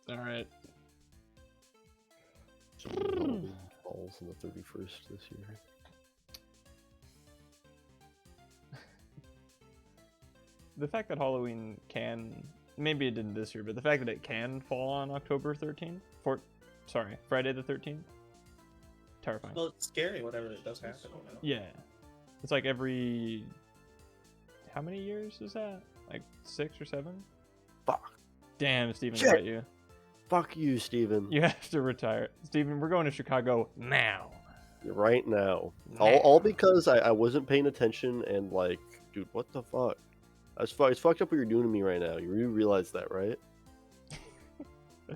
All right. So Halloween falls on the 31st this year. The fact that Halloween can, maybe it didn't this year, but the fact that it can fall on October 13th, Friday the 13th, terrifying. Well, it's scary whenever it does happen. Yeah. It's like every, how many years is that? Like 6 or 7? Fuck. Damn, Steven Shit. got you. Fuck you, Steven. You have to retire. Steven, we're going to Chicago now. Right now. Now. All because I wasn't paying attention and like, dude, what the fuck? It's fucked up what you're doing to me right now. You really realize that, right?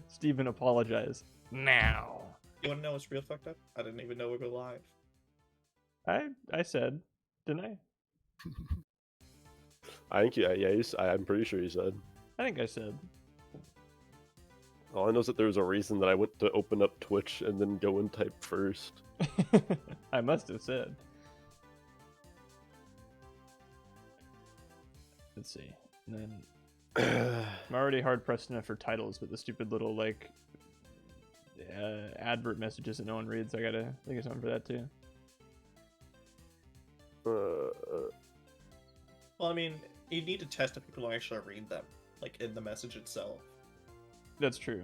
Steven, apologize. Now. You want to know what's real fucked up? I didn't even know we were live. I said, didn't I? I think I'm pretty sure you said. I think I said. All I know is that there was a reason that I went to open up Twitch and then go and type first. I must have said. Let's see. And then I'm already hard pressed enough for titles, but the stupid little like advert messages that no one reads. I gotta think of something for that too. Well, I mean, you need to test if people actually read them, like in the message itself. That's true.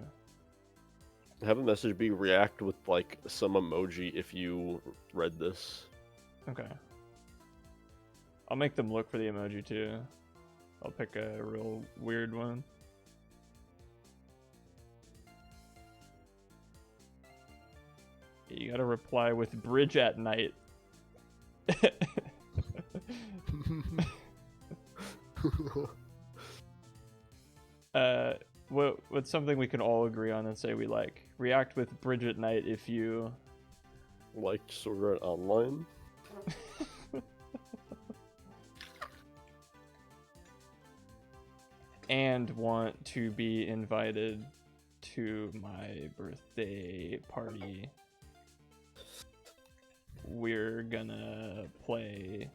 Have a message be react with like some emoji if you read this. Okay. I'll make them look for the emoji too. I'll pick a real weird one. You gotta reply with bridge at night. What's something we can all agree on and say we like? React with bridge at night if you Like Sword Art Online. and want to be invited to my birthday party. We're gonna play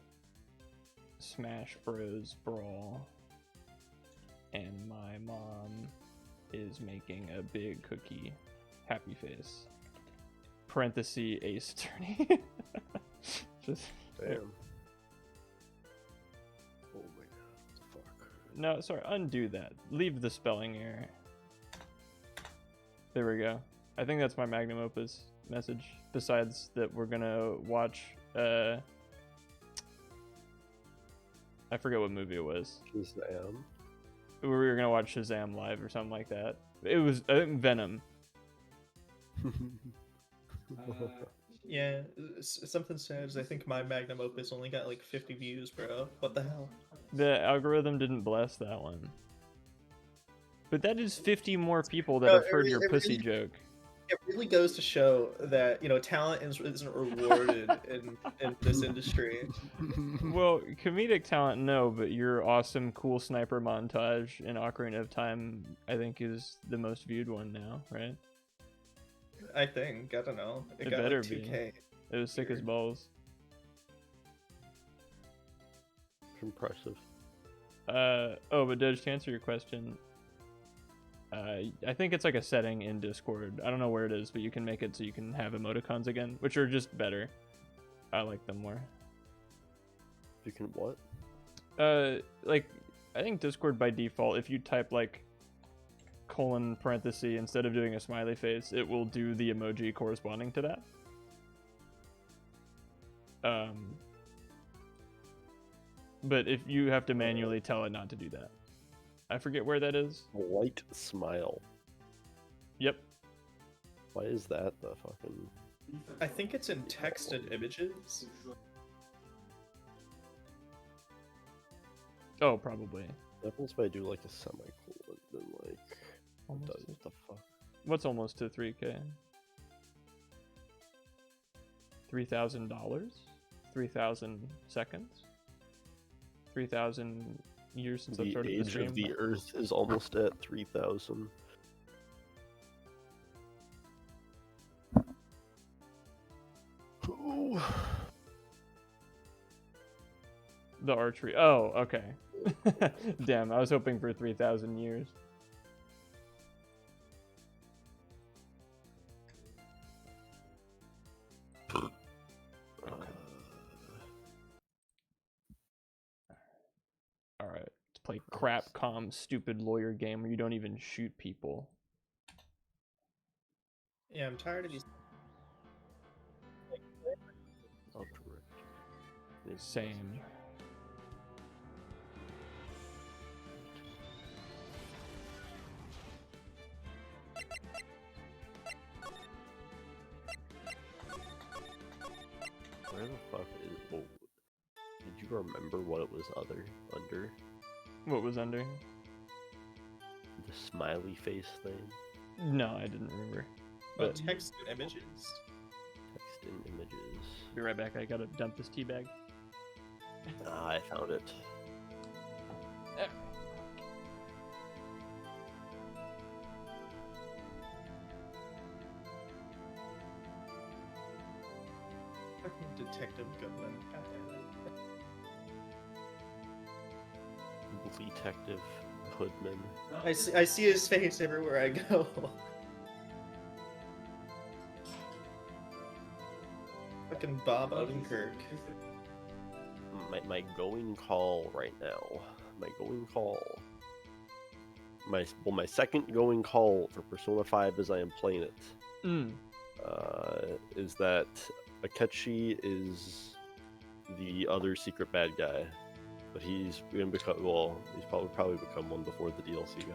Smash Bros. Brawl, and my mom is making a big cookie. Happy face. Parenthesis Ace Attorney. Just Damn. Oh my god, what the fuck? no, sorry, undo that. Leave the spelling error. There we go. I think that's my magnum opus message. Besides that, we're gonna watch. I forget what movie it was. Shazam. We were gonna watch Shazam live or something like that. It was Venom. Yeah, something says I think my magnum opus only got like 50 views, bro. What the hell? The algorithm didn't bless that one. But that is 50 more people that No, have it heard really- your it pussy really- joke. It really goes to show that, you know, talent isn't rewarded in this industry. Well, comedic talent, no, but your awesome, cool sniper montage in Ocarina of Time, I think, is the most viewed one now, right? I think. I don't know. It It got better like be. 2K. It was sick as balls. Impressive. But Doge, to answer your question, I think it's like a setting in Discord. I don't know where it is, but you can make it so you can have emoticons again, which are just better. I like them more. You can what? Like, I think Discord by default, if you type like colon parenthesis instead of doing a smiley face, it will do the emoji corresponding to that. But if you have to manually tell it not to do that. I forget where that is. Light smile. Yep. Why is that the fucking... I think it's in texted images. Oh, probably. What happens if I do like a semicolon, then like... What Almost the fuck? What's almost to 3K? $3,000? 3,000 seconds? 3,000 years since I've The started the age stream? of the Earth is almost at 3,000. Ooh. The archery. Oh, okay. Damn, I was hoping for 3,000 years. crap stupid lawyer game where you don't even shoot people. Yeah, I'm tired of these. I'll correct you. Same. Where the fuck is? Oh, did you remember what it was under? What was under? The smiley face thing. No, I didn't remember. Oh, But text and images. Text in images. be right back. I gotta dump this tea bag. Ah, I found it. Fucking Detective Goodman. Detective Hoodman. I see his face everywhere I go. Fucking Bob Odenkirk. My going call right now. My going call. My second going call for Persona 5 as I am playing it. Is that Akechi is the other secret bad guy, but he's gonna become he's probably become one before the DLC guy.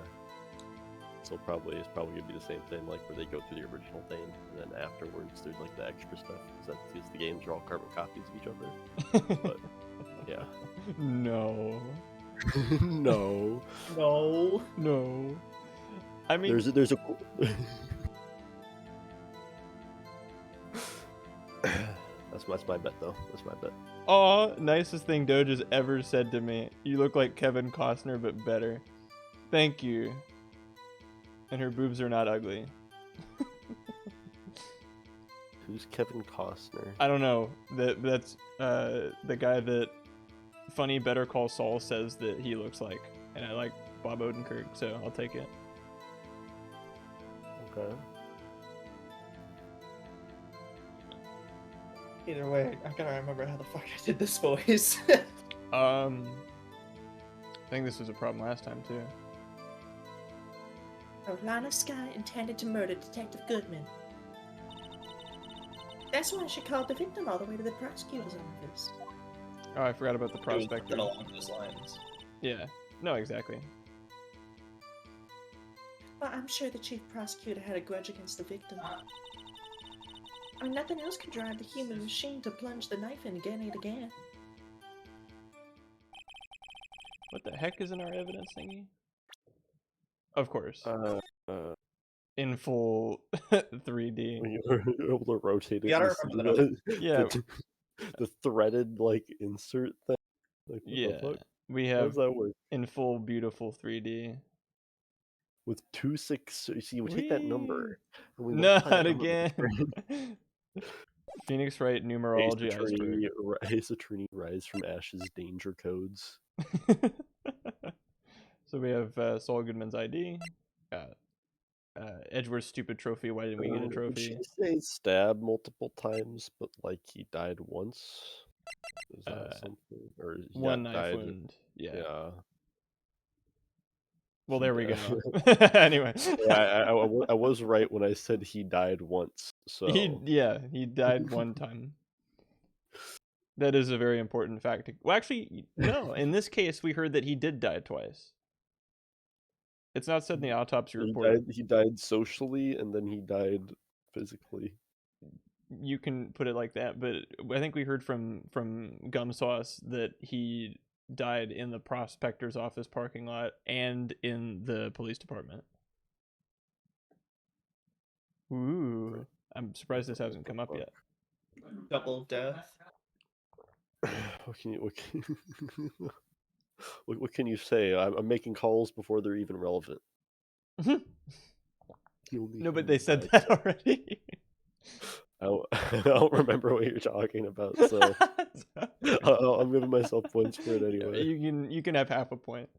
So it's probably gonna be the same thing, like where they go through the original thing, and then afterwards there's like the extra stuff, because the games are all carbon copies of each other. But yeah. No. No. No. No. I mean, There's a. That's my bet though. That's my bet. aw, nicest thing Doge has ever said to me. You look like Kevin Costner, but better. Thank you. And her boobs are not ugly. Who's Kevin Costner? I don't know. That's the guy that funny Better Call Saul says that he looks like, and I like Bob Odenkirk, so I'll take it. Okay. Either way, I gotta remember how the fuck I did this voice. I think this was a problem last time too. Lana Sky intended to murder Detective Goodman. That's why she called the victim all the way to the prosecutor's office. Oh, I forgot about the It was prospector. something along those lines. Yeah. No, exactly. Well, I'm sure the chief prosecutor had a grudge against the victim. And nothing else can drive the human machine to plunge the knife in again and again. What the heck is in our evidence thingy? Of course. In full 3D. When you're able to rotate it. You gotta and remember see that. Yeah. the threaded like insert thing. Like, what Yeah. the fuck? We How have does that work? in full beautiful 3D. With 2-6, so you see, we take that number and we Not multiply that number again. Phoenix Wright numerology iceberg. Ace Attorney Rise from Ashes danger codes. So we have Saul Goodman's ID. Edgeworth's stupid trophy. Why didn't we get a Did trophy? she say stab multiple times, but like he died once? Is that something? Or he One got knife died? wound. Yeah. Yeah. Well, He there we died. go. Anyway. Yeah, I was right when I said he died once. So He died one time. That is a very important fact. Well, actually, no. In this case, we heard that he did die twice. It's not said in the autopsy report. he died socially and then he died physically. You can put it like that, but I think we heard from Gumsauce that he died in the prospector's office parking lot and in the police department. Ooh, I'm surprised this hasn't come up yet. Double death. What can you say? I'm making calls before they're even relevant. No, but they said that already. I don't remember what you're talking about, so I'm giving myself points for it anyway. You can have half a point.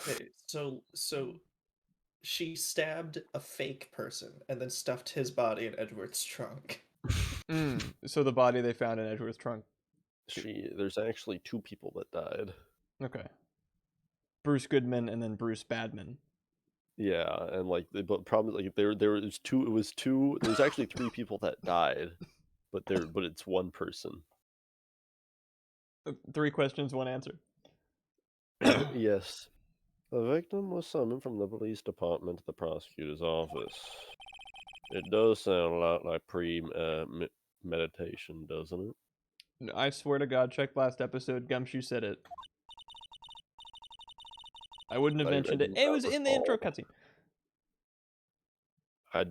Okay, so she stabbed a fake person and then stuffed his body in Edward's trunk. So the body they found in Edgeworth's trunk. There's actually 2 people that died. Okay. Bruce Goodman and then Bruce Badman. Yeah, and like the problem is like there was two. It was two. There's actually three people that died, but it's one person. 3 questions, 1 answer. Yes. The victim was summoned from the police department to the prosecutor's office. It does sound a lot like meditation, doesn't it? I swear to God, check last episode. Gumshoe said it. I wouldn't have mentioned it. It was in the intro cutscene. I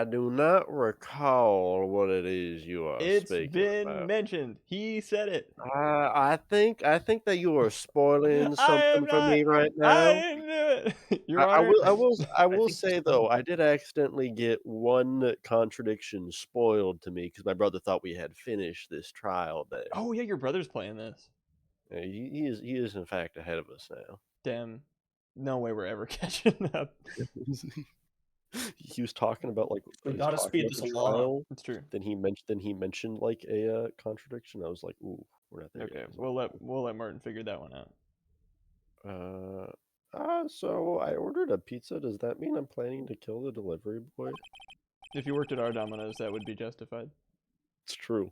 do not recall what it is you are It's speaking been about. mentioned. He said it. I think that you are spoiling something for me right now. I didn't do it. Your Honor. I will think say it's though, fun. I did accidentally get one contradiction spoiled to me because my brother thought we had finished this trial day. Oh yeah, your brother's playing this. Yeah, he is in fact ahead of us now. Damn. No way we're ever catching up. He was talking about like We he was gotta talking speed about this the along. trial. It's true. Then he mentioned like a contradiction. I was like, ooh, we're not there Okay, yet. we'll let Martin figure that one out. So I ordered a pizza. Does that mean I'm planning to kill the delivery boy? If you worked at our Domino's, that would be justified. It's true.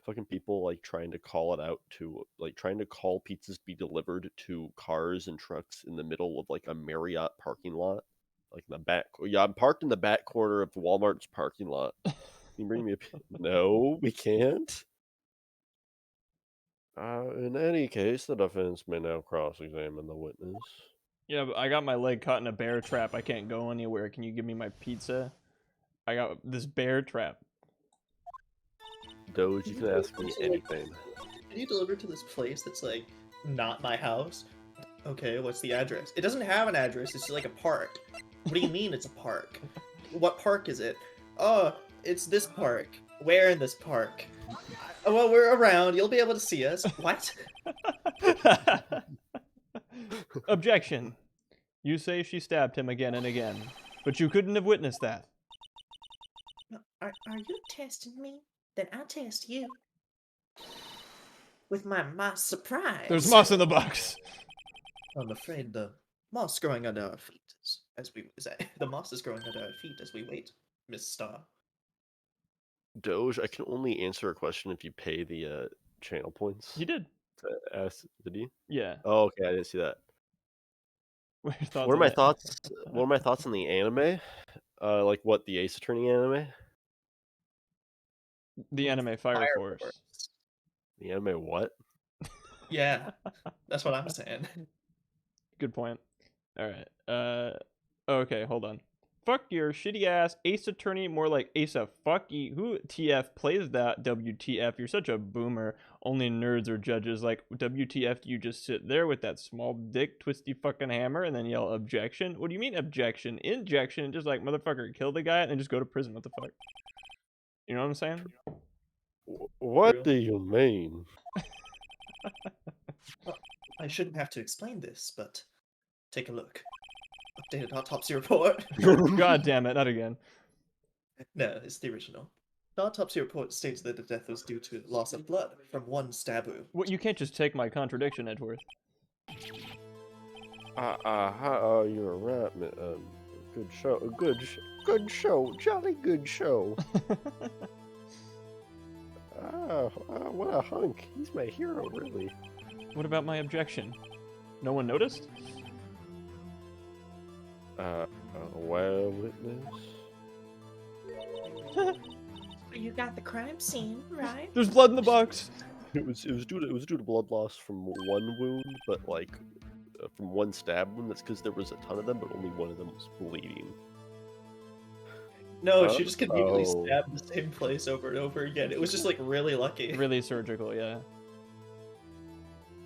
Fucking people like trying to call it out to like trying to call pizzas to be delivered to cars and trucks in the middle of like a Marriott parking lot, like in the back. Yeah, I'm parked in the back corner of Walmart's parking lot. Can you bring me a? No, we can't. In any case, the defense may now cross-examine the witness. Yeah, but I got my leg caught in a bear trap. I can't go anywhere. Can you give me my pizza? I got this bear trap. Doge, you can ask me anything. Can you deliver to this place that's like not my house? Okay, what's the address? It doesn't have an address. It's like a park. What do you mean it's a park? What park is it? Oh, it's this park. Where in this park? Well, we're around. You'll be able to see us. What? Objection. You say she stabbed him again and again, but you couldn't have witnessed that. Are you testing me? Then I'll test you. With my moss surprise. There's moss in the box. I'm afraid the moss growing under our feet the moss is growing under our feet as we wait, Miss Star. Doge, I can only answer a question if you pay the channel points. You did. To ask, did he? Yeah. Oh, okay, I didn't see that. What are your thoughts What are on my that? thoughts? What are my thoughts on the anime? Like what the Ace Attorney anime? The anime Fire Force. The anime what? Yeah, that's what I'm saying. Good point. All right. Okay, hold on. Fuck your shitty ass Ace Attorney, more like Asa. Fuck you. Who TF plays that? WTF? You're such a boomer. Only nerds are judges. Like, WTF? Do you just sit there with that small dick twisty fucking hammer and then yell objection? What do you mean objection? Injection? Just like motherfucker, kill the guy and just go to prison. What the fuck? You know what I'm saying? What True. do you mean? I shouldn't have to explain this, but take a look. Updated autopsy report. God damn it! Not again. No, it's the original. The autopsy report states that the death was due to loss of blood from one stab wound. What? You can't just take my contradiction, Edgeworth. You're right, man. Good show, good show, jolly good show. What a hunk! He's my hero, really. What about my objection? No one noticed? Well, witness. You got the crime scene, right? There's blood in the box. It was due to blood loss from one wound, but like from one stab wound. That's because there was a ton of them, but only one of them was bleeding. No, she just conveniently Oh. stabbed the same place over and over again. It was just like really lucky. Really surgical, yeah.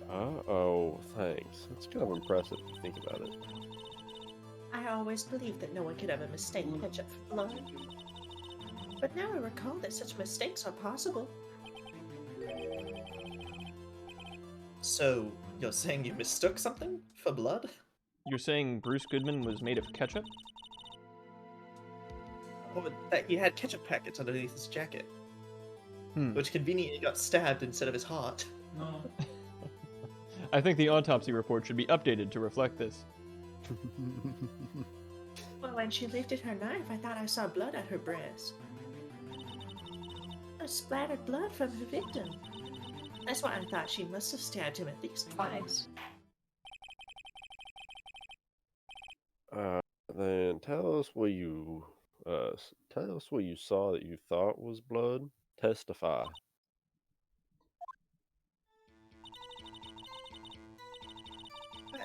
Oh, thanks. That's kind of impressive if you think about it. I always believed that no one could ever mistake ketchup for blood. But now I recall that such mistakes are possible. So, you're saying you mistook something for blood? You're saying Bruce Goodman was made of ketchup? Oh, but that he had ketchup packets underneath his jacket, Hmm. which conveniently got stabbed instead of his heart. I think the autopsy report should be updated to reflect this. Well, when she lifted her knife, I thought I saw blood at her breast. A splattered blood from her victim. That's why I thought she must have stabbed him at least twice. Then tell us what you saw that you thought was blood. Testify.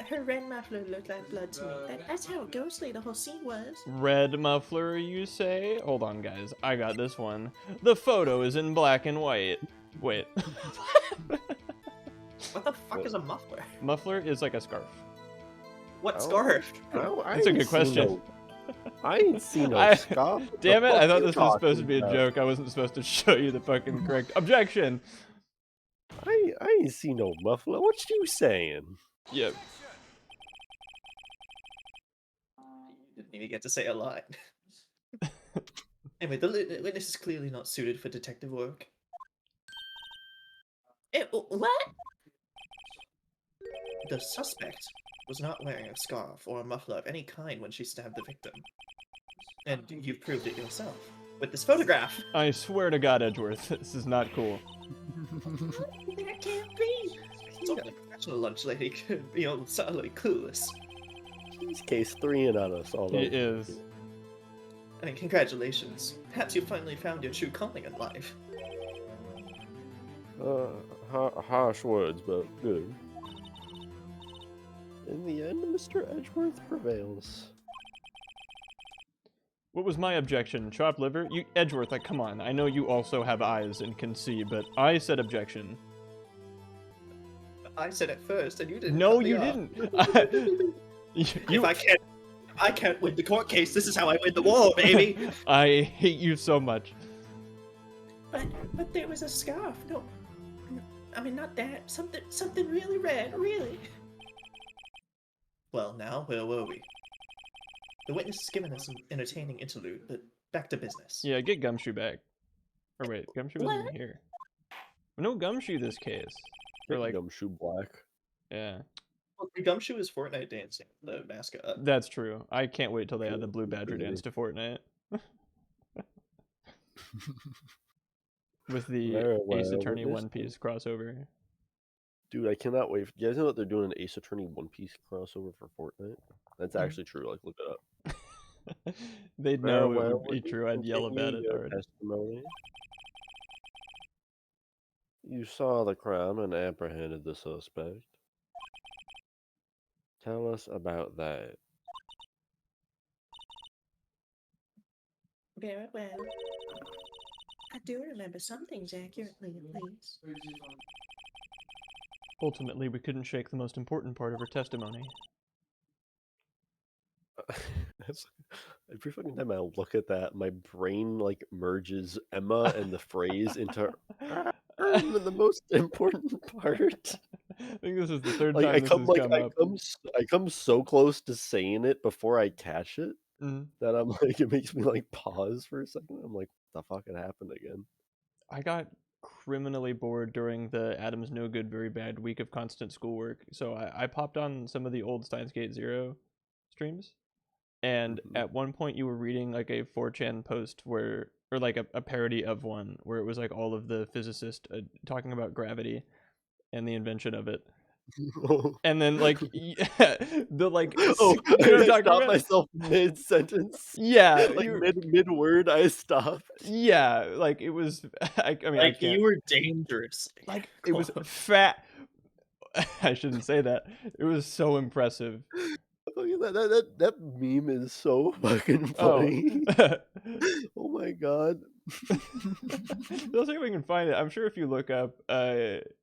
Her red muffler looked like blood to me. That's how ghostly the whole scene was. Red muffler, you say? Hold on, guys. I got this one. The photo is in black and white. Wait. What the fuck is a muffler? Muffler is like a scarf. What scarf? That's a good question. I ain't seen no scarf. What Damn the it, I fuck thought you this was supposed to talking be a about? joke. I wasn't supposed to show you the fucking correct objection. I ain't seen no muffler. What you saying? Yep. You didn't even get to say a line. Anyway, the witness is clearly not suited for detective work. What? The suspect was not wearing a scarf or a muffler of any kind when she stabbed the victim. And you've proved it yourself with this photograph. I swear to God, Edgeworth, this is not cool. That can't be. It's only a professional lunch lady could be all subtly clueless. He's case 3 on us all It over. is. I mean, congratulations. Perhaps you finally found your true calling in life. Harsh words, but good. In the end, Mr. Edgeworth prevails. What was my objection? Chopped liver? You, Edgeworth, like, come on. I know you also have eyes and can see, but I said objection. I said it first, and you didn't. No, cut me you off. didn't. If I can't win the court case. This is how I win the war, baby. I hate you so much. But there was a scarf. No, I mean not that. Something really red. Really. Well, now where were we? The witness has given us an entertaining interlude, but back to business. Yeah, get Gumshoe back. Or wait, Gumshoe wasn't What? here. No Gumshoe this case. Or like, Gumshoe Black. yeah, Well, the Gumshoe is Fortnite dancing, the mascot. that's true. I can't wait till they add the Blue Badger Really? dance to Fortnite. With the Very Ace well, Attorney with One this Piece crossover. Dude, I cannot wait. You guys know that they're doing an Ace Attorney One Piece crossover for Fortnite? That's Mhm. actually true. Like, look it up. They'd Very know it well, would be would you true. I'd yell continue about it your already. testimony? You saw the crime and apprehended the suspect. Tell us about that. Very well. I do remember some things accurately, at least. Ultimately, we couldn't shake the most important part of her testimony. Every fucking time I look at that, my brain like merges Emma and the phrase into the most important part. I think this is the third Like time I this come has like come I up. come I come so close to saying it before I catch it Mhm. that I'm like it makes me like pause for a second. I'm like, what the fuck had happened again? I got criminally bored during the Adam's No Good Very Bad week of constant schoolwork, so I popped on some of the old Steins Gate Zero streams, and Mhm. at one point you were reading like a 4chan post where, or like a parody of one, where it was like all of the physicists talking about gravity and the invention of it. And then like the like Oh, you know what I'm I talking stopped about? myself mid sentence. Yeah, Like you mid word, I stopped. yeah, like it was I mean I Like, can't you were dangerous. like it was fat. I shouldn't say that. It was so impressive. That meme is so fucking Oh. funny. Oh my god. Let's see if we can find it. I'm sure if you look up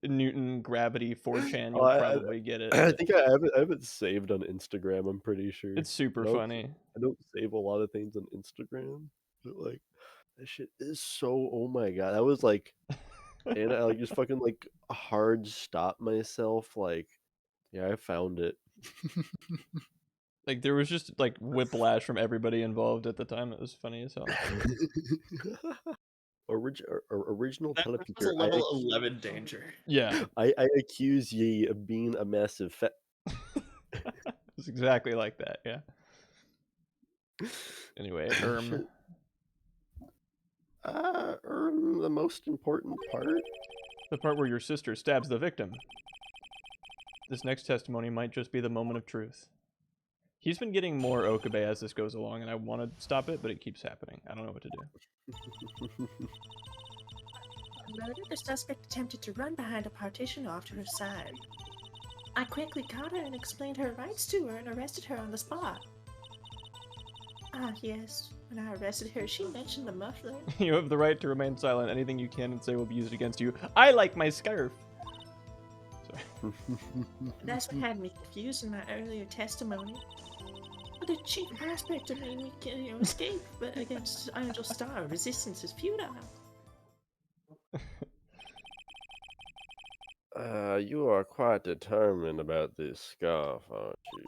Newton gravity 4chan, you'll I probably get it. I but think I have it saved on Instagram, I'm pretty sure. It's super I don't- funny. I don't save a lot of things on Instagram, but like that shit is so, oh my god. That was like, and I like just fucking like hard stop myself like, yeah, I found it. Like there was just like whiplash from everybody involved at the time. It was funny as hell. Original That was a teleprompter. level 11 danger. Yeah, I accuse ye of being a massive fat. it's exactly like that. Yeah. Anyway, The most important part. the part where your sister stabs the victim. This next testimony might just be the moment of truth. He's been getting more Okabe as this goes along, and I want to stop it, but it keeps happening. I don't know what to do. Murder, the suspect attempted to run behind a partition off to her side. I quickly caught her and explained her rights to her and arrested her on the spot. Ah, yes. When I arrested her, she mentioned the muffler. You have the right to remain silent. Anything you can and say will be used against you. I like my scarf. Sorry. That's what had me confused in my earlier testimony. But the chief aspect of me can, escape, but against Angel Star, resistance is futile. You are quite determined about this scarf, aren't you?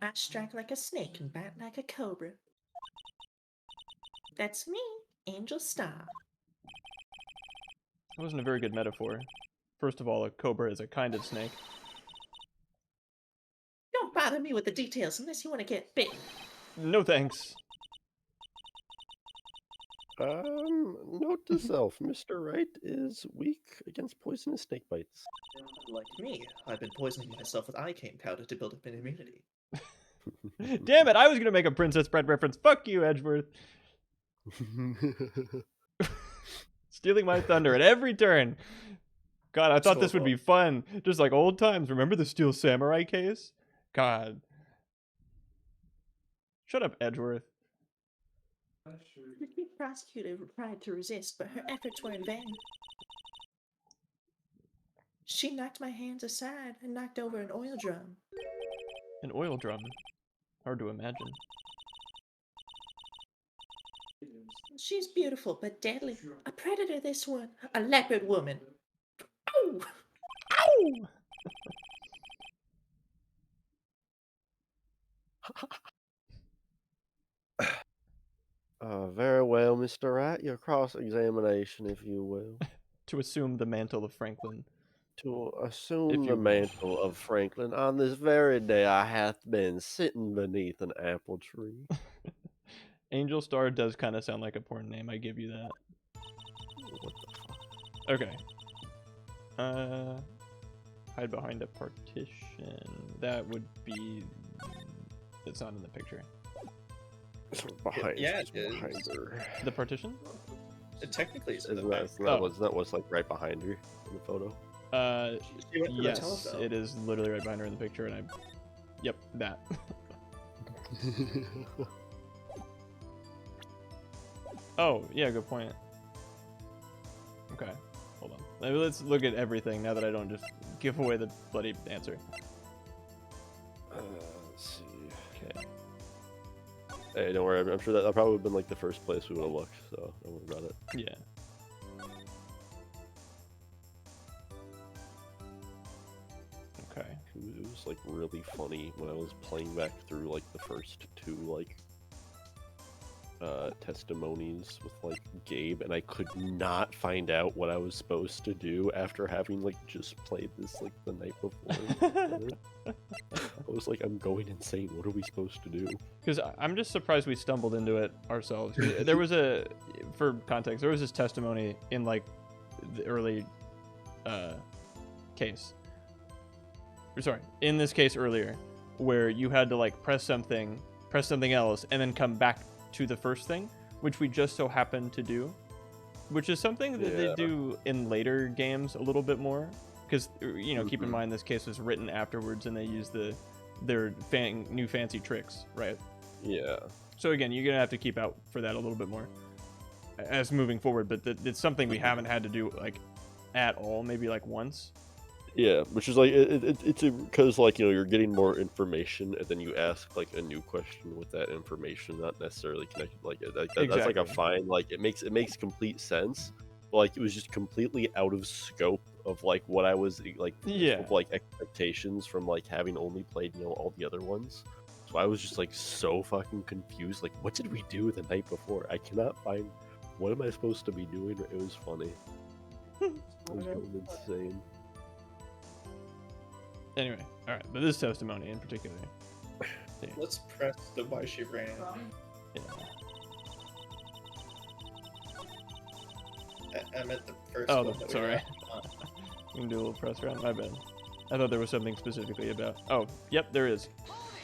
I strike like a snake and bite like a cobra. That's me, Angel Star. That wasn't a very good metaphor. First of all, a cobra is a kind of snake. Don't bother me with the details unless you want to get bit. No thanks. Note to self, Mr. Wright is weak against poisonous snake bites. Like me, I've been poisoning myself with iocane powder to build up an immunity. Damn it, I was going to make a Princess Bride reference. Fuck you, Edgeworth. Stealing my thunder at every turn. God, I thought this would be fun. Just like old times. Remember the Steel Samurai case? God. Shut up, Edgeworth. The chief prosecutor tried to resist, but her efforts were in vain. She knocked my hands aside and knocked over an oil drum. An oil drum. Hard to imagine. She's beautiful but deadly. A predator, this one. A leopard woman. Ow! Ow! Very well, Mr. Wright. Your cross-examination, if you will. To assume the mantle of Franklin. To If assume you the will. mantle of Franklin, on this very day I hath been sitting beneath an apple tree. Angel Star does kind of sound like a porn name, I give you that. What the fuck? Okay. Hide behind a partition. That would be... It's not in the picture. So behind, Yeah, it's it is. behind her. The partition? Technically, it's in the Isn't back. that what's like right behind her in the photo? She went to the Yes, telephone. it is literally right behind her in the picture, and I... Yep, that. Oh, yeah, good point. Okay, hold on. Maybe let's look at everything now that I don't just give away the bloody answer. Let's see. Okay. Hey, don't worry. I'm sure that probably would have been like the first place we would have looked, so don't worry about it. Yeah. Okay. It was like really funny when I was playing back through like the first two like testimonies with like Gabe, and I could not find out what I was supposed to do after having like just played this like the night before. I was like, I'm going insane. What are we supposed to do? Because I'm just surprised we stumbled into it ourselves. There was for context, there was this testimony in like the early case. Or sorry, in this case earlier, where you had to like press something else, and then come back to the first thing, which we just so happened to do, which is something that they do in later games a little bit more. Because keep in mind this case was written afterwards, and they use their new fancy tricks, right? Yeah. So again, you're gonna have to keep out for that a little bit more as moving forward. But it's something we haven't had to do like at all, maybe like once. Yeah, which is like it's because like you're getting more information, and then you ask like a new question with that information, not necessarily connected. Like that's like a fine, like it makes complete sense. But, like it was just completely out of scope of like what I was like, of, like expectations from like having only played all the other ones. So I was just like so fucking confused. Like, what did we do the night before? I cannot find. What am I supposed to be doing? It was funny. I was going insane. Anyway, all right, but this testimony in particular. Yeah. Let's press the why she ran. Yeah. I meant the first Oh, one. that we sorry. got. We can do a little press around. My bad. I thought there was something specifically about. Oh, yep, there is.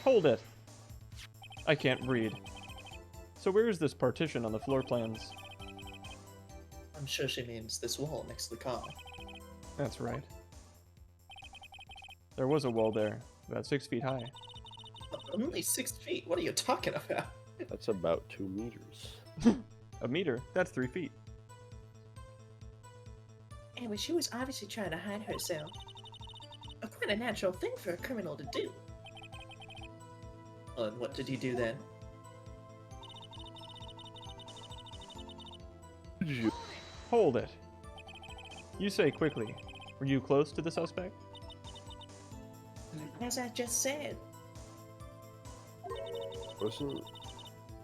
Hold it. I can't read. So where is this partition on the floor plans? I'm sure she means this wall next to the car. That's right. There was a wall there, about 6 feet high. Only 6 feet. What are you talking about? That's about 2 meters. A meter? That's 3 feet. Anyway, she was obviously trying to hide herself. Quite a natural thing for a criminal to do. Well, and what did you do then? Hold it. You say quickly. Were you close to the suspect? As I just said,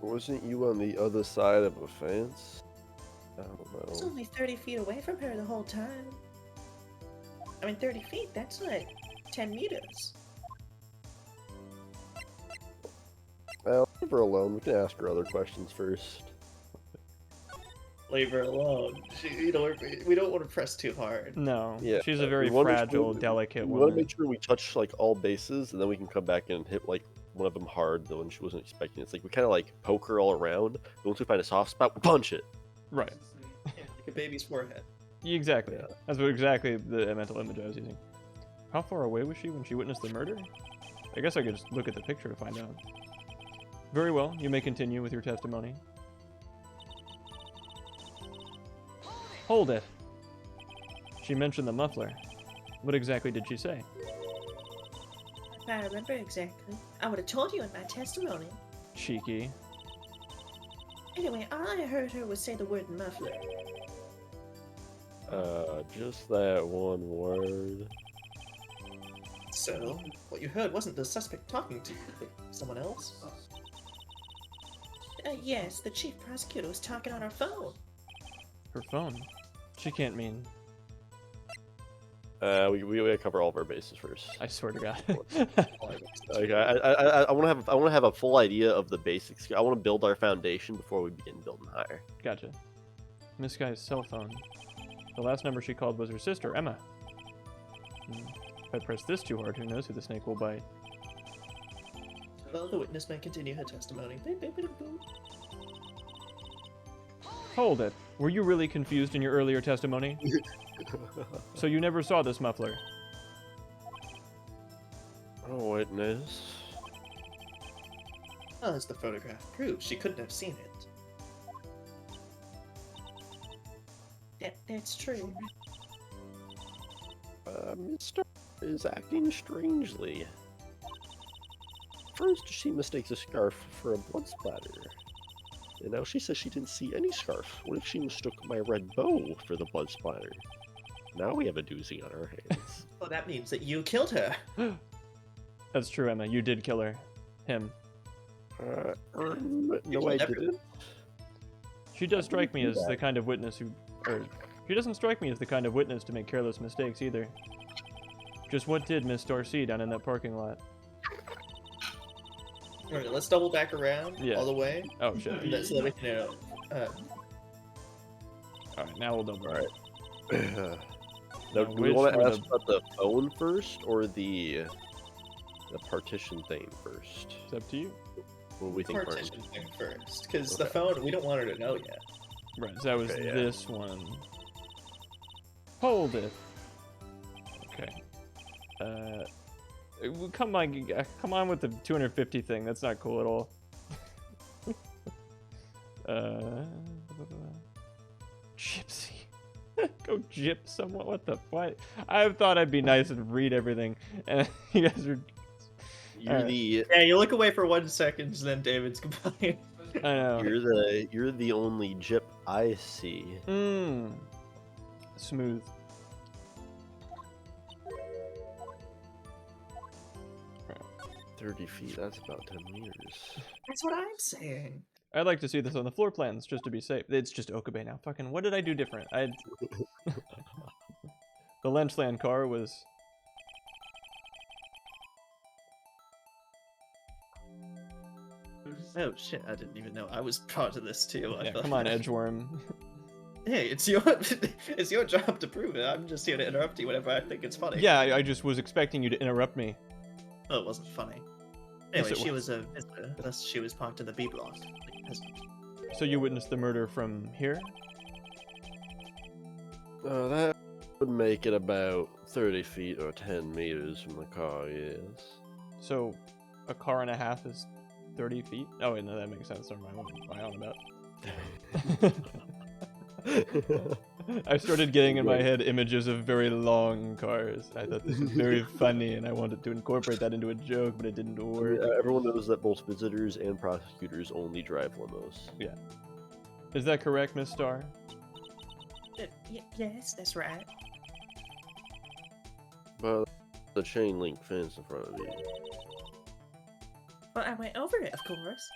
Wasn't you on the other side of a fence? I I don't was know. only 30 feet away from her the whole time. I mean, 30 feet, that's like 10 meters. Well, leave her alone. We can ask her other questions first. Leave her alone. We don't want to press too hard. No. Yeah, She's a we very wanna make fragile, sure- delicate We want to woman. make sure we touch like all bases, and then we can come back and hit like one of them hard, the one she wasn't expecting. It's like we kind of like poke her all around. And once we find a soft spot, we punch it. Right. Yeah, like a baby's forehead. Exactly. Yeah. That's what exactly the mental image I was using. How far away was she when she witnessed the murder? I guess I could just look at the picture to find out. Very well, you may continue with your testimony. Hold it. She mentioned the muffler. What exactly did she say? If I remember exactly, I would have told you in my testimony. Cheeky. Anyway, all I heard her was say the word muffler. Just that one word. So, what you heard wasn't the suspect talking to you, but someone else? Yes, the chief prosecutor was talking on her phone. Her phone. She can't mean. We gotta cover all of our bases first. I swear to God. Like, I want to have a full idea of the basics. I want to build our foundation before we begin building higher. Gotcha. Miss Guy's cell phone. The last number she called was her sister, Emma. If I press this too hard, who knows who the snake will bite. Well, the witness may continue her testimony. Beep, beep, beep, beep. Hold it. Were you really confused in your earlier testimony? So you never saw this muffler? Oh, witness. Well, as the photograph proves, she couldn't have seen it. That's true. Mr. is acting strangely. First, she mistakes a scarf for a blood splatter. And now she says she didn't see any scarf. What if she mistook my red bow for the blood splatter? Now we have a doozy on our hands. Well, that means that you killed her. That's true, Emma. You did kill her. Him. No, I didn't. She does strike me as the kind of witness who... Or, she doesn't strike me as the kind of witness to make careless mistakes, either. Just what did Miss Darcy down in that parking lot? Alright, let's double back around Yeah. all the way. Oh, shit. So that we can, Alright, now we'll double. Alright. Now, Now, do we which want to were ask about the phone first, or the partition thing first? It's up to you. What do we think first? partition thing first, because the Okay. phone, we don't want her to know yet. Right, so that was Okay, yeah. this one. Hold it. Okay. Come on with the 250 thing. That's not cool at all. Gypsy. Go gyp someone. What the fuck? I thought I'd be nice and read everything, and you guys are. You're Alright. the Yeah, you look away for 1 second, and then David's complaining. I know. you're the only gyp I see. Smooth. 30 feet. That's about 10 meters. That's what I'm saying. I'd like to see this on the floor plans just to be safe. It's just Okabe now. Fucking, what did I do different? The Lenchland car was... Oh shit! I didn't even know I was part of this too. I Yeah, thought- come on, Edgeworm. Hey, it's your job to prove it. I'm just here to interrupt you whenever I think it's funny. Yeah, I just was expecting you to interrupt me. Oh, it wasn't funny. Yes, Anyway, it she was. was a visitor. Thus, she was parked in the B block. So you witnessed the murder from here? That would make it about 30 feet or 10 meters from the car, yes. So a car and a half is 30 feet? Oh, wait, no, that makes sense. Never mind. What am I on about? I started getting in my head images of very long cars. I thought this was very funny, and I wanted to incorporate that into a joke, but it didn't work. Everyone knows that both visitors and prosecutors only drive limos. Is that correct, Miss Starr? Yes, that's right. But the chain link fence in front of you. Well, I went over it, of course.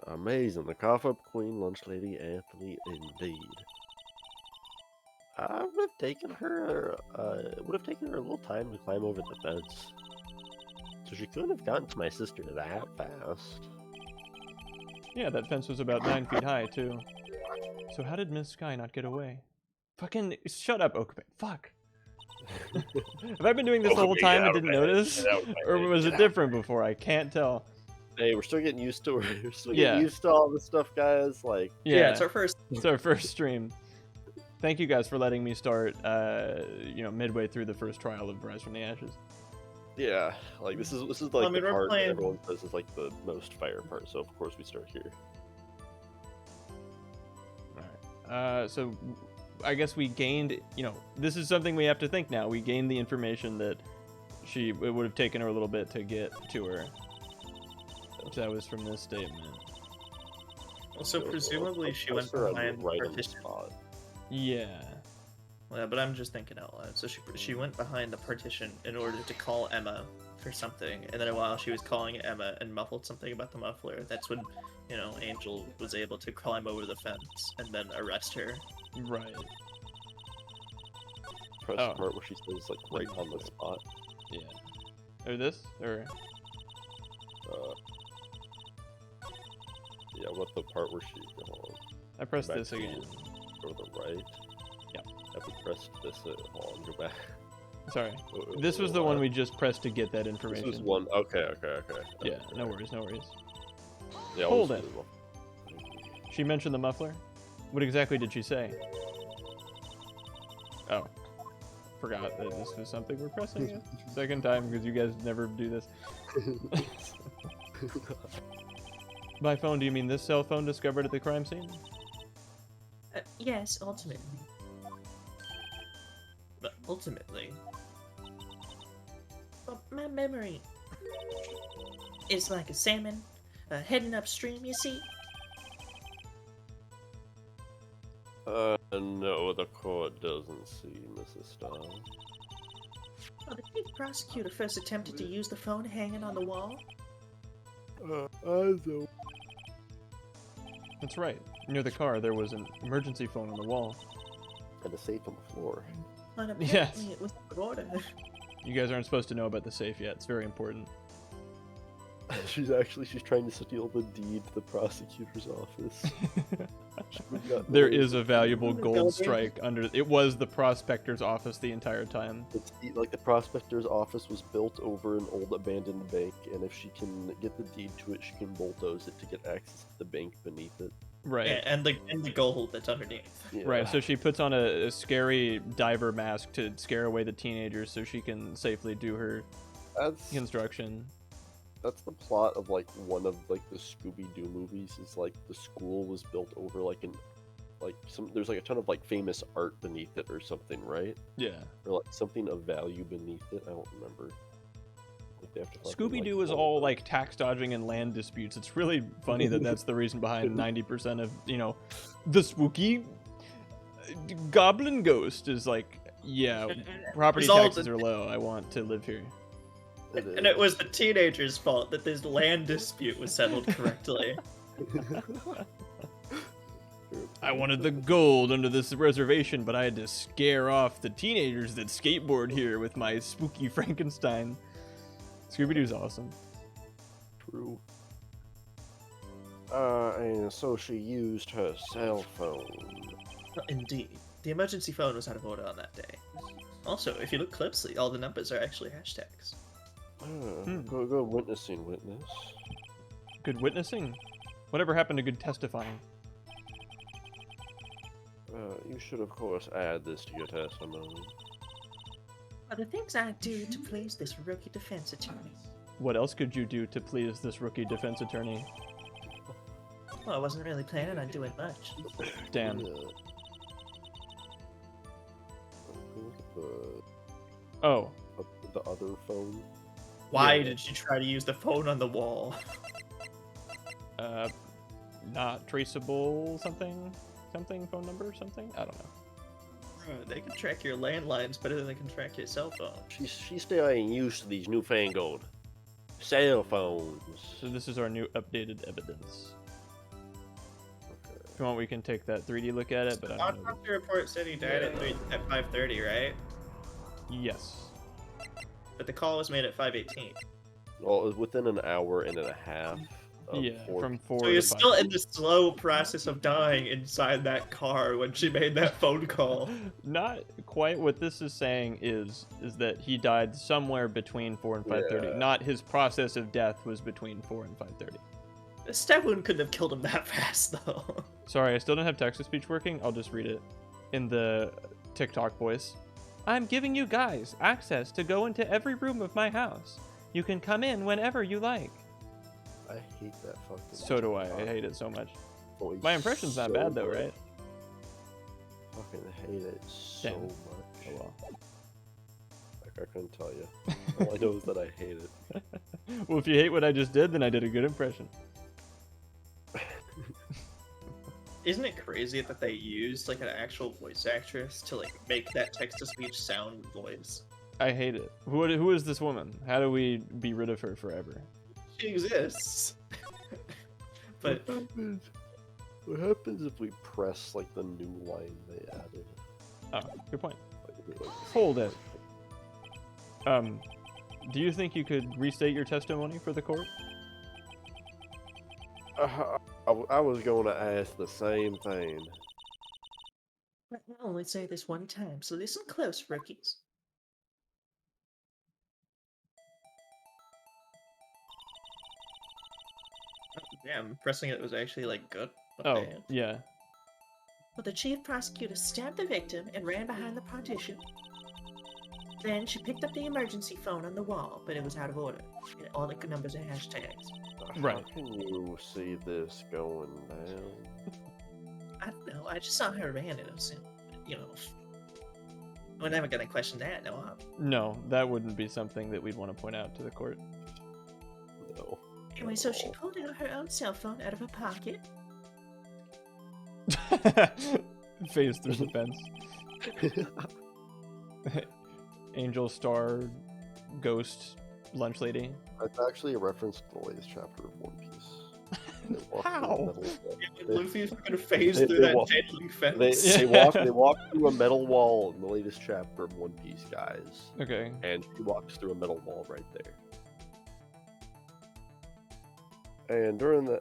Amazing. The cough up queen, lunch lady, athlete, indeed. I would have taken her. It would have taken her a little time to climb over the fence, so she couldn't have gotten to my sister that fast. Yeah, that fence was about 9 feet high, too. So how did Miss Sky not get away? Fucking shut up, Okabe. Fuck. Have I been doing this the whole time and didn't notice? Or was it different before? I can't tell. Hey, we're still getting used to it. We're still Yeah. getting used to all this stuff, guys. Like, Yeah, it's our first. It's our first stream. Thank you guys for letting me start, midway through the first trial of Rise from the Ashes. yeah, like this is like Well, I mean, the we're part playing- that everyone says is like the most fire part. So of course we start here. Alright. So I guess we gained, this is something we have to think now. We gained the information that it would have taken her a little bit to get to her. That was from this statement. So presumably she went Plus, we're behind the right on the partition. spot. Yeah. Yeah, but I'm just thinking out loud. So she went behind the partition in order to call Emma for something, and then while she was calling Emma and muffled something about the muffler, that's when, Angel was able to climb over the fence and then arrest her. Right. Press Oh. the part where she says like right on the spot. Yeah. Or this? Or Yeah, what the part where she hold on, I pressed back this to again. Go to the right. Yeah. I would press this. Hold on, go back. Sorry. This was the one we just pressed to get that This information. was one. Okay. Yeah, no worries, no worries. Yeah, Hold we'll it. see as well. She mentioned the muffler? What exactly did she say? Oh. Forgot that this was something we're pressing it. Second time, because you guys never do this. By phone, do you mean this cell phone discovered at the crime scene? Yes, ultimately. But ultimately, Well, my memory is like a salmon heading upstream, you see? No, the court doesn't see Mrs. Starr. Well, the chief prosecutor first attempted to use the phone hanging on the wall. I don't. That's right. Near the car, there was an emergency phone on the wall. And a safe on the floor. But Yes. apparently it was out of order. You guys aren't supposed to know about the safe yet. It's very important. She's trying to steal the deed to the prosecutor's office. There is a valuable gold strike under. It was the prospector's office the entire time. It's like the prospector's office was built over an old abandoned bank, and if she can get the deed to it, she can bulldoze it to get access to the bank beneath it. Right. and the gold that's underneath. Yeah. Right, so she puts on a scary diver mask to scare away the teenagers so she can safely do her That's construction. the plot of like one of like the Scooby-Doo movies. Is like the school was built over there's like a ton of like famous art beneath it or something, right? Yeah. Or like something of value beneath it. I don't remember. Like, they have to fucking, Scooby-Doo is pull all it. like tax dodging and land disputes. It's really funny that that's the reason behind 90% of, the spooky goblin ghost is like, yeah, property It's all taxes the- are low. I want to live here. And it was the teenager's fault that this land dispute was settled correctly. I wanted the gold under this reservation, but I had to scare off the teenagers that skateboard here with my spooky Frankenstein. Scooby-Doo's awesome. True. And so she used her cell phone. Indeed. The emergency phone was out of order on that day. Also, if you look closely, all the numbers are actually hashtags. Good witnessing, witness. Good witnessing? Whatever happened to good testifying? You should, of course, add this to your testimony. Are the things I do to please this rookie defense attorney? What else could you do to please this rookie defense attorney? Well, I wasn't really planning on doing much. Damn. Oh. The other phone? Why Yeah. did you try to use the phone on the wall? Not traceable something? Something phone number or something? I don't know. They can track your landlines better than they can track your cell phone. She still ain't used to these newfangled cell phones. So this is our new updated evidence. If you want, we can take that 3D look at it, but I don't know. Autopsy report said he died at 5:30, right? Yes. But the call was made at 5:18. Well, it was within an hour and a half. Yeah, from 4 So to you're 5. still in the slow process of dying inside that car when she made that phone call. Not quite. What this is saying is that he died somewhere between 4 and 5:30. Yeah. Not his process of death was between 4 and 5:30. The stab wound couldn't have killed him that fast, though. Sorry, I still don't have text-to-speech working. I'll just read it in the TikTok voice. I'm giving you guys access to go into every room of my house. You can come in whenever you like. I hate that fucking. So do I. I hate it so much. voice My impression's not so bad though, much. right? Fucking hate it so Damn. much. Oh well. Like I couldn't tell you. All I know is that I hate it. Well, if you hate what I just did, then I did a good impression. Isn't it crazy that they used like an actual voice actress to like make that text-to-speech sound voice? I hate it. Who is this woman? How do we be rid of her forever? She exists. But What happens if we press like the new line they added? Oh, good point. Like, Hold it. Do you think you could restate your testimony for the court? I was going to ask the same thing. But I'll only say this one time, so listen close, rookies. damn, pressing it was actually like good. Not Oh, bad. yeah. Well, the chief prosecutor stabbed the victim and ran behind the partition. Then she picked up the emergency phone on the wall, but it was out of order. And all the numbers are hashtags. Right. How can you see this going down? I don't know. I just saw her ran it. So, you know, we're never gonna question that. No, No, that wouldn't be something that we'd want to point out to the court. No. Anyway, so she pulled out her own cell phone out of her pocket. Phase through the fence. Angel, star, ghost, lunch lady. That's actually a reference to the latest chapter of One Piece. They walk How? through a metal- Yeah, Luffy's gonna phase they- through they that walk- chain link fence. They walk through a metal wall in the latest chapter of One Piece, guys. Okay. And she walks through a metal wall right there. And during the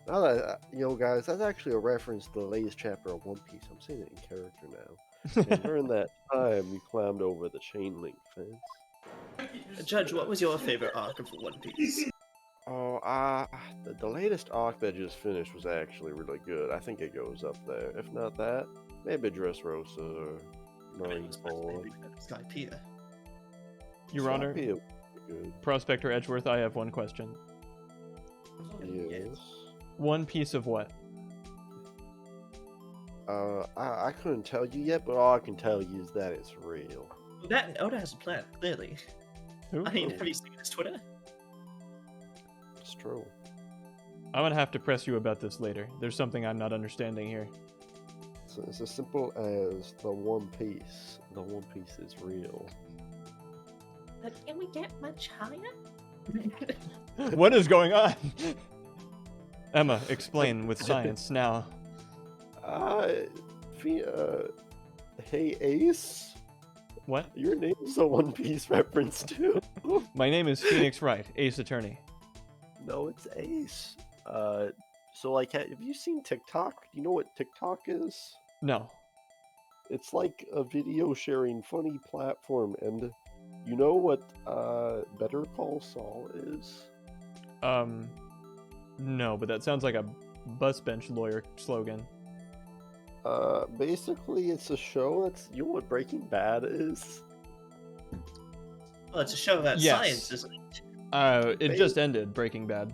now that guys, that's actually a reference to the latest chapter of One Piece. I'm saying it in character now. And during that time, you climbed over the chain link fence. Judge, what was your favorite arc of One Piece? Oh, the latest arc that just finished was actually really good. I think it goes up there. If not that, maybe Dressrosa or Marineford. Skypiea. Your Honor, Skypiea would be good. Prospector Edgeworth, I have one question. Yes. One piece of what? I couldn't tell you yet, but all I can tell you is that it's real. Well, that and Oda has a plan, clearly. Who? I mean, have you seen his Twitter? It's true. I'm gonna have to press you about this later. There's something I'm not understanding here. It's as simple as the One Piece. The One Piece is real. But can we get much higher? What is going on? Emma, explain with science now. Hey Ace, What? your name's a One Piece reference too. My name is Phoenix Wright, Ace Attorney. No, it's Ace. So like, have you seen TikTok? Do you know what TikTok is? No. It's like a video sharing funny platform, and you know what Better Call Saul is? No, but that sounds like a bus bench lawyer slogan. Basically it's a show that's, you know what Breaking Bad is? Well, it's a show about Yes. science, isn't it? It just ended, Breaking Bad.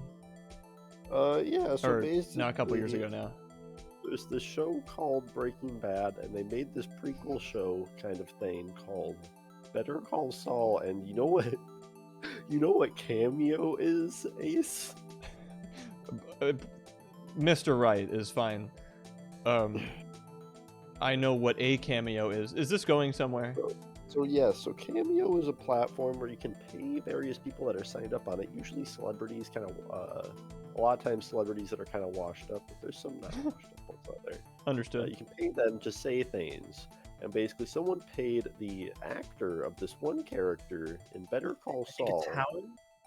Yeah, so Or, basically... no, a couple years ago now. There's this show called Breaking Bad, and they made this prequel show kind of thing called Better Call Saul, and you know what? You know what Cameo is, Ace? Mr. Wright is fine. I know what a cameo is. Is this going somewhere? So yeah, so Cameo is a platform where you can pay various people that are signed up on it, usually celebrities, kind of, a lot of times celebrities that are kind of washed up, but there's some not washed up ones out there. Understood. You can pay them to say things, and basically someone paid the actor of this one character in Better Call I think Saul.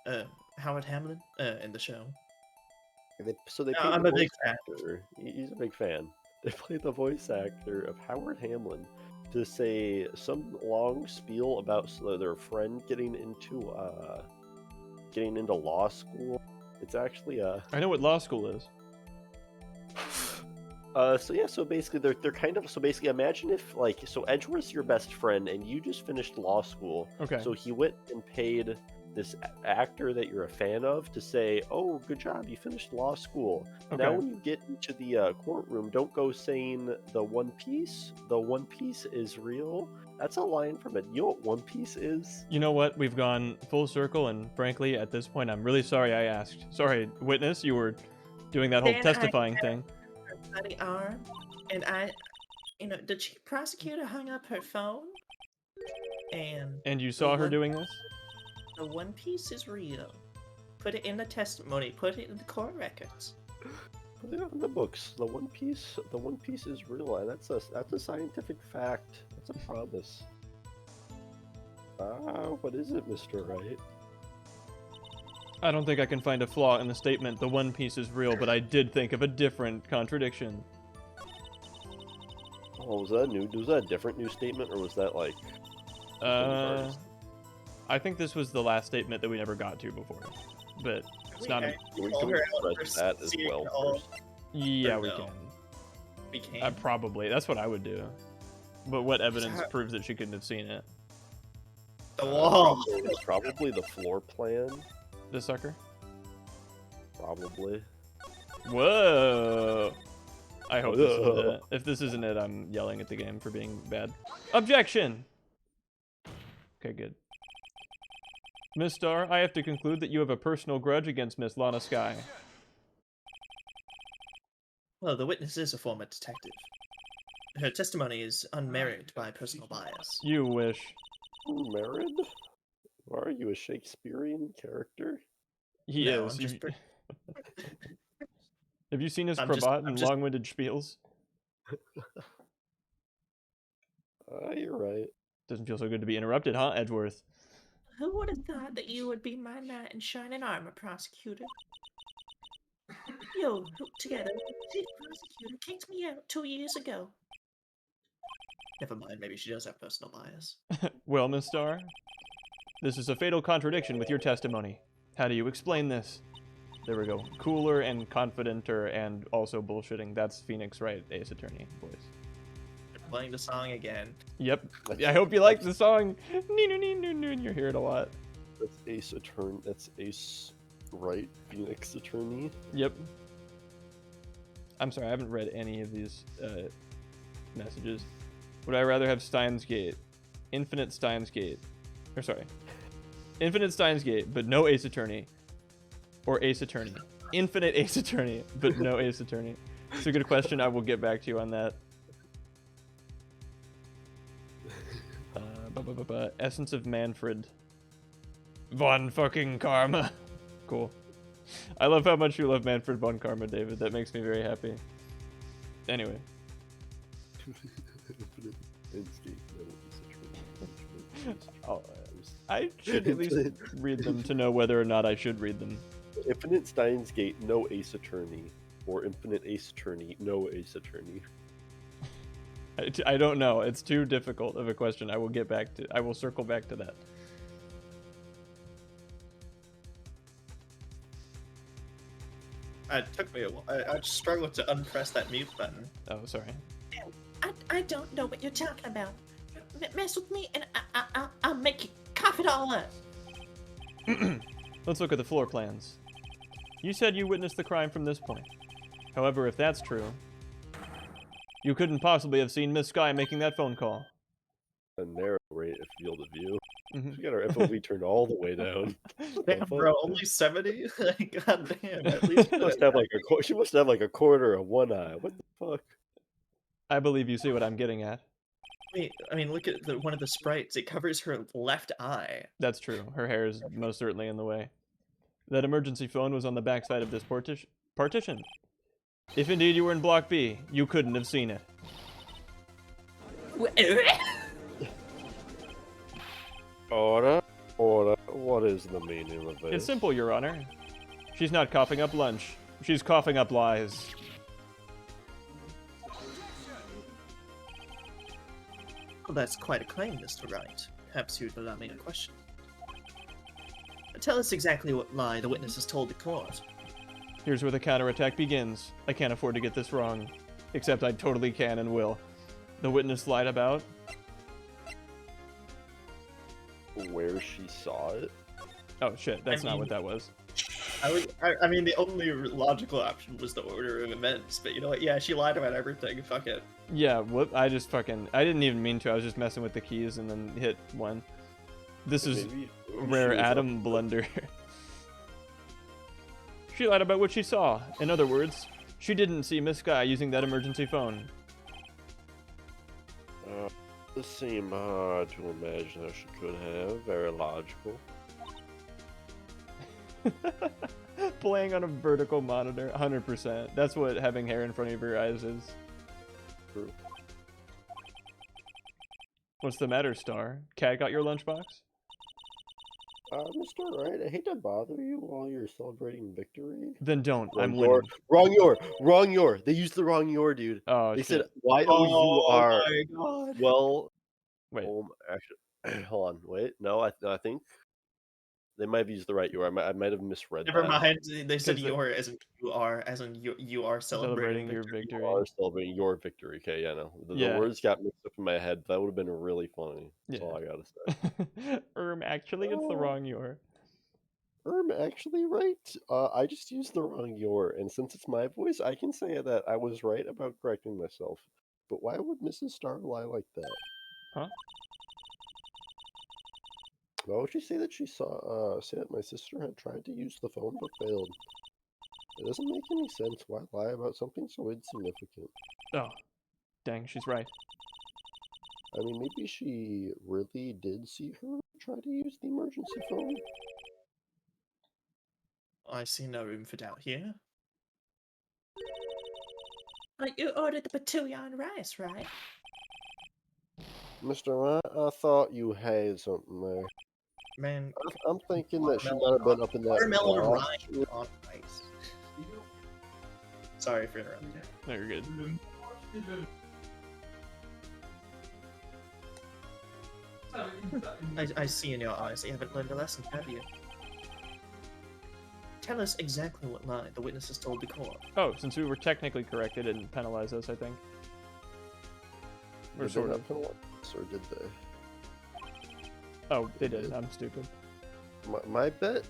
it's Howard Hamlin in the show. So they No, paid I'm the a big voice actor. He's a big fan. They played the voice actor of Howard Hamlin to say some long spiel about their friend getting into law school. It's actually I know what law school is. So yeah, so basically they're kind of, so basically imagine if, like, so Edgeworth's your best friend and you just finished law school. Okay. So he went and paid this actor that you're a fan of to say, "Oh, good job, you finished law school." Okay. Now when you get into the courtroom, don't go saying the One Piece is real. That's a line from it. You know what One Piece is? You know what? We've gone full circle, and frankly, at this point, I'm really sorry I asked. Sorry, witness, you were doing that whole Then I testifying thing. Her bloody arm, and the chief prosecutor hung up her phone, and And you saw her doing this? the One Piece is real. Put it in the testimony. Put it in the court records. Put it on the books. The One Piece is real, and that's a scientific fact. That's a promise. What is it, Mr. Wright? I don't think I can find a flaw in the statement the One Piece is real, but I did think of a different contradiction. Oh, was that new? Was that a different new statement, or was that like? I think this was the last statement that we never got to before, but it's not. We call can her out express for that as seeing well all- first. Yeah, Or we no? can. We can. Probably. That's what I would do. But what evidence how- proves that she couldn't have seen it? The wall. Probably the floor plan. The sucker? Probably. Whoa! I hope this is Whoa. it. If this isn't it, I'm yelling at the game for being bad. Objection! Okay, good. Miss Star, I have to conclude that you have a personal grudge against Miss Lana Sky. Well, the witness is a former detective. Her testimony is unmarried by personal bias. You wish. Married? Why are you a Shakespearean character? He No, is. I'm just Have you seen his I'm just- cravat I'm and just- long-winded spiels? You're right. Doesn't feel so good to be interrupted, huh, Edgeworth? Who would have thought that you would be my knight in shining armor, prosecutor? Yo, together, the chief prosecutor kicked me out 2 years ago. Never mind, maybe she does have personal bias. Well, Miss Star, this is a fatal contradiction with your testimony. How do you explain this? There we go. Cooler and confidenter and also bullshitting. That's Phoenix Wright, Ace Attorney voice. They're playing the song again. Yep. I hope you like the song. You hear it a lot. That's Ace Attorney. That's Ace Wright, Phoenix Attorney. Yep. I'm sorry, I haven't read any of these messages. Would I rather have Steins Gate, Infinite Steins Gate, or sorry, Infinite Steins Gate, but no Ace Attorney, or Ace Attorney? Infinite Ace Attorney, but no Ace Attorney. It's a good question. I will get back to you on that. Essence of Manfred. Von fucking Karma. Cool. I love how much you love Manfred von Karma, David. That makes me very happy. Anyway. Oh, I should at least read them to know whether or not I should read them. Infinite Steins Gate, no Ace Attorney. Or Infinite Ace Attorney, no Ace Attorney. I don't know. It's too difficult of a question. I will circle back to that. It took me a while. I just struggled to unpress that mute button. Oh, sorry. I don't know what you're talking about. Mess with me and I'll make you cough it all up. Let's look at the floor plans. You said you witnessed the crime from this point. However, if that's true, you couldn't possibly have seen Miss Sky making that phone call. A narrow rate of field of view. Mhm. We got our FOV turned all the way down. Damn, bro, only 70? Like, god damn, at least She must have like a quarter of one eye. What the fuck? I believe you see what I'm getting at. I mean, look at one of the sprites. It covers her left eye. That's true. Her hair is most certainly in the way. That emergency phone was on the backside of this partition. If indeed you were in Block B, you couldn't have seen it. Order. What is the meaning of this? It's simple, Your Honor. She's not coughing up lunch. She's coughing up lies. Well, that's quite a claim, Mr. Wright. Perhaps you'd allow me a question. Tell us exactly what lie the witness has told the court. Here's where the counterattack begins. I can't afford to get this wrong. Except I totally can and will. The witness lied about... Where she saw it? Oh shit, that's not what that was. I mean, the only logical option was the order of events, but you know what? Yeah, she lied about everything. Fuck it. Yeah, whoop, I didn't even mean to. I was just messing with the keys and then hit one. This is Maybe rare she was Adam blunder. She lied about what she saw. In other words, she didn't see Miss Sky using that emergency phone. This seemed hard to imagine how she could have. Very logical. Playing on a vertical monitor, 100%. That's what having hair in front of your eyes is. True. What's the matter, Star? Cat got your lunchbox? Mr. Wright, I hate to bother you while you're celebrating victory. Then don't. I'm Wrong your. winning. Wrong your. They used the wrong your, dude. Oh, They shit. said Y-O-U-R. my god. Well, Wait. Actually, hold on. Wait. No, I think they might have used the right your. I might have misread Never that. mind. They said Because the- your as in you are, as in you are celebrating Celebrating your victory. victory. You are celebrating your victory. Okay, yeah, no. The Yeah. words got mixed up in my head. That would have been really funny. That's Yeah. all I gotta say. Actually, it's the Oh. wrong your. Actually, right. I just used the wrong your, and since it's my voice, I can say that I was right about correcting myself. But why would Mrs. Star lie like that? Huh? Why would she say that she saw, say that my sister had tried to use the phone but failed? It doesn't make any sense. Why lie about something so insignificant? Oh, dang, she's right. I mean, maybe she really did see her try to use the emergency phone. I see no room for doubt here. You ordered the patouille rice, right? Mr. Wright, I thought you had something there. Man, I'm thinking that she might have been up in that watermelon box. rind on ice. Sorry for interrupting. No, you're good. I see in your eyes that you haven't learned a lesson, have you? Tell us exactly what lie the witnesses told the court. Oh, since we were technically correct, they didn't penalize us, I think. Or Did sort they of. not penalize us, or did they? Oh, they did. I'm stupid. My bet,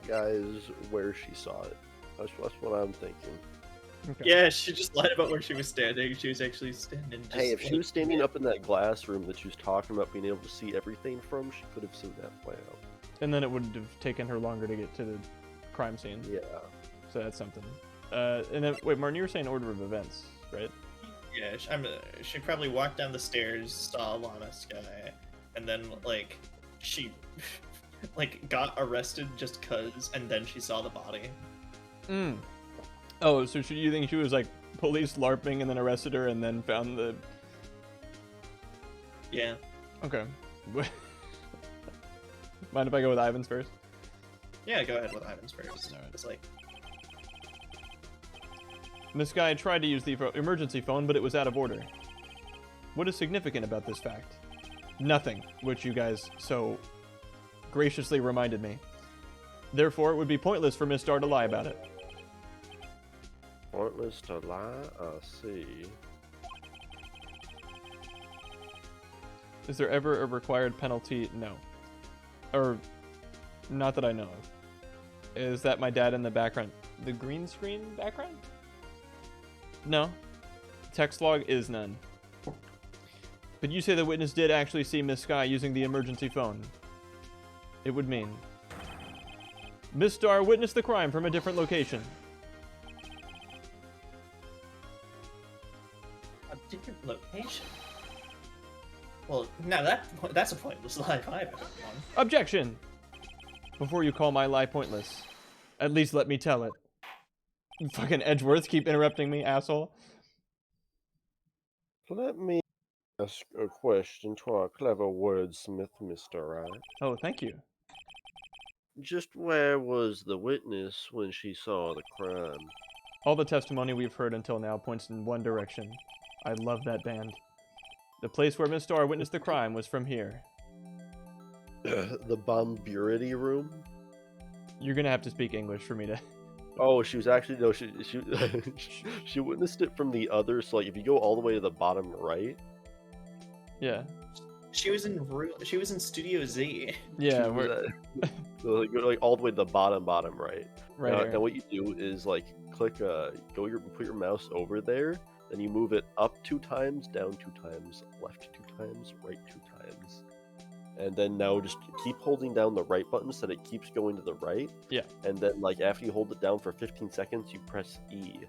guy, is where she saw it. That's what I'm thinking. Okay. Yeah, she just lied about where she was standing. She was actually standing. Just Hey, if she like- was standing up in that glass room that she was talking about being able to see everything from, she could have seen that play out. And then it would have taken her longer to get to the crime scene. Yeah. So that's something. And then, wait, Martin, you were saying order of events, right? Yeah, she probably walked down the stairs, saw Lana Sky, and then like she like got arrested just cause, and then she saw the body. Mm. Oh, so you think she was like police LARPing and then arrested her and then found the... Yeah. Okay. Mind if I go with Ivan's first? Yeah, go ahead with Ivan's first. Alright. It's like, This guy tried to use the emergency phone, but it was out of order. What is significant about this fact? Nothing, which you guys so graciously reminded me. Therefore, it would be pointless for Miss Star to lie about it. Pointless to lie? I see. Is there ever a required penalty? No. Or, not that I know of. Is that my dad in the background? The green screen background? No. Text log is none. But you say the witness did actually see Miss Sky using the emergency phone. It would mean Miss Star witnessed the crime from a different location. a different location. Well, now that's a pointless lie if I've ever one. Objection! Before you call my lie pointless, at least let me tell it. You fucking Edgeworth, keep interrupting me, asshole. Let me ask a question to our clever wordsmith, Mr. Wright. Oh, thank you. Just where was the witness when she saw the crime? All the testimony we've heard until now points in one direction. I love that band. The place where Miss Star witnessed the crime was from here. The Bomburity room? You're gonna have to speak English for me to... Oh, she was actually, no, she she witnessed it from the other, so like if you go all the way to the bottom right. Yeah. She was in Studio Z. Yeah, she we're... so like, go like all the way to the bottom right. Right Now, here. now what you do is like click put your mouse over there, then you move it up 2 times, down 2 times, left 2 times, right 2 times. And then now just keep holding down the right button so that it keeps going to the right. Yeah. And then like after you hold it down for 15 seconds, you press E.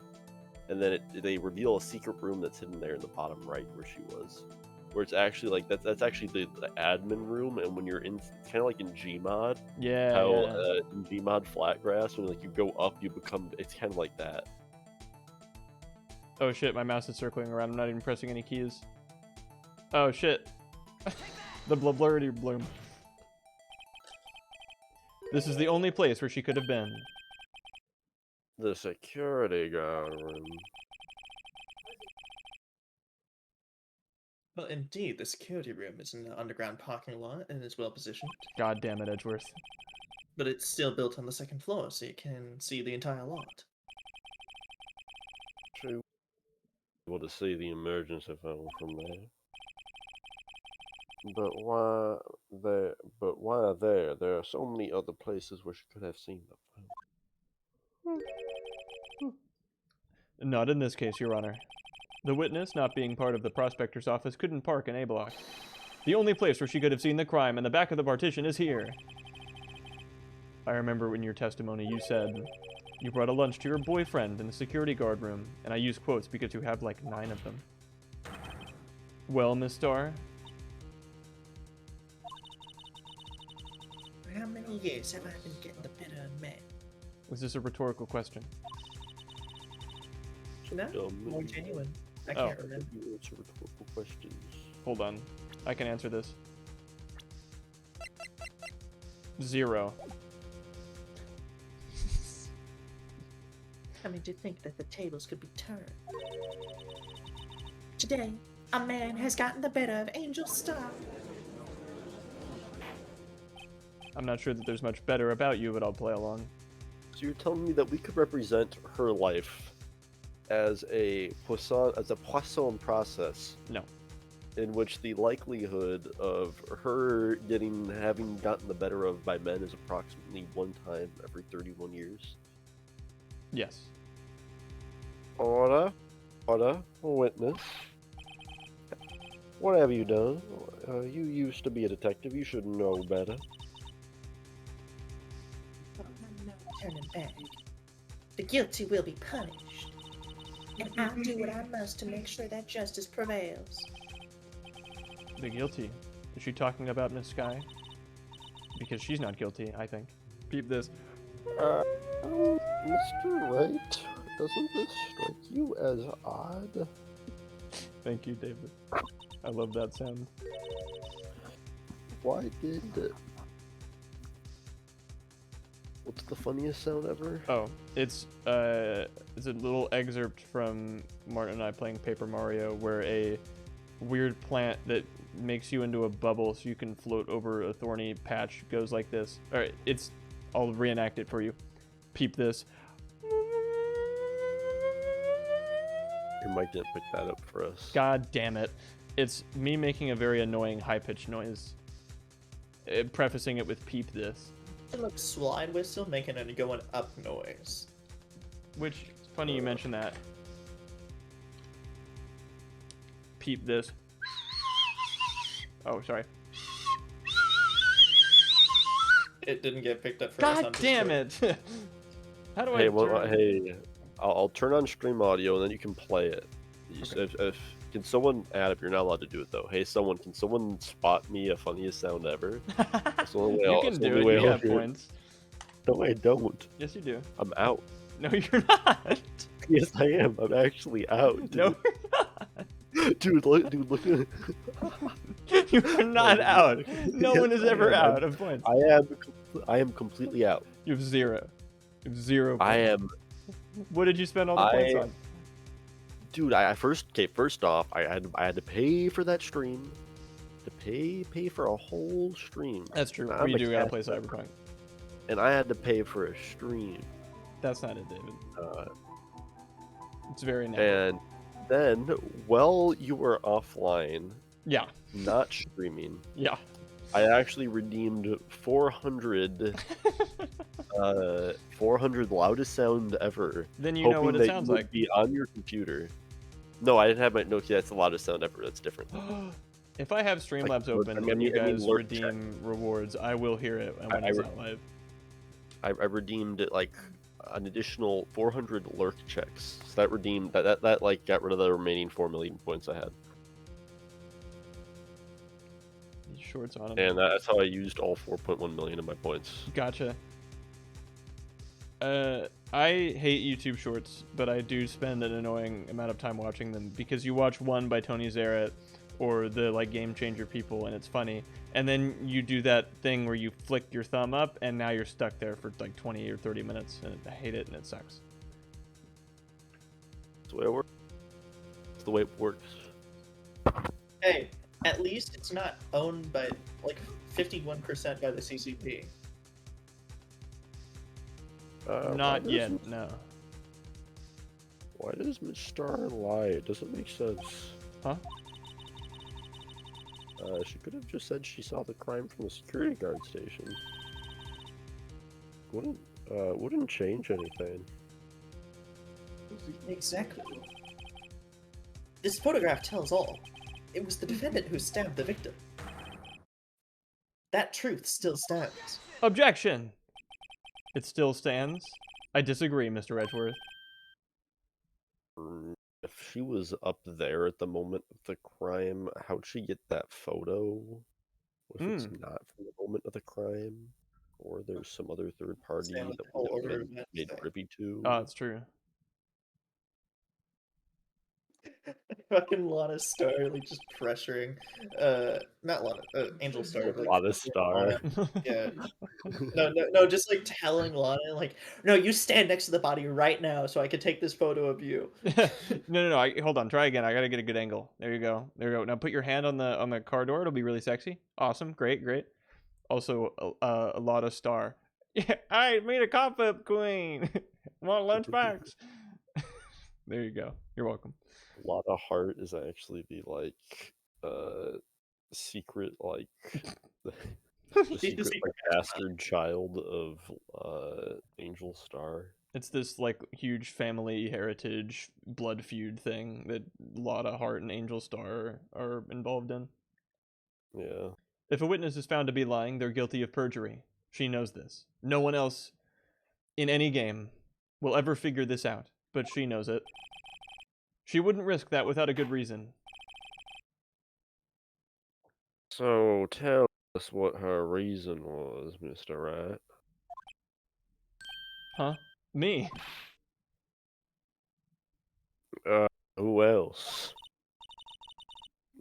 And then they reveal a secret room that's hidden there in the bottom right where she was. Where it's actually like that's actually the admin room, and when you're in, it's kind of like in Gmod. Yeah, How yeah. in Gmod Flatgrass, when like you go up, you become. It's kind of like that. Oh shit, my mouse is circling around. I'm not even pressing any keys. Oh shit. The blurity bloom. This is the only place where she could have been. The security guard room. Well, indeed, the security room is in an underground parking lot and is well positioned. God damn it, Edgeworth. But it's still built on the 2nd floor, so you can see the entire lot. True. Able to see the emergency phone from there. But why there? But why there? There are so many other places where she could have seen the phone. Not in this case, Your Honor. The witness, not being part of the prospector's office, couldn't park in A block. The only place where she could have seen the crime in the back of the partition is here. I remember in your testimony you said you brought a lunch to your boyfriend in the security guard room, and I use quotes because you have like 9 of them. Well, Miss Star? For how many years have I been getting the better of men? Was this a rhetorical question? No, more genuine. I Oh. can't remember. You answer rhetorical questions. Hold on. I can answer this. 0. I mean, to think that the tables could be turned. Today, a man has gotten the better of Angel Star. I'm not sure that there's much better about you, but I'll play along. So you're telling me that we could represent her life as a poisson process? No. In which the likelihood of her having gotten the better of by men is approximately 1 time every 31 years. Yes. Order, witness. What have you done? You used to be a detective. You should know better. I'm not turning back. The guilty will be punished. And I'll do what I must to make sure that justice prevails. The guilty. Is she talking about Miss Sky? because she's not guilty, I think. Peep this. Mr. Wright, doesn't this strike you as odd? Thank you, David. I love that sound. Why did it? What's the funniest sound ever? Oh, it's a little excerpt from Martin and I playing Paper Mario, where a weird plant that makes you into a bubble so you can float over a thorny patch goes like this. All right, I'll reenact it for you. Peep this. Your mic didn't pick that up for us. God damn it. It's me making a very annoying high-pitched noise. Prefacing it with peep this. It looks slide whistle making a going up noise. Which, it's funny you mention that. Peep this. Oh, sorry. It didn't get picked up for us God on damn Discord. it! How do Hey, I well, turn... hey, I'll turn on stream audio and then you can play it. Can someone add? If you're not allowed to do it though. Hey, can someone spot me a funniest sound ever? That's the only way You I'll- can that's the do only it, way you I'll have hear it. points. No, I don't. Yes, you do. I'm out. No, you're not. Yes, I am. I'm actually out. Dude. No, you're not. Dude, look at. You are not out. No Yes, one is I ever am. out of points. I am completely out. You have zero. You have 0 points. I am. What did you spend all the points on? Dude, first off, I had to pay for that stream. To pay for a whole stream. That's true. I'm We a do gotta cat play member. Cyberpunk. And I had to pay for a stream. That's not it, David. Uh, It's very narrow. and then, while you were offline, Yeah, not streaming, yeah. I actually redeemed 400 loudest sound ever. Then you know hoping what it that sounds you would like. be on your computer. No, I didn't have my no. That's the loudest sound ever. That's different. If I have Streamlabs open I and you mean, guys lurk redeem rewards, I will hear it when I it's re- not live. I redeemed like an additional 400 lurk checks. So that redeemed that like got rid of the remaining 4 million points I had, These shorts on them. and that's how I used all 4.1 million of my points. Gotcha. I hate YouTube Shorts, but I do spend an annoying amount of time watching them because you watch one by Tony Zaret or the like Game Changer people, and it's funny, and then you do that thing where you flick your thumb up, and now you're stuck there for like 20 or 30 minutes, and I hate it, and it sucks. That's the way it works. That's the way it works. Hey, at least it's not owned by like 51% by the CCP. Not why yet, does- no. Why does Miss Star lie? It doesn't make sense. Huh? She could have just said she saw the crime from the security guard station. Wouldn't change anything. Exactly. This photograph tells all. It was the defendant who stabbed the victim. That truth still stands. Objection! It still stands. I disagree, Mr. Edgeworth. If she was up there at the moment of the crime, how'd she get that photo? What if it's not from the moment of the crime? Or there's some other third party Same with that the whole we order haven't of events made thing. privy to? Oh, it's true. Fucking Lana Star, like just pressuring, not Lana, Angel Star. Like, Lana pressuring Star. Lana. Yeah. No, just like telling Lana, like, no, you stand next to the body right now, so I can take this photo of you. No. Hold on. Try again. I gotta get a good angle. There you go. There you go. Now put your hand on the car door. It'll be really sexy. Awesome. Great. Also, a lot of star. Yeah, I made a pop-up queen. Want a lunchbox? There you go. You're welcome. Lana Heart is actually the like secret like the She's secret the secret like bastard child of Angel Star. It's this like huge family heritage blood feud thing that Lotta Heart and Angel Star are involved in. Yeah. If a witness is found to be lying, they're guilty of perjury. She knows this. No one else in any game will ever figure this out, but she knows it. She wouldn't risk that without a good reason. So tell That's what her reason was, Mr. Right. Huh? Me? Who else?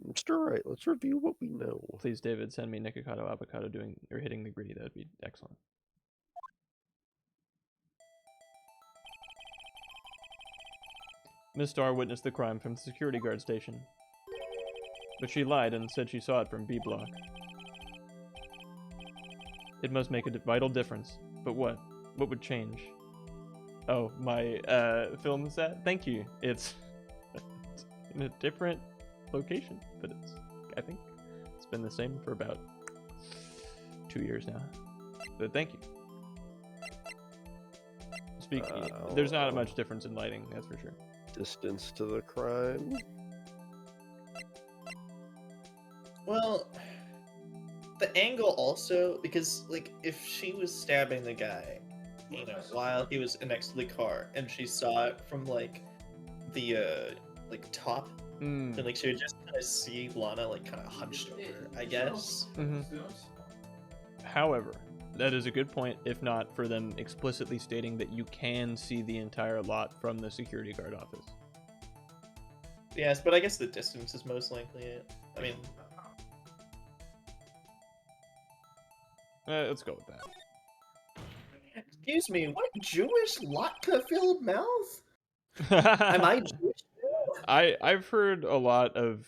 Mr. Right, let's review what we know. Please, David, send me Nikocado Avocado doing or hitting the gritty. That would be excellent. Miss Starr witnessed the crime from the security guard station, but she lied and said she saw it from B block. It must make a vital difference. But what? What would change? Oh, my film set? Thank you. It's in a different location, but I think it's been the same for about 2 years now. But thank you. There's not much difference in lighting, that's for sure. Distance to the crime? Well, the angle also, because, like, if she was stabbing the guy, you know, while he was next to the car, and she saw it from, like, the, like, top, then, like, she would just kind of see Lana, like, kind of hunched over, I guess. However, that is a good point, if not for them explicitly stating that you can see the entire lot from the security guard office. Yes, but I guess the distance is most likely it. I mean... Let's go with that. Excuse me, what Jewish latke-filled mouth? Am I Jewish? I've heard a lot of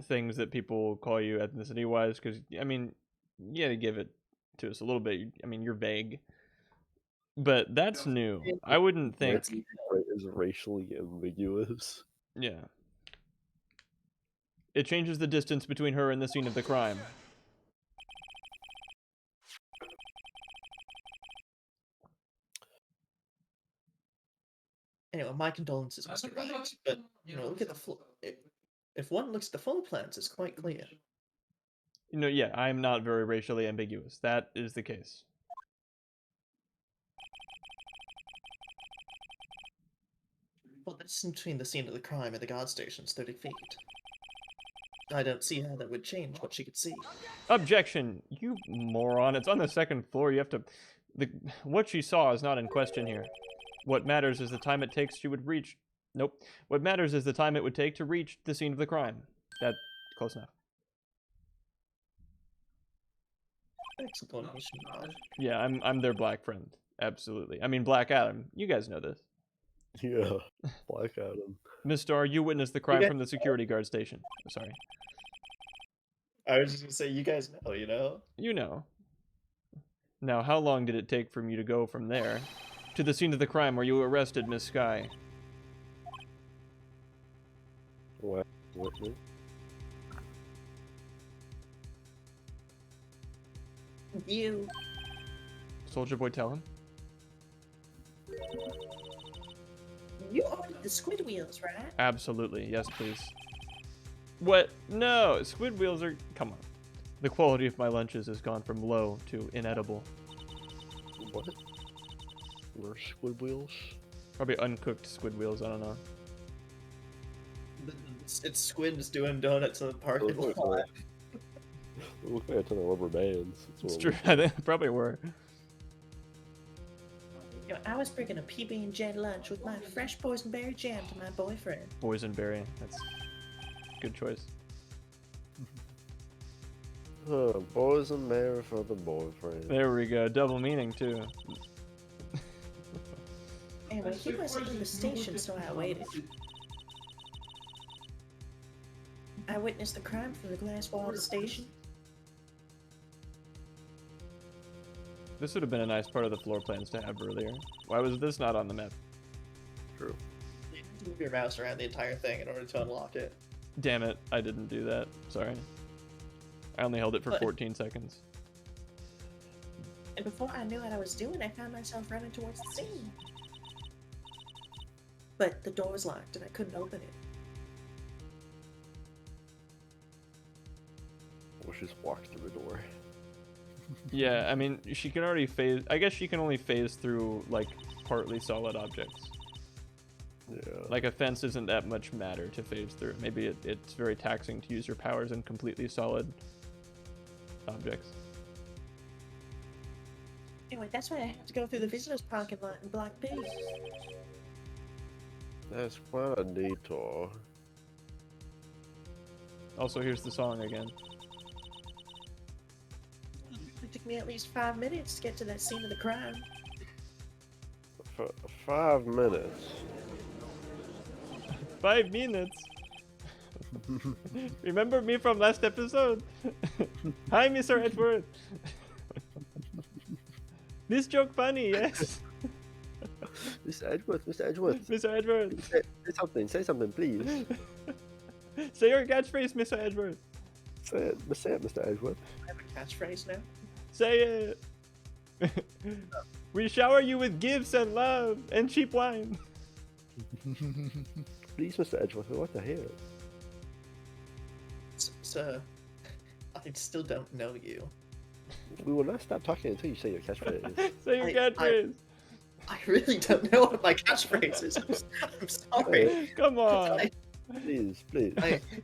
things that people call you ethnicity-wise, because, I mean, you gotta give it to us a little bit. I mean, you're vague. But that's new. I wouldn't think... is racially ambiguous. Yeah. It changes the distance between her and the scene of the crime. Anyway, my condolences, Mr. Wright, but, you know, look at the if one looks at the floor plans, it's quite clear. You know, yeah, I'm not very racially ambiguous. That is the case. Well, the distance between the scene of the crime and the guard station is 30 feet. I don't see how that would change what she could see. Objection! You moron. It's on the second floor. You have to... What she saw is not in question here. What matters is the time it takes she would reach... Nope. What matters is the time it would take to reach the scene of the crime. That's close enough. Explanation. Yeah, I'm their black friend. Absolutely. I mean, Black Adam. You guys know this. Yeah, Black Adam. Miss Starr, you witnessed the crime from the security guard station. Sorry. I was just gonna say, you guys know, you know? You know. Now, how long did it take for you to go from there to the scene of the crime where you arrested Miss Sky? What? Whitney? You. Soldier Boy, tell him. You ordered the squid wheels, right? Absolutely. Yes, please. What? No! Squid wheels are... Come on. The quality of my lunches has gone from low to inedible. What? Where's squid wheels? Probably uncooked squid wheels, I don't know. It's squids doing donuts in the parking lot. It looks like a ton of rubber bands. It's true. I think they probably were. You know, I was bringing a PB&J lunch with my fresh boysenberry jam to my boyfriend. Boysenberry. That's a good choice. Boysenberry for the boyfriend. There we go. Double meaning, too. Anyway, he wasn't in the station, so I waited. I witnessed the crime from the glass wall of the station. This would have been a nice part of the floor plans to have earlier. Why was this not on the map? True. You have to move your mouse around the entire thing in order to unlock it. Damn it, I didn't do that. Sorry. I only held it for 14 seconds. And before I knew what I was doing, I found myself running towards the scene. But the door was locked and I couldn't open it. We'll just walk through the door. Yeah, I mean, she can already phase... I guess she can only phase through, like, partly solid objects. Yeah. Like, a fence isn't that much matter to phase through. Maybe it's very taxing to use your powers in completely solid objects. Anyway, that's why I have to go through the visitors parking lot in Block B. That's quite a detour. Also, here's the song again. It took me at least 5 minutes to get to that scene of the crime. For 5 minutes. 5 minutes. Remember me from last episode? Hi, Mr. Edward. This joke funny, yes. Mr. Edgeworth, Mr. Edgeworth. Mr. Edward. Say something, please. Say your catchphrase, Mr. Edward. Say it, Mr. Edgeworth. I have a catchphrase now. Say it. We shower you with gifts and love and cheap wine. Please, Mr. Edgeworth, we want to hear it. Sir, I still don't know you. We will not stop talking until you say your catchphrase. Say your catchphrase. I really don't know what my catchphrase is. I'm sorry. Come on. Please.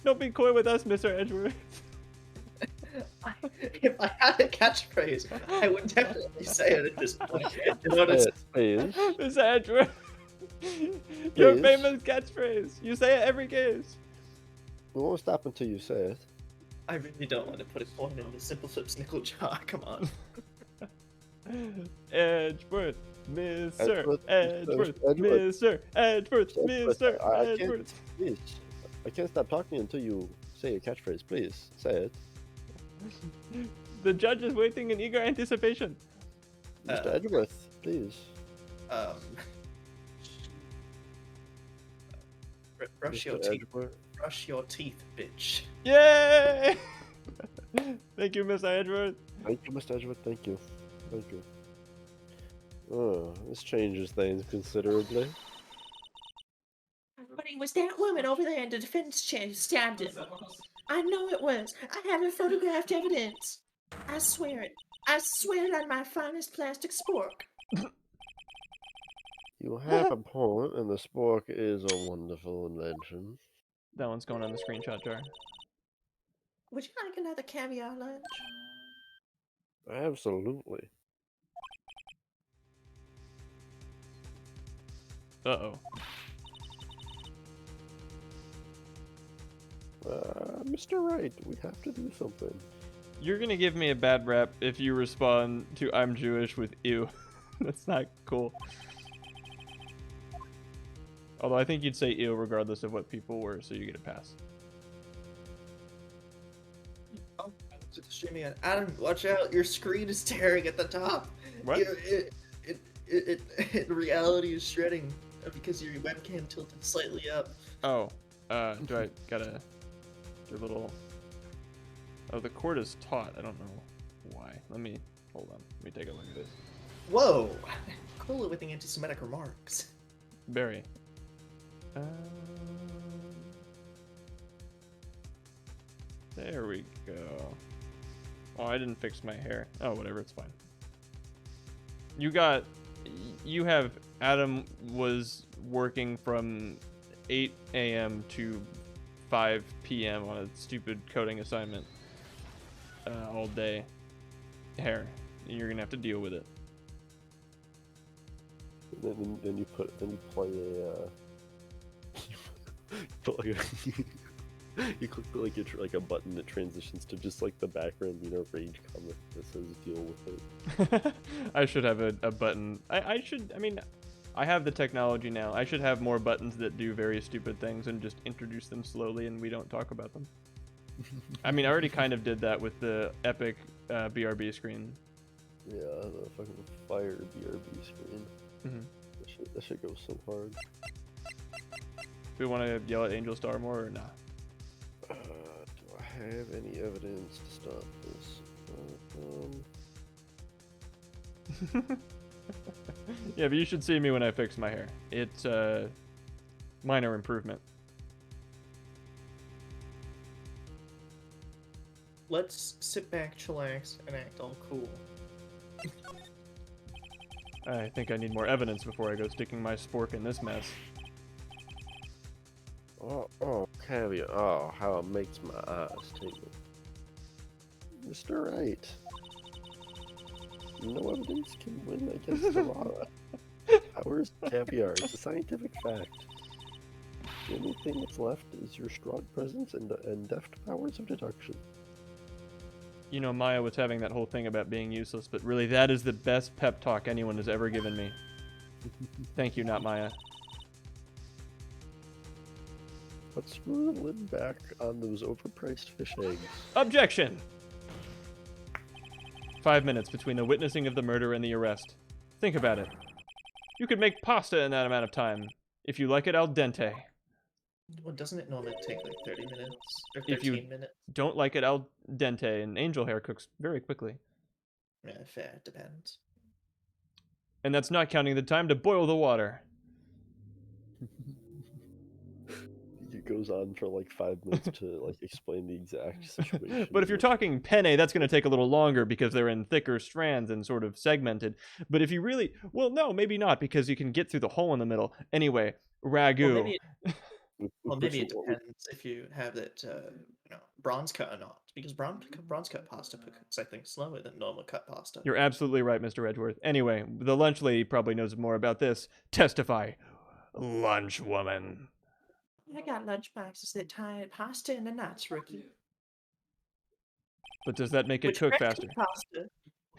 Don't be coy with us, Mr. Edgeworth. If I had a catchphrase, I would definitely say it at this point. You know what I'm Say it, please. Mr. Edgeworth. Your Please. famous catchphrase. You say it every case. We won't stop until you say it. I really don't want to put a coin in the Simple Flips nickel jar. Come on. Edgeworth. Mr. Edgeworth, Edgeworth. Edgeworth. Mr. Edgeworth. Mr. I Edgeworth. can't, please. I can't stop talking until you say your catchphrase. Please, say it. The judge is waiting in eager anticipation. Mr. Uh, Edgeworth, please. Brush your Mr. teeth. Edgeworth. Brush your teeth, bitch. Yay! Thank you, Mr. Edgeworth. Thank you, Mr. Edgeworth. Thank you. Oh, this changes things considerably. But it was that woman over there in the defense chair who stabbed him. I know it was. I have the photographed evidence. I swear it. I swear it on my finest plastic spork. You have a point, and the spork is a wonderful invention. That one's going on the screenshot jar. Would you like another caviar lunch? Absolutely. Uh-oh. Mr. Wright, we have to do something. You're gonna give me a bad rap if you respond to I'm Jewish with ew. That's not cool. Although I think you'd say ew regardless of what people were, so you get a pass. Oh, it's streaming on. Adam, watch out! Your screen is tearing at the top. What? It reality is shredding because your webcam tilted slightly up. Oh, do I gotta do a little... Oh, the cord is taut. I don't know why. Hold on. Let me take a look at this. Whoa! Cool it with the anti-Semitic remarks. Barry. There we go. Oh, I didn't fix my hair. Oh, whatever, it's fine. You have Adam was working from 8 a.m. to 5 p.m. on a stupid coding assignment all day. Hair. You're gonna have to deal with it. Then you play a put like a you click like a button that transitions to just like the background, rage comment that says deal with it. I should have a button. I mean, I have the technology now. I should have more buttons that do very stupid things and just introduce them slowly and we don't talk about them. I mean, I already kind of did that with the epic BRB screen. Yeah, the fucking fire BRB screen. Mm-hmm. That shit goes so hard. Do we want to yell at Angel Star more or not? Do I have any evidence to stop this? Yeah, but you should see me when I fix my hair. It's a minor improvement. Let's sit back, chillax, and act all cool. I think I need more evidence before I go sticking my spork in this mess. Oh, caviar. Oh, how it makes my eyes tingle. Mr. Wright. No evidence can win against the law. Powers caviar. It's a scientific fact. The only thing that's left is your strong presence and deft powers of deduction. You know, Maya was having that whole thing about being useless, but really that is the best pep talk anyone has ever given me. Thank you, not Maya. Let's screw the lid back on those overpriced fish eggs. Objection! 5 minutes between the witnessing of the murder and the arrest. Think about it. You could make pasta in that amount of time. If you like it al dente. Well, doesn't it normally take like 30 minutes or If you 13 minutes? don't like it al dente, and angel hair cooks very quickly. Yeah, fair. It depends. And that's not counting the time to boil the water. It goes on for like 5 minutes to like explain the exact situation. But if you're talking penne, that's going to take a little longer because they're in thicker strands and sort of segmented. But if you really, well, no, maybe not, because you can get through the hole in the middle. Anyway, ragu. Well, maybe it depends if you have that, bronze cut or not. Because bronze cut pasta cooks, I think, slower than normal cut pasta. You're absolutely right, Mr. Edgeworth. Anyway, the lunch lady probably knows more about this. Testify, lunch woman. I got lunch boxes that tie pasta in the knots, rookie. But does that make it Which cook fresh faster? cooked pasta,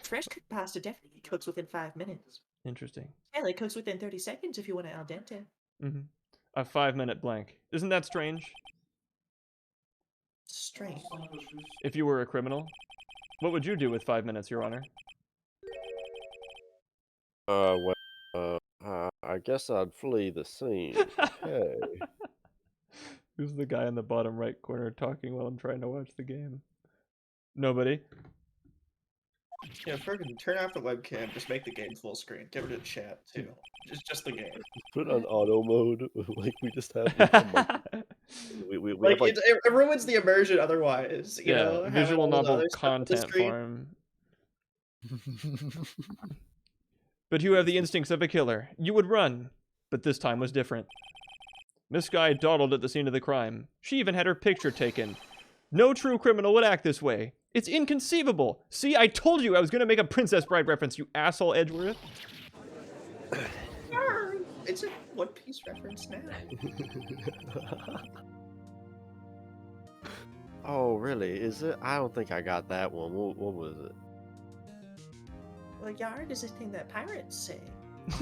fresh cooked pasta definitely cooks within 5 minutes. Interesting. Hell, it cooks within 30 seconds if you want it al dente. Mm-hmm. A 5-minute blank. Isn't that strange? Strange. If you were a criminal, what would you do with 5 minutes, Your Honor? I guess I'd flee the scene. Hey. Who's the guy in the bottom right corner talking while I'm trying to watch the game? Nobody? Yeah, friggin' turn off the webcam, just make the game full screen. Get rid of chat, too. Just the game. Put it on auto mode, like we just have. Like, a month. We Like, have like it ruins the immersion otherwise, you know? having visual all the novel other stuff on the content screen. farm. But you have the instincts of a killer. You would run, but this time was different. Miss Guy dawdled at the scene of the crime. She even had her picture taken. No true criminal would act this way. It's inconceivable. See, I told you I was going to make a Princess Bride reference, you asshole Edgeworth. It's a One Piece reference now. Oh, really? Is it? I don't think I got that one. What was it? Well, yard is a thing that pirates say.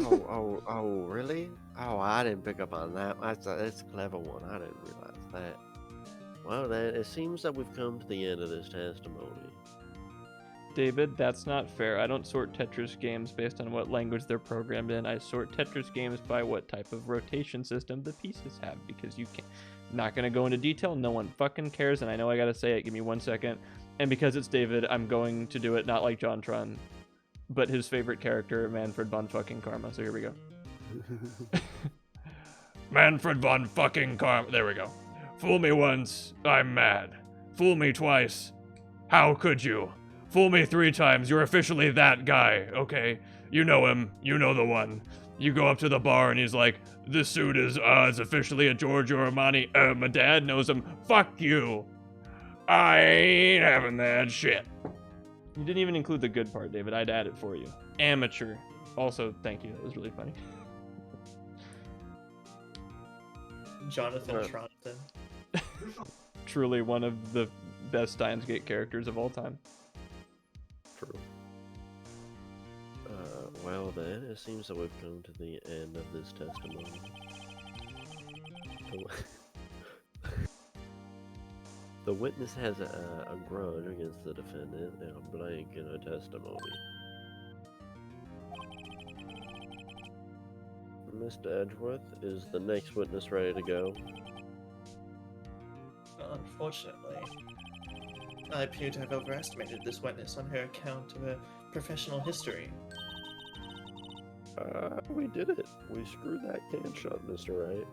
Oh, really? Oh, I didn't pick up on that. That's a clever one. I didn't realize that. Well, then, it seems that we've come to the end of this testimony. David, that's not fair. I don't sort Tetris games based on what language they're programmed in. I sort Tetris games by what type of rotation system the pieces have, because you can't. Not gonna go into detail. No one fucking cares, and I know I gotta say it. Give me 1 second. And because it's David, I'm going to do it not like JonTron, but his favorite character, Manfred von fucking Karma. So here we go. Manfred von fucking Karma. There we go. Fool me once, I'm mad. Fool me twice. How could you? Fool me 3 times, you're officially that guy, okay? You know him, you know the one. You go up to the bar and he's like, this suit is officially a Giorgio Armani. My dad knows him. Fuck you. I ain't having that shit. You didn't even include the good part, David. I'd add it for you. Amateur. Also, thank you. That was really funny. Jonathan Tronathan. Truly one of the best Steins Gate characters of all time. True. Well then, it seems that we've come to the end of this testimony. The witness has a grudge against the defendant and a blank in her testimony. Mr. Edgeworth, is the next witness ready to go? Well, unfortunately, I appear to have overestimated this witness on her account of her professional history. We did it. We screwed that can shut, Mr. Wright.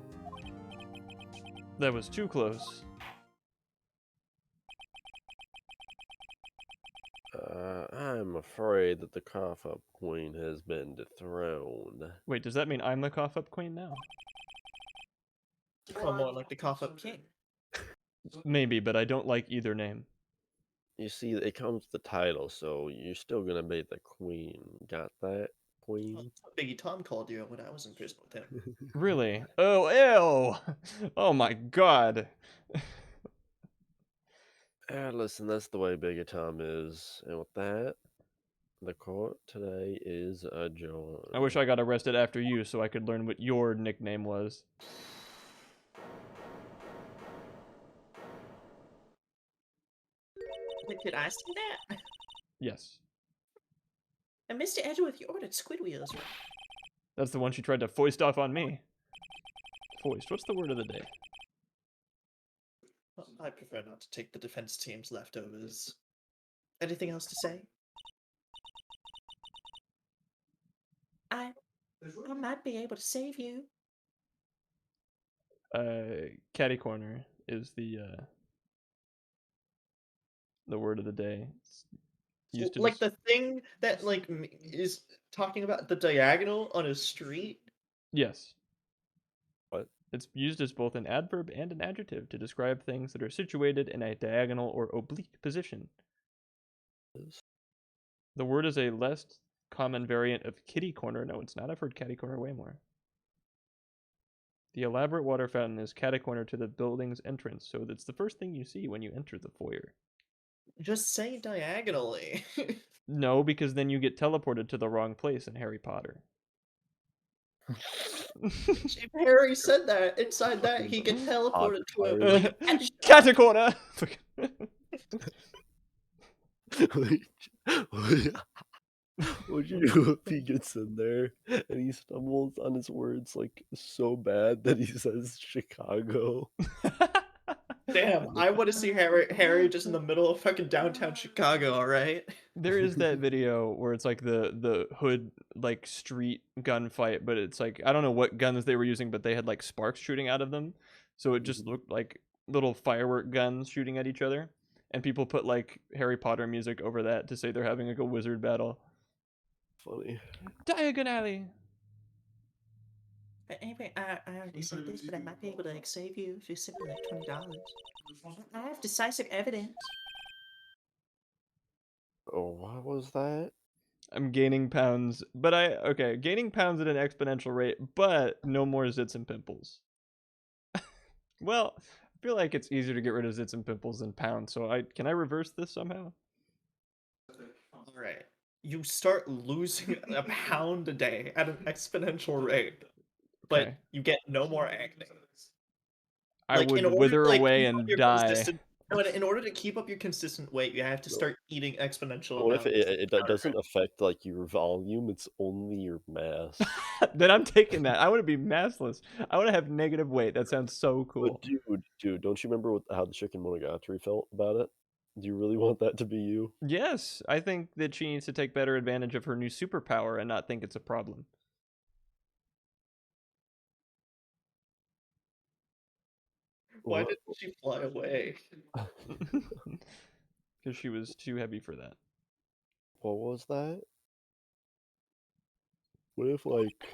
That was too close. I'm afraid that the cough-up queen has been dethroned. Wait, does that mean I'm the cough-up queen now? Or more like the cough-up king. Maybe, but I don't like either name. You see, it comes with the title, so you're still gonna be the queen. Got that, queen? That's what Biggie Tom called you when I was in prison with him. Really? Oh, ew! Oh my god. Listen, that's the way Big Tom is. And with that, the court today is adjourned. I wish I got arrested after you so I could learn what your nickname was. Wait, did I say that? Yes. And Mr. Edgeworth, you ordered squid wheels, right? That's the one she tried to foist off on me. Foist. What's the word of the day? Well, I prefer not to take the defense team's leftovers. Anything else to say? I might be able to save you. Catty corner is the word of the day. It's used to Like the thing that like is talking about the diagonal on a street. Yes. What? It's used as both an adverb and an adjective to describe things that are situated in a diagonal or oblique position. The word is a less common variant of kitty corner. No, it's not. I've heard catty corner way more. The elaborate water fountain is catty corner to the building's entrance, so that's the first thing you see when you enter the foyer. Just say diagonally. No, because then you get teleported to the wrong place in Harry Potter. If Harry said that, inside that he get teleported to a like a pet shop. Catty corner! What'd you do if he gets in there and he stumbles on his words like so bad that he says Chicago? Damn, I want to see Harry just in the middle of fucking downtown Chicago, alright? There is that video where it's like the hood like street gunfight, but it's like I don't know what guns they were using, but they had like sparks shooting out of them, so it just looked like little firework guns shooting at each other, and people put like Harry Potter music over that to say they're having like a wizard battle. Funny. Diagonally. But anyway, I already said this, but I might be able to like save you if you send me like $20. I have decisive evidence. Oh, what was that? I'm gaining pounds, but gaining pounds at an exponential rate, but no more zits and pimples. Well, I feel like it's easier to get rid of zits and pimples than pounds, so can I reverse this somehow? Alright. You start losing a pound a day at an exponential rate, but Okay. you get no more acne. I Like, in would order wither to, like, away keep up and your die. consistent but in order to keep up your consistent weight, you have to start eating exponential What if amounts. it doesn't affect like your volume? It's only your mass. Then I'm taking that. I want to be massless. I want to have negative weight. That sounds so cool. But dude, don't you remember how the chicken Monogatari felt about it? Do you really want that to be you? Yes, I think that she needs to take better advantage of her new superpower and not think it's a problem. Why What? didn't she fly away? Because she was too heavy for that. What was that? What if like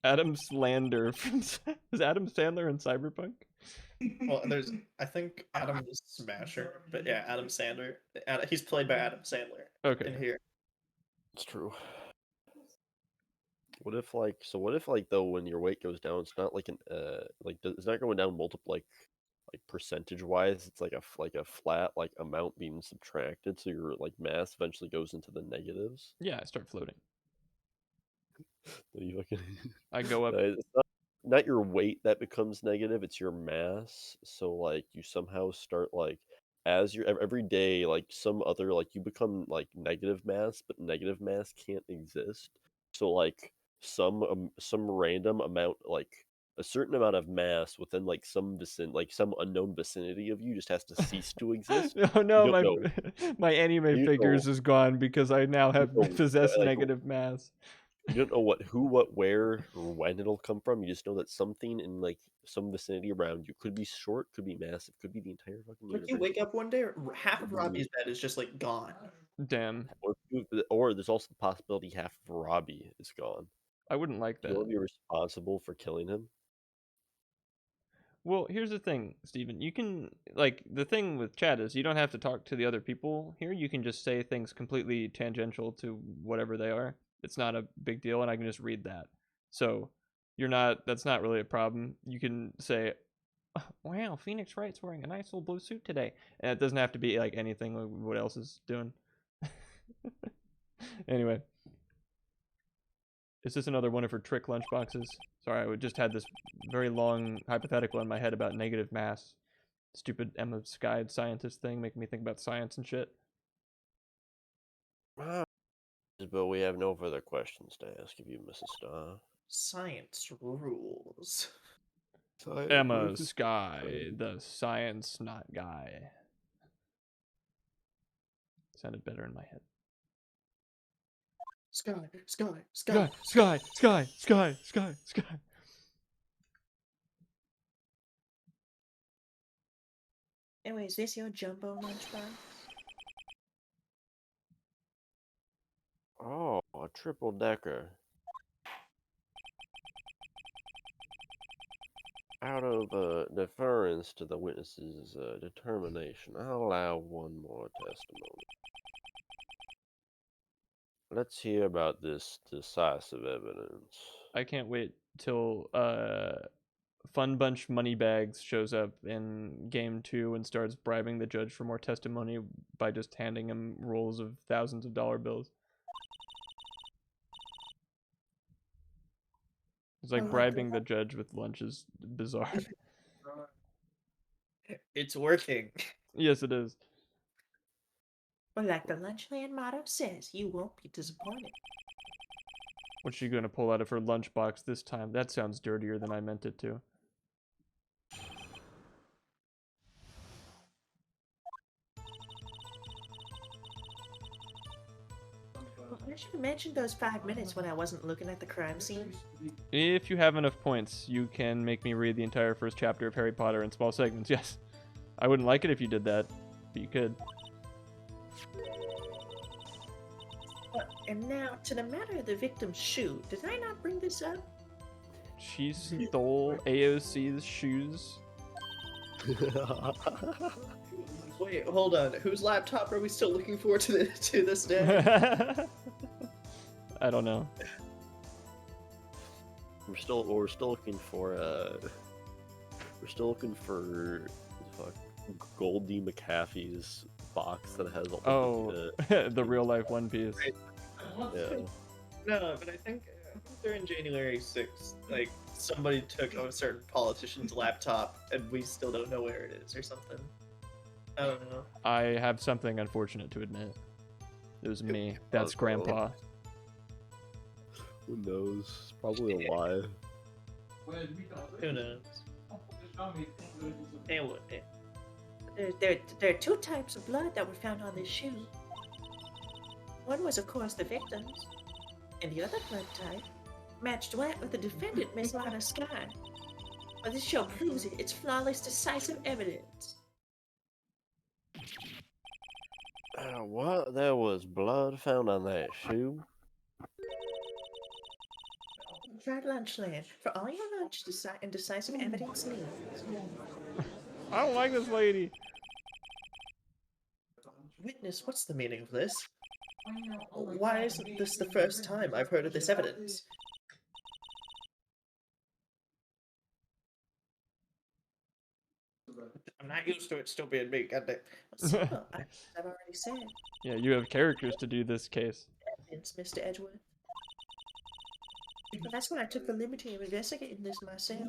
Adam Slander from is Adam Sandler in Cyberpunk? Well, I think Adam is Smasher, but yeah, Adam Sandler. He's played by Adam Sandler in Okay. here. it's true? What if though when your weight goes down, it's not like it's not going down multiple like percentage wise. It's like a flat like amount being subtracted, so your like mass eventually goes into the negatives. Yeah, I start floating. So you fucking I go up. It's not your weight that becomes negative, it's your mass. So like you somehow start like as your every day like some other like you become like negative mass, but negative mass can't exist. So like some random amount like a certain amount of mass within like some unknown vicinity of you just has to cease to exist. Oh You no, don't know. my anime You figures know, is gone because I now have you know possess like negative mass. you don't know where, or when it'll come from. You just know that something in like some vicinity around you could be short, could be massive, could be the entire fucking Like you universe. wake up one day, half of Robbie's bed is just like gone. Damn, Or there's also the possibility half of Robbie is gone. I wouldn't like Do you that. want to be responsible for killing him? Well, here's the thing, Steven. You can, like, the thing with chat is you don't have to talk to the other people here. You can just say things completely tangential to whatever they are. It's not a big deal, and I can just read that. So that's not really a problem. You can say, "Oh, wow, Phoenix Wright's wearing a nice little blue suit today." And it doesn't have to be, like, anything like what else is doing. Anyway. Is this another one of her trick lunchboxes? Sorry, I just had this very long hypothetical in my head about negative mass. Stupid Emma Sky scientist thing making me think about science and shit. But we have no further questions to ask of you, Mrs. Starr. Science rules. Emma Sky, the science not guy. Sounded better in my head. Sky, sky, Sky, sky, sky, sky, sky, sky, sky. Anyway, is this your jumbo lunchbox? Oh, a triple decker. Out of deference to the witness's determination, I'll allow one more testimony. Let's hear about this decisive evidence. I can't wait till Fun Bunch Moneybags shows up in game 2 and starts bribing the judge for more testimony by just handing him rolls of thousands of dollar bills. It's like bribing the judge with lunch is bizarre. It's working. Yes, it is. Well, like the Lunchland motto says, you won't be disappointed. What's she gonna pull out of her lunchbox this time? That sounds dirtier than I meant it to. Well, I should have mentioned those 5 minutes when I wasn't looking at the crime scene. If you have enough points, you can make me read the entire first chapter of Harry Potter in small segments. Yes. I wouldn't like it if you did that, but you could. And now, to the matter of the victim's shoe, did I not bring this up? She stole AOC's shoes. Wait, hold on. Whose laptop are we still looking for to this day? I don't know. We're still looking for fuck, Goldie McAfee's box that has all Oh, the real life One Piece. yeah. No, but I think during January 6th, like, somebody took a certain politician's laptop and we still don't know where it is or something. I don't know. I have something unfortunate to admit. It was me. That's Grandpa. Who knows? It's probably a lie. Who knows? Anyway, There are 2 types of blood that were found on this shoe. One was, of course, the victim's, and the other blood type matched right with the defendant, Miss Lana Sky. But this show proves it. It's flawless, decisive evidence. What? There was blood found on that shoe? Try Lunchland for all your lunch and decisive evidence needs. I don't like this lady. witness, what's the meaning of this? Why isn't this the first time I've heard of this evidence? I'm not used to it still being me, goddamn. Simple, I've already said. Yeah, you have characters to do this case. Evidence, Mr. Edgeworth. Well, that's when I took the liberty of investigating this myself.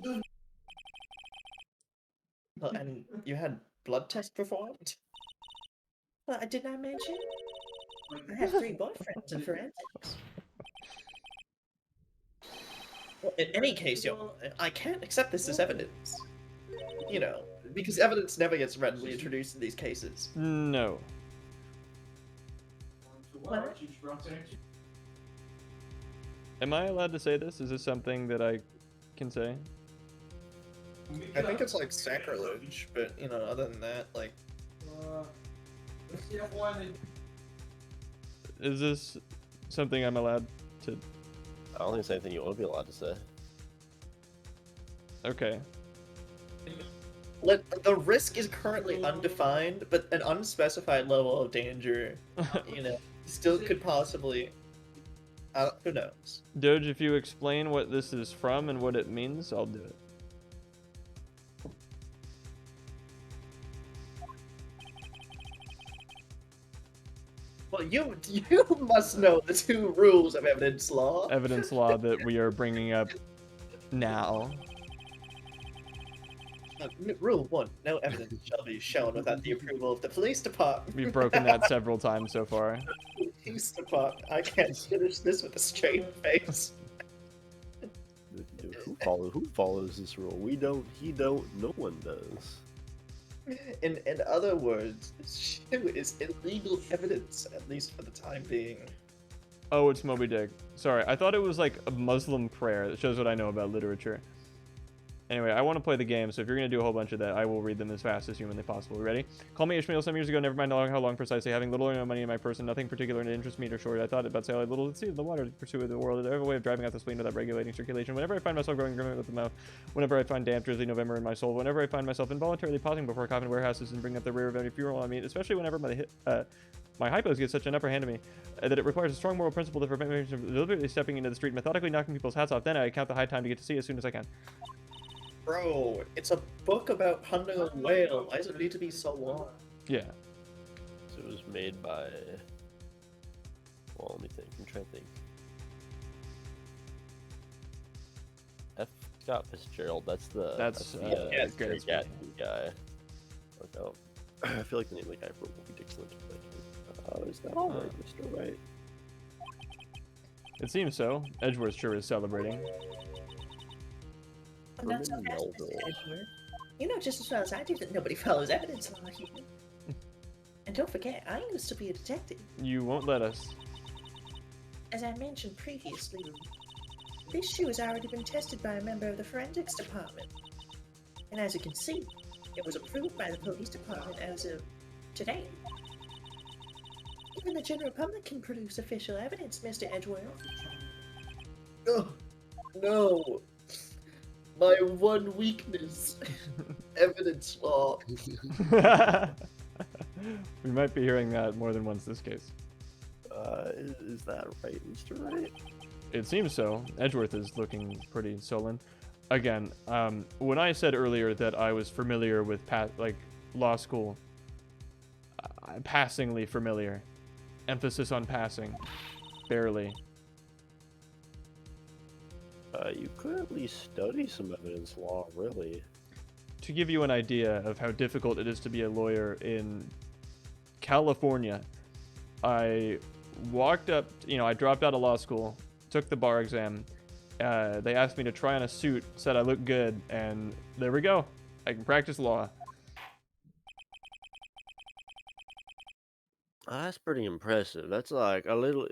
Well, and you had blood tests performed? Well, did I mention? I have 3 boyfriends in forensics. Well, in any case, I can't accept this as evidence. You know, because evidence never gets readily introduced in these cases. No. What? Am I allowed to say this? Is this something that I can say? I think it's like sacrilege, but you know, other than that, like. Is this something I'm allowed to? I don't think it's anything you want to be allowed to say. Okay. The risk is currently undefined, but an unspecified level of danger, still could possibly. Who knows? Doge, if you explain what this is from and what it means, I'll do it. Well, you must know the 2 rules of evidence law. Evidence law that we are bringing up now. Rule 1: no evidence shall be shown without the approval of the police department. We've broken that several times so far. Police department. I can't finish this with a straight face. Dude, who follows this rule? We don't. He don't. No one does. In other words, this shoe is illegal evidence, at least for the time being. Oh, it's Moby Dick. Sorry, I thought it was like a Muslim prayer. That shows what I know about literature. Anyway, I want to play the game, so if you're going to do a whole bunch of that, I will read them as fast as humanly possible. Ready? Call me Ishmael some years ago, never mind how long precisely, having little or no money in my person, nothing particular to interest me or short. I thought about sailing little at sea in the water to pursue the world. I have a way of driving out the spleen without regulating circulation. Whenever I find myself growing grim with the mouth, whenever I find damp, drizzly November in my soul, whenever I find myself involuntarily pausing before coffin warehouses and bring up the rear of every funeral I meet, especially whenever my hypos get such an upper hand to me that it requires a strong moral principle to prevent me from deliberately stepping into the street, methodically knocking people's hats off. Then I count the high time to get to sea as soon as I can. Bro, it's a book about hunting a whale. Why does it need to be so long? Yeah. So it was made by. Well, let me think. I'm trying to think. F. Scott Fitzgerald. That's the Gary Gatsby guy. Look up. I feel like the name of the guy wrote Moby Dick's is that all right, Mr. Right? It seems so. Edgeworth sure is celebrating. I'm not so Herman fast, Mr. Melville. Edgeworth. You know just as well as I do that nobody follows evidence law here. And don't forget, I used to be a detective. You won't let us. As I mentioned previously, this shoe has already been tested by a member of the forensics department. And as you can see, it was approved by the police department as of today. Even the general public can produce official evidence, Mr. Edgeworth. Oh, no. My one weakness. Evidence law. We might be hearing that more than once this case. Is that right, Mr. Right? It seems so. Edgeworth is looking pretty sullen. Again, when I said earlier that I was familiar with law school, passingly familiar. Emphasis on passing. Barely. You could at least study some evidence law, really. To give you an idea of how difficult it is to be a lawyer in California, I walked up, I dropped out of law school, took the bar exam. They asked me to try on a suit, said I looked good, and there we go. I can practice law. That's pretty impressive. That's like a little.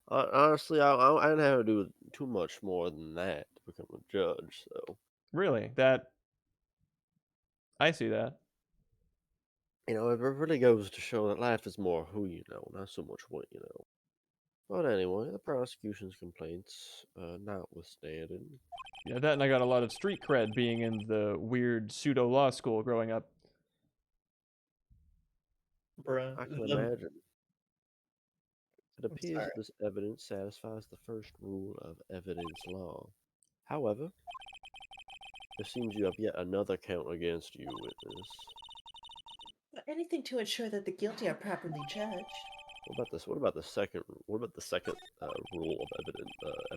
Honestly, I didn't have to do too much more than that to become a judge. So Really? I see that. it really goes to show that life is more who you know, not so much what you know. But anyway, the prosecution's complaints notwithstanding. Yeah, that and I got a lot of street cred being in the weird pseudo law school growing up. Bruh. I can imagine. It appears that this evidence satisfies the first rule of evidence law. However, it seems you have yet another count against you, witness. Anything to ensure that the guilty are properly judged. What about the second? What about the second rule of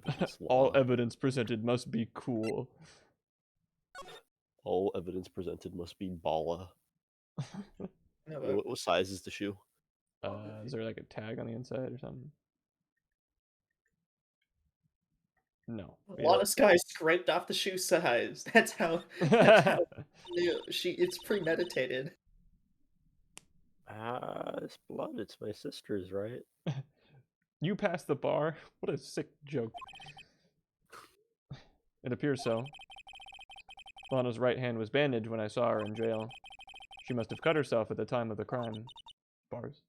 evidence law? All evidence presented must be cool. All evidence presented must be balla. No, What size is the shoe? Is there like a tag on the inside or something? No. a lot of Sky scraped off the shoe size. That's how. It's premeditated. It's blood. It's my sister's, right? You passed the bar? What a sick joke. It appears so. Lana's right hand was bandaged when I saw her in jail. She must have cut herself at the time of the crime. Bars.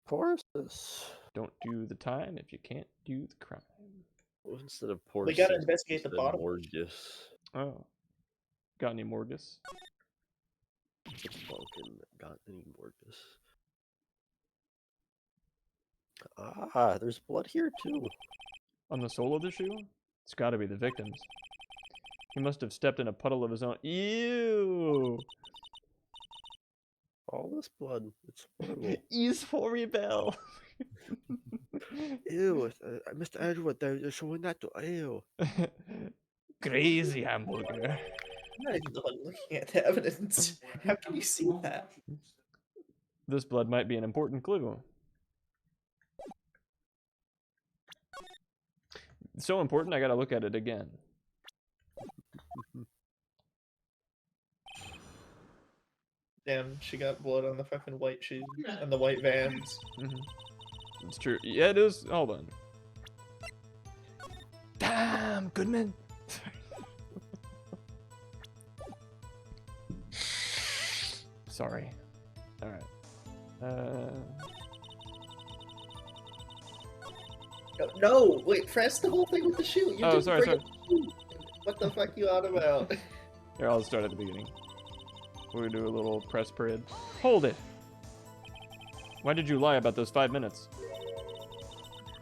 Portis. Don't do the time if you can't do the crime. Instead of Portis, We gotta investigate the bottom. Morgus. Oh. Got any Morgus? It's Vulcan. Got any Morgus? Ah, there's blood here too. On the sole of the shoe? It's gotta be the victim's. He must have stepped in a puddle of his own. Ew! All this blood. It's horrible. Ease for rebel. Ew, Mr. Edward, they're showing that to ew. Crazy hamburger. I'm not even the one looking at the evidence. How can you see that? This blood might be an important clue. So important, I gotta look at it again. Damn, she got blood on the fucking white shoes and the white Vans. It's true. Yeah, it is. Hold on. Damn, Goodman. Sorry. All right. No, wait, press the whole thing with the shoe. You Oh, didn't sorry, bring up the shoe. What the fuck you on about? Here, I'll start at the beginning. We're gonna do a little press parade. Hold it. Why did you lie about those 5 minutes?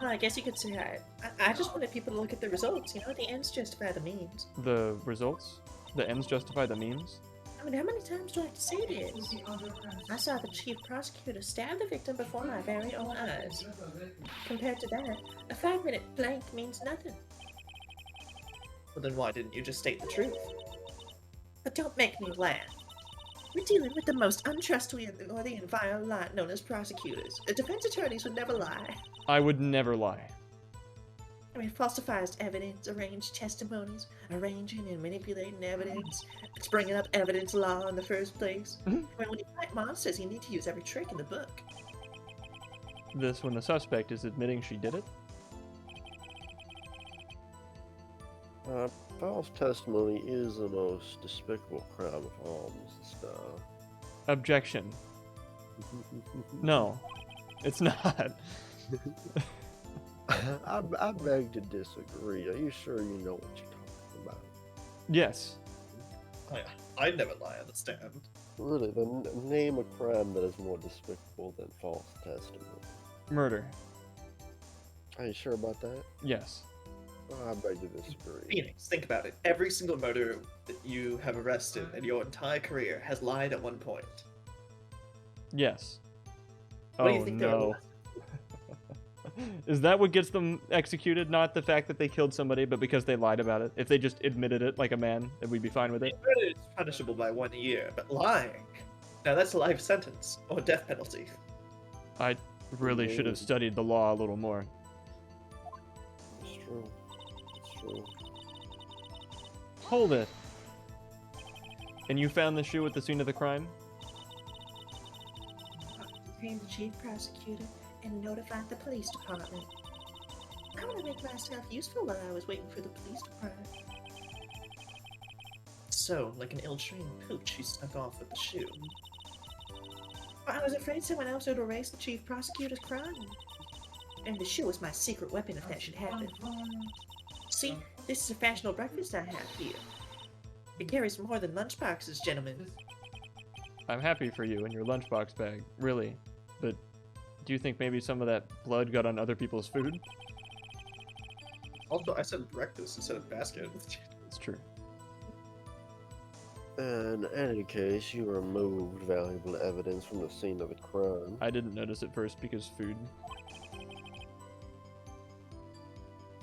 Well, I guess you could say I just wanted people to look at the results. You know, the ends justify the means. The results? The ends justify the means? I mean, how many times do I have to say this? I saw the chief prosecutor stab the victim before my very own eyes. Compared to that, a 5-minute blank means nothing. Well, then why didn't you just state the truth? But don't make me laugh. We're dealing with the most untrustworthy and vile lot known as prosecutors. Defense attorneys would never lie. I would never lie. I mean, falsifies evidence, arranged testimonies, arranging and manipulating evidence. It's bringing up evidence law in the first place. I mean, when you fight monsters, you need to use every trick in the book. This when the suspect is admitting she did it? False testimony is the most despicable crime of all, Mrs. Starr. Objection. No, it's not. I beg to disagree. Are you sure you know what you're talking about? Yes. I'd never lie on the stand. Really, then name a crime that is more despicable than false testimony. Murder. Are you sure about that? Yes. I beg to disagree. Phoenix, think about it. Every single murderer that you have arrested in your entire career has lied at one point. Yes. What do Oh you think they were no. arrested? Is that what gets them executed? Not the fact that they killed somebody, but because they lied about it? If they just admitted it like a man, then we'd be fine with it? Murder is punishable by 1 year, but lying, now that's a life sentence or death penalty. I really should have studied the law a little more. It's true. It's true. Hold it. And you found the shoe at the scene of the crime? Detained the chief prosecutor and notified the police department. I want to make myself useful while I was waiting for the police department. So, like an ill-trained pooch, you snuck off with the shoe. I was afraid someone else would erase the chief prosecutor's crime. And the shoe was my secret weapon if that should happen. See, this is a fashionable breakfast I have here. It carries more than lunchboxes, gentlemen. I'm happy for you and your lunchbox bag, really. But do you think maybe some of that blood got on other people's food? Also, I said breakfast instead of basket. It's true. In any case, you removed valuable evidence from the scene of the crime. I didn't notice it first because food.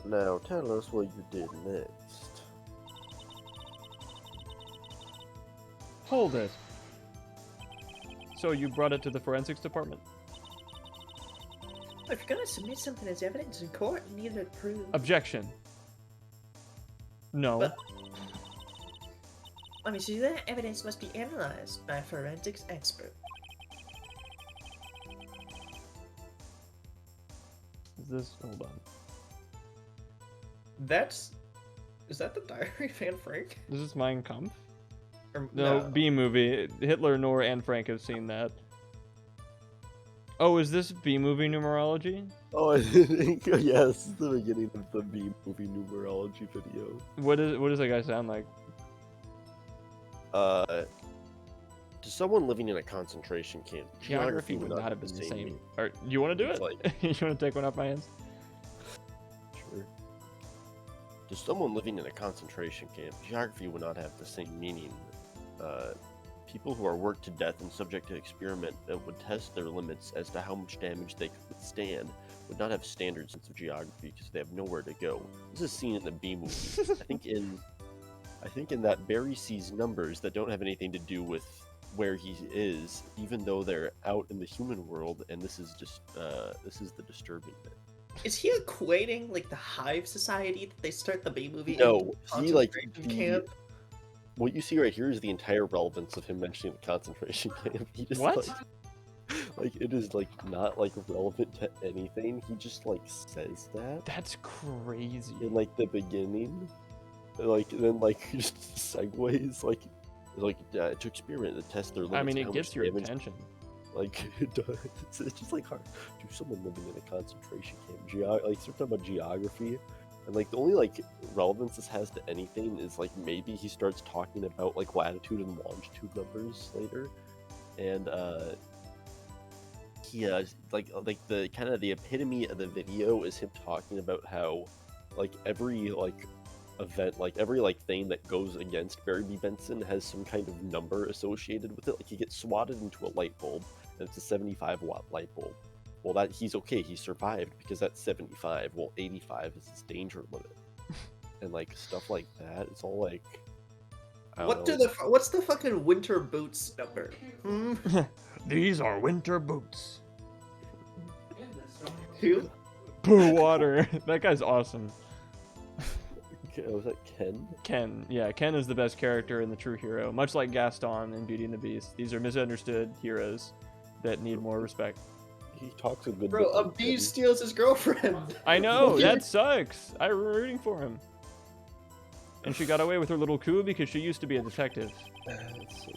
Now, tell us what you did next. Hold it. So you brought it to the forensics department? If you're gonna submit something as evidence in court, you need it proved. Objection. No. But- Let me see, that evidence must be analyzed by a forensics expert. Is this? Hold on. Is that the Diary of Anne Frank? Is this Mein Kampf? Or, No, B movie. Hitler, Nora, and Frank have seen that. Oh, is this B movie numerology? Oh, I think, yes, the beginning of the B movie numerology video. What does that guy sound like? To someone living in a concentration camp, Geography would not have been the same. Or, you want to do It's it? like- You want to take one off my hands? Sure. To someone living in a concentration camp, geography would not have the same meaning. People who are worked to death and subject to experiment that would test their limits as to how much damage they could withstand would not have standard sense of geography because they have nowhere to go. This is seen in the B movie. I think in that Barry sees numbers that don't have anything to do with where he is, even though they're out in the human world, and this is just this is the disturbing bit. Is he equating like the Hive Society that they start the B movie? No, in he like concentration camp? what you see right here is the entire relevance of him mentioning the concentration camp. He just What? like it is like not like relevant to anything. He just like says that That's crazy. in like the beginning, like then like just segues like to experiment to test their limits. I mean, and it how gets much your damage- attention. Like it does. It's just like hard. To someone living in a concentration camp, like we're talking about geography, and like the only like relevance this has to anything is like maybe he starts talking about like latitude and longitude numbers later, and he like the kind of the epitome of the video is him talking about how like every like event, like every like thing that goes against Barry B. Benson has some kind of number associated with it. Like he gets swatted into a light bulb, and it's a 75-watt light bulb. Well, that he's okay, he survived because that's 75. Well, 85 is his danger limit, and like stuff like that. It's all like, I don't know. What's the fucking winter boots number? Hmm? These are winter boots. Who? Pooh water. That guy's awesome. Was that Ken? Ken. Yeah, Ken is the best character and the true hero. Much like Gaston in Beauty and the Beast. These are misunderstood heroes that need more respect. He talks a good Bro, bit a like bee Ken. steals his girlfriend. I know, Okay. that sucks. I'm rooting for him. And she got away with her little coup because she used to be a detective. That's so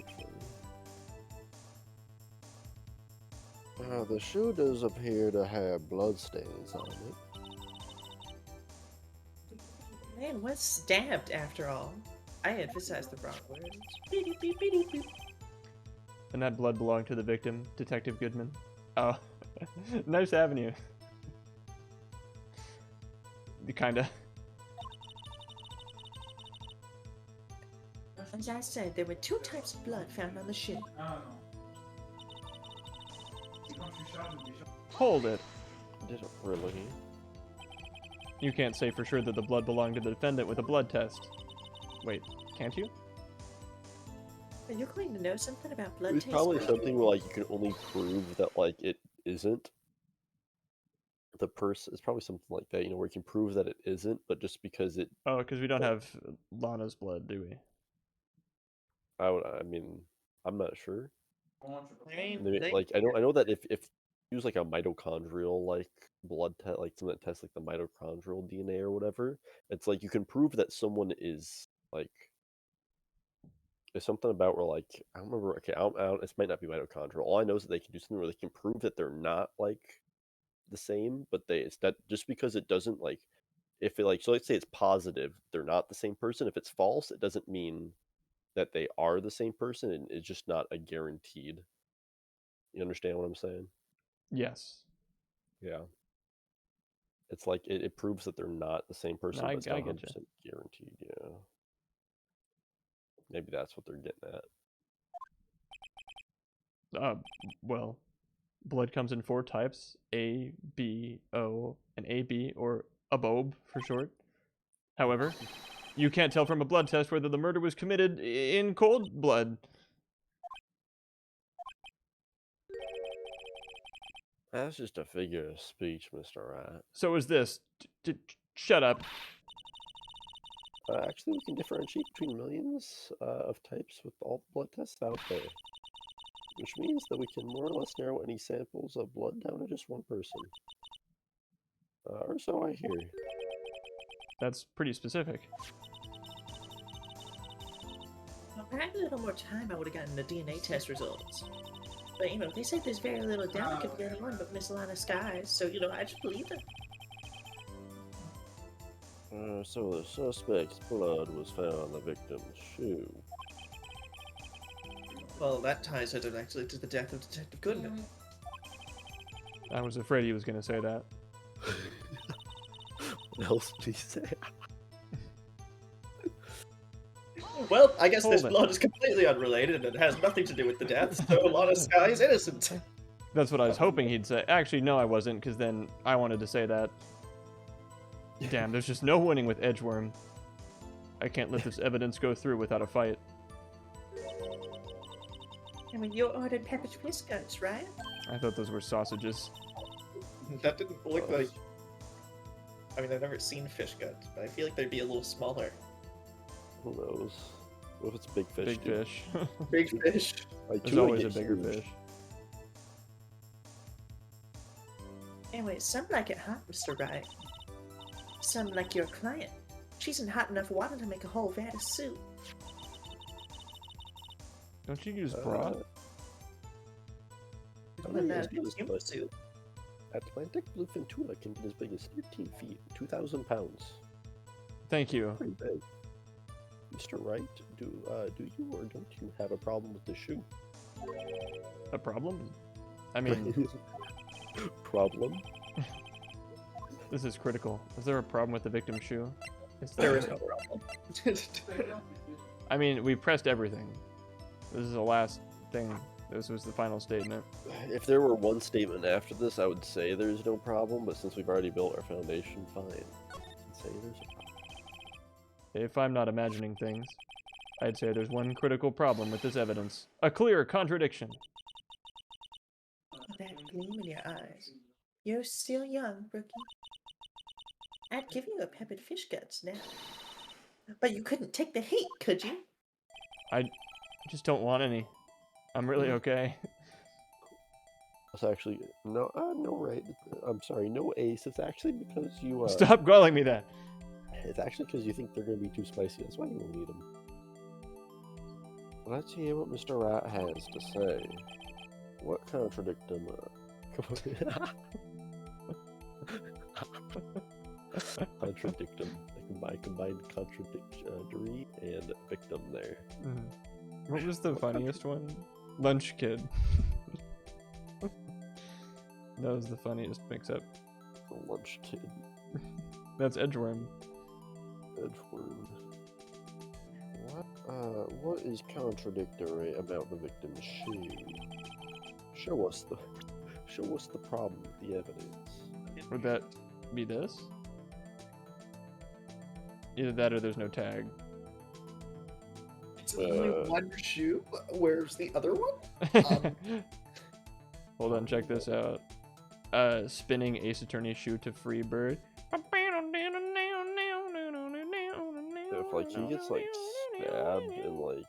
funny. The shoe does appear to have bloodstains on it. Man, what's stabbed after all? I emphasized the wrong words. Beep, beep, beep, beep, beep. And that blood belonged to the victim, Detective Goodman. Oh, nice avenue. Kinda. As I said, there were 2 types of blood found on the ship. Hold it. Didn't really. You can't say for sure that the blood belonged to the defendant with a blood test. Wait, can't you? Are you going to know something about blood It's taste? probably something where like you can only prove that like it isn't the person. It's probably something like that, you know, where you can prove that it isn't, but just because it, Oh, because we don't have Lana's blood, do we? I mean, I'm not sure. I mean, Like I know that if you use like a mitochondrial like blood test, like something that tests like the mitochondrial DNA or whatever, it's like you can prove that someone is like. There's something about where like I don't remember. Okay, I don't, this might not be mitochondrial. All I know is that they can do something where they can prove that they're not like the same, but it's that just because it doesn't like if it like so let's say it's positive, they're not the same person. If it's false, it doesn't mean that they are the same person, and it's just not a guaranteed. You understand what I'm saying? Yes. Yeah. It's like it proves that they're not the same person, I but it's not getcha. 100% guaranteed. Yeah. Maybe that's what they're getting at. Well, blood comes in 4 types: A, B, O, and AB, or ABOB for short. However, you can't tell from a blood test whether the murder was committed in cold blood. That's just a figure of speech, Mr. Wright. So is this. Shut up. Actually, we can differentiate between millions of types with all the blood tests out there, which means that we can more or less narrow any samples of blood down to just one person. Or so I hear. That's pretty specific. Well, if I had a little more time, I would have gotten the DNA test results. But, you know, they said there's very little doubt it could be anyone but Miss Lana Skies, so, you know, I just believe them. So the suspect's blood was found on the victim's shoe. Well, that ties it directly to the death of Detective Goodman. I was afraid he was going to say that. What else did he say? Well, I guess this Hold it. blood is completely unrelated and it has nothing to do with the death, so Lana Sky is innocent. That's what I was hoping he'd say. Actually, no, I wasn't, because then I wanted to say that. Damn, there's just no winning with Edgeworm. I can't let this evidence go through without a fight. I mean, you ordered peppered fish guts, right? I thought those were sausages. That didn't look like... I mean, I've never seen fish guts, but I feel like they'd be a little smaller. Who knows? What if it's a big fish? Big dude? fish. Big fish. Like, There's tuna always a gets bigger huge. fish. Anyway, some like it hot, Mr. Wright. Some like your client. She's in hot enough water to make a whole vat of soup. Don't you use broth? Oh, Well, yeah, that's it's good as human much. soup. Atlantic bluefin tuna can get as big as 13 feet, 2,000 pounds. Thank you. Pretty big. Mr. Wright, do you or don't you have a problem with the shoe? A problem? I mean, Problem? this is critical. Is there a problem with the victim's shoe? There is no problem. I mean, we pressed everything. This is the last thing. This was the final statement. If there were one statement after this, I would say there's no problem, but since we've already built our foundation, fine. I'd say there's a problem. If I'm not imagining things, I'd say there's one critical problem with this evidence. A clear contradiction. That gleam in your eyes. You're still young, rookie. I'd give you a peppered fish guts now. But you couldn't take the heat, could you? I just don't want any. I'm really okay. It's actually no, no right. I'm sorry, no ace. It's actually because you. Stop calling me that. It's actually because you think they're going to be too spicy. That's why you won't eat them. Let's hear what Mr. Rat has to say. What contradict them? Contradict them. I combined contradictory and victim there. What was the funniest one? Lunch Kid. That was the funniest mix-up. The lunch kid. That's Edgeworm. Edgeworm. What is contradictory about the victim's shoe? Show us the problem with the evidence. Would that be this? Either that or there's no tag. It's only one shoe? Where's the other one? Hold on, check this out. Spinning Ace Attorney shoe to free bird. If like he gets like stabbed and like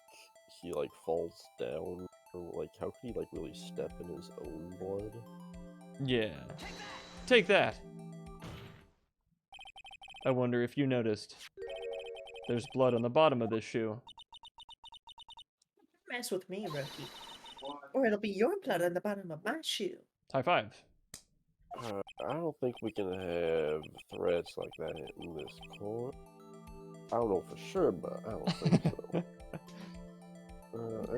he like falls down, or like how could he like really step in his own blood? Yeah. Take that! I wonder if you noticed. There's blood on the bottom of this shoe. Mess with me, rookie. Or it'll be your blood on the bottom of my shoe. High five. I don't think we can have threats like that in this court. I don't know for sure, but I don't think so.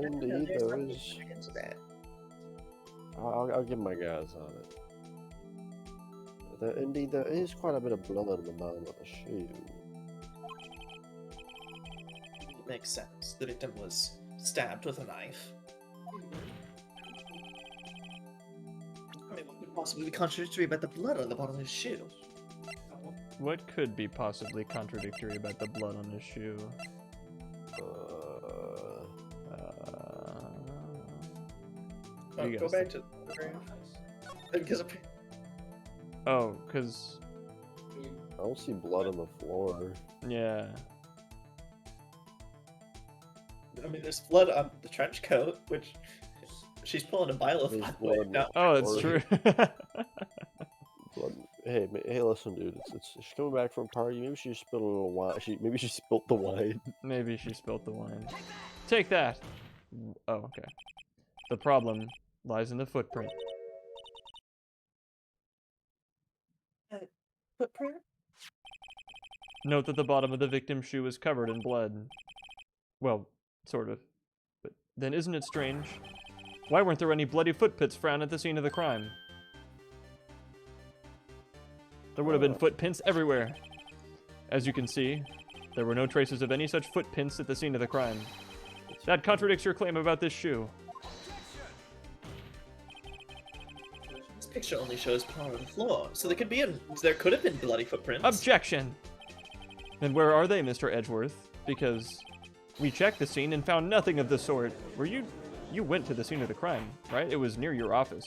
Indeed, There's there something is. into that. I'll give my guys on it. Indeed, there is quite a bit of blood on the bottom of the shoe. Makes sense. The victim was stabbed with a knife. I mean, what could possibly be contradictory about the blood on the bottom of his shoe? What could be possibly contradictory about the blood on this shoe? Oh, You go guys back to because Oh, because... I don't see blood on the floor. Yeah. I mean, there's blood on the trench coat, which she's pulling a Byleth, There's by the way. blood. No, Oh, that's Or- true. Blood. Hey, listen, dude. She's coming back from a party. Maybe she spilled a little wine. Maybe she spilled the wine. Maybe she spilt the wine. Take that! Oh, okay. The problem lies in the footprint. Footprint? Note that the bottom of the victim's shoe is covered in blood. Well, sort of. But Then isn't it strange? Why weren't there any bloody footprints found at the scene of the crime? There would have been footprints everywhere. As you can see, there were no traces of any such footprints at the scene of the crime. That contradicts your claim about this shoe. This picture only shows part of the floor, so there could have been bloody footprints. Objection! Then where are they, Mr. Edgeworth? Because we checked the scene and found nothing of the sort. You went to the scene of the crime, right? It was near your office.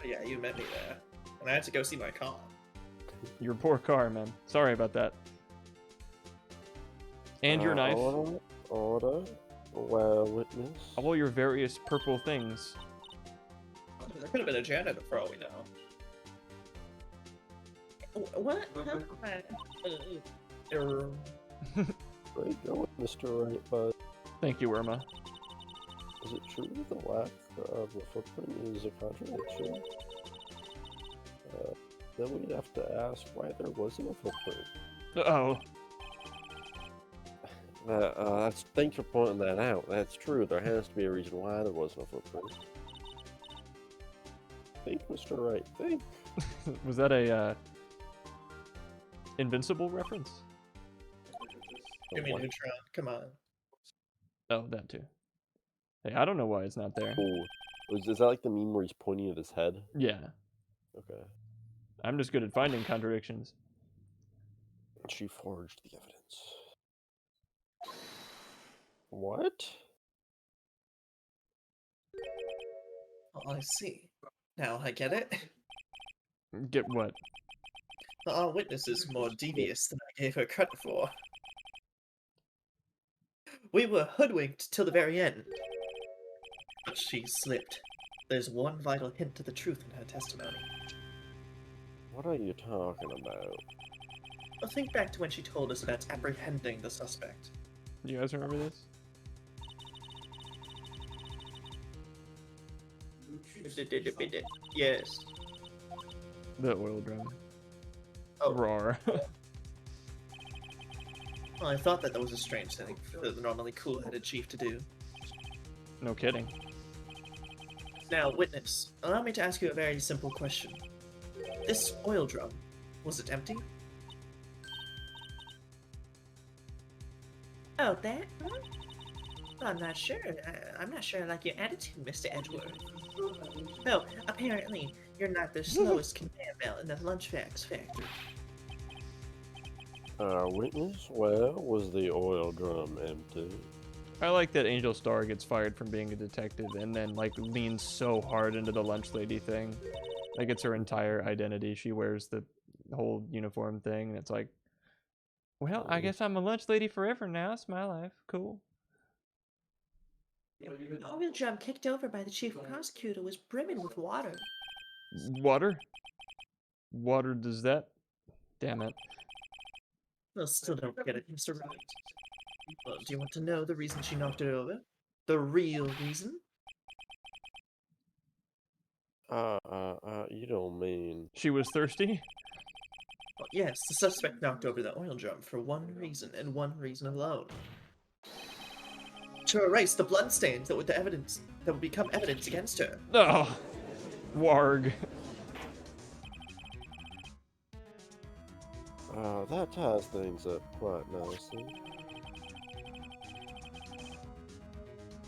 Yeah, you met me there, and I had to go see my car. Your poor car, man. Sorry about that. And your knife. Order. Well, witness. All your various purple things. There could have been a janitor for all we know. What? Great going, Mr. Right, but Thank you, Irma. is it true that the lack of a footprint is a contradiction? Then we'd have to ask why there wasn't a footprint. Uh-oh. Thanks for pointing that out. That's true. There has to be a reason why there wasn't a footprint. Think, Mr. Wright. Think. Was that a, Invincible reference? Give me What? Neutron. Come on. Oh, that too. Hey, I don't know why it's not there. Oh, is that like the meme where he's pointing at his head? Yeah. Okay. I'm just good at finding contradictions. She forged the evidence. What? Oh, I see. Now I get it. Get what? Our witness is more devious than I gave her credit for. We were hoodwinked till the very end. But she slipped. There's one vital hint to the truth in her testimony. What are you talking about? Well, think back to when she told us about apprehending the suspect. Do you guys remember this? Yes. The oil drum. Oh, Roar. well, I thought that was a strange thing for the normally cool-headed chief to do. No kidding. Now, witness, allow me to ask you a very simple question. This oil drum, was it empty? Oh, that? I'm not sure. I'm not sure I like your attitude, Mr. Edgeworth. No, apparently, you're not the slowest conveyor belt in the lunchfax factory. Witness? Well, was the oil drum empty? I like that Angel Star gets fired from being a detective and then like leans so hard into the lunch lady thing. Like it's her entire identity. She wears the whole uniform thing and it's like, well, I guess I'm a lunch lady forever now. It's my life. Cool. The oil drum kicked over by the chief prosecutor was brimming with water. Water? Water does that? Damn it. Well, still don't get it, Mr. Wright. Well, do you want to know the reason she knocked it over? The real reason? You don't mean... She was thirsty? Well, yes, the suspect knocked over the oil drum for one reason and one reason alone. To erase the bloodstains that would become evidence against her. Oh, warg. That ties things up quite nicely.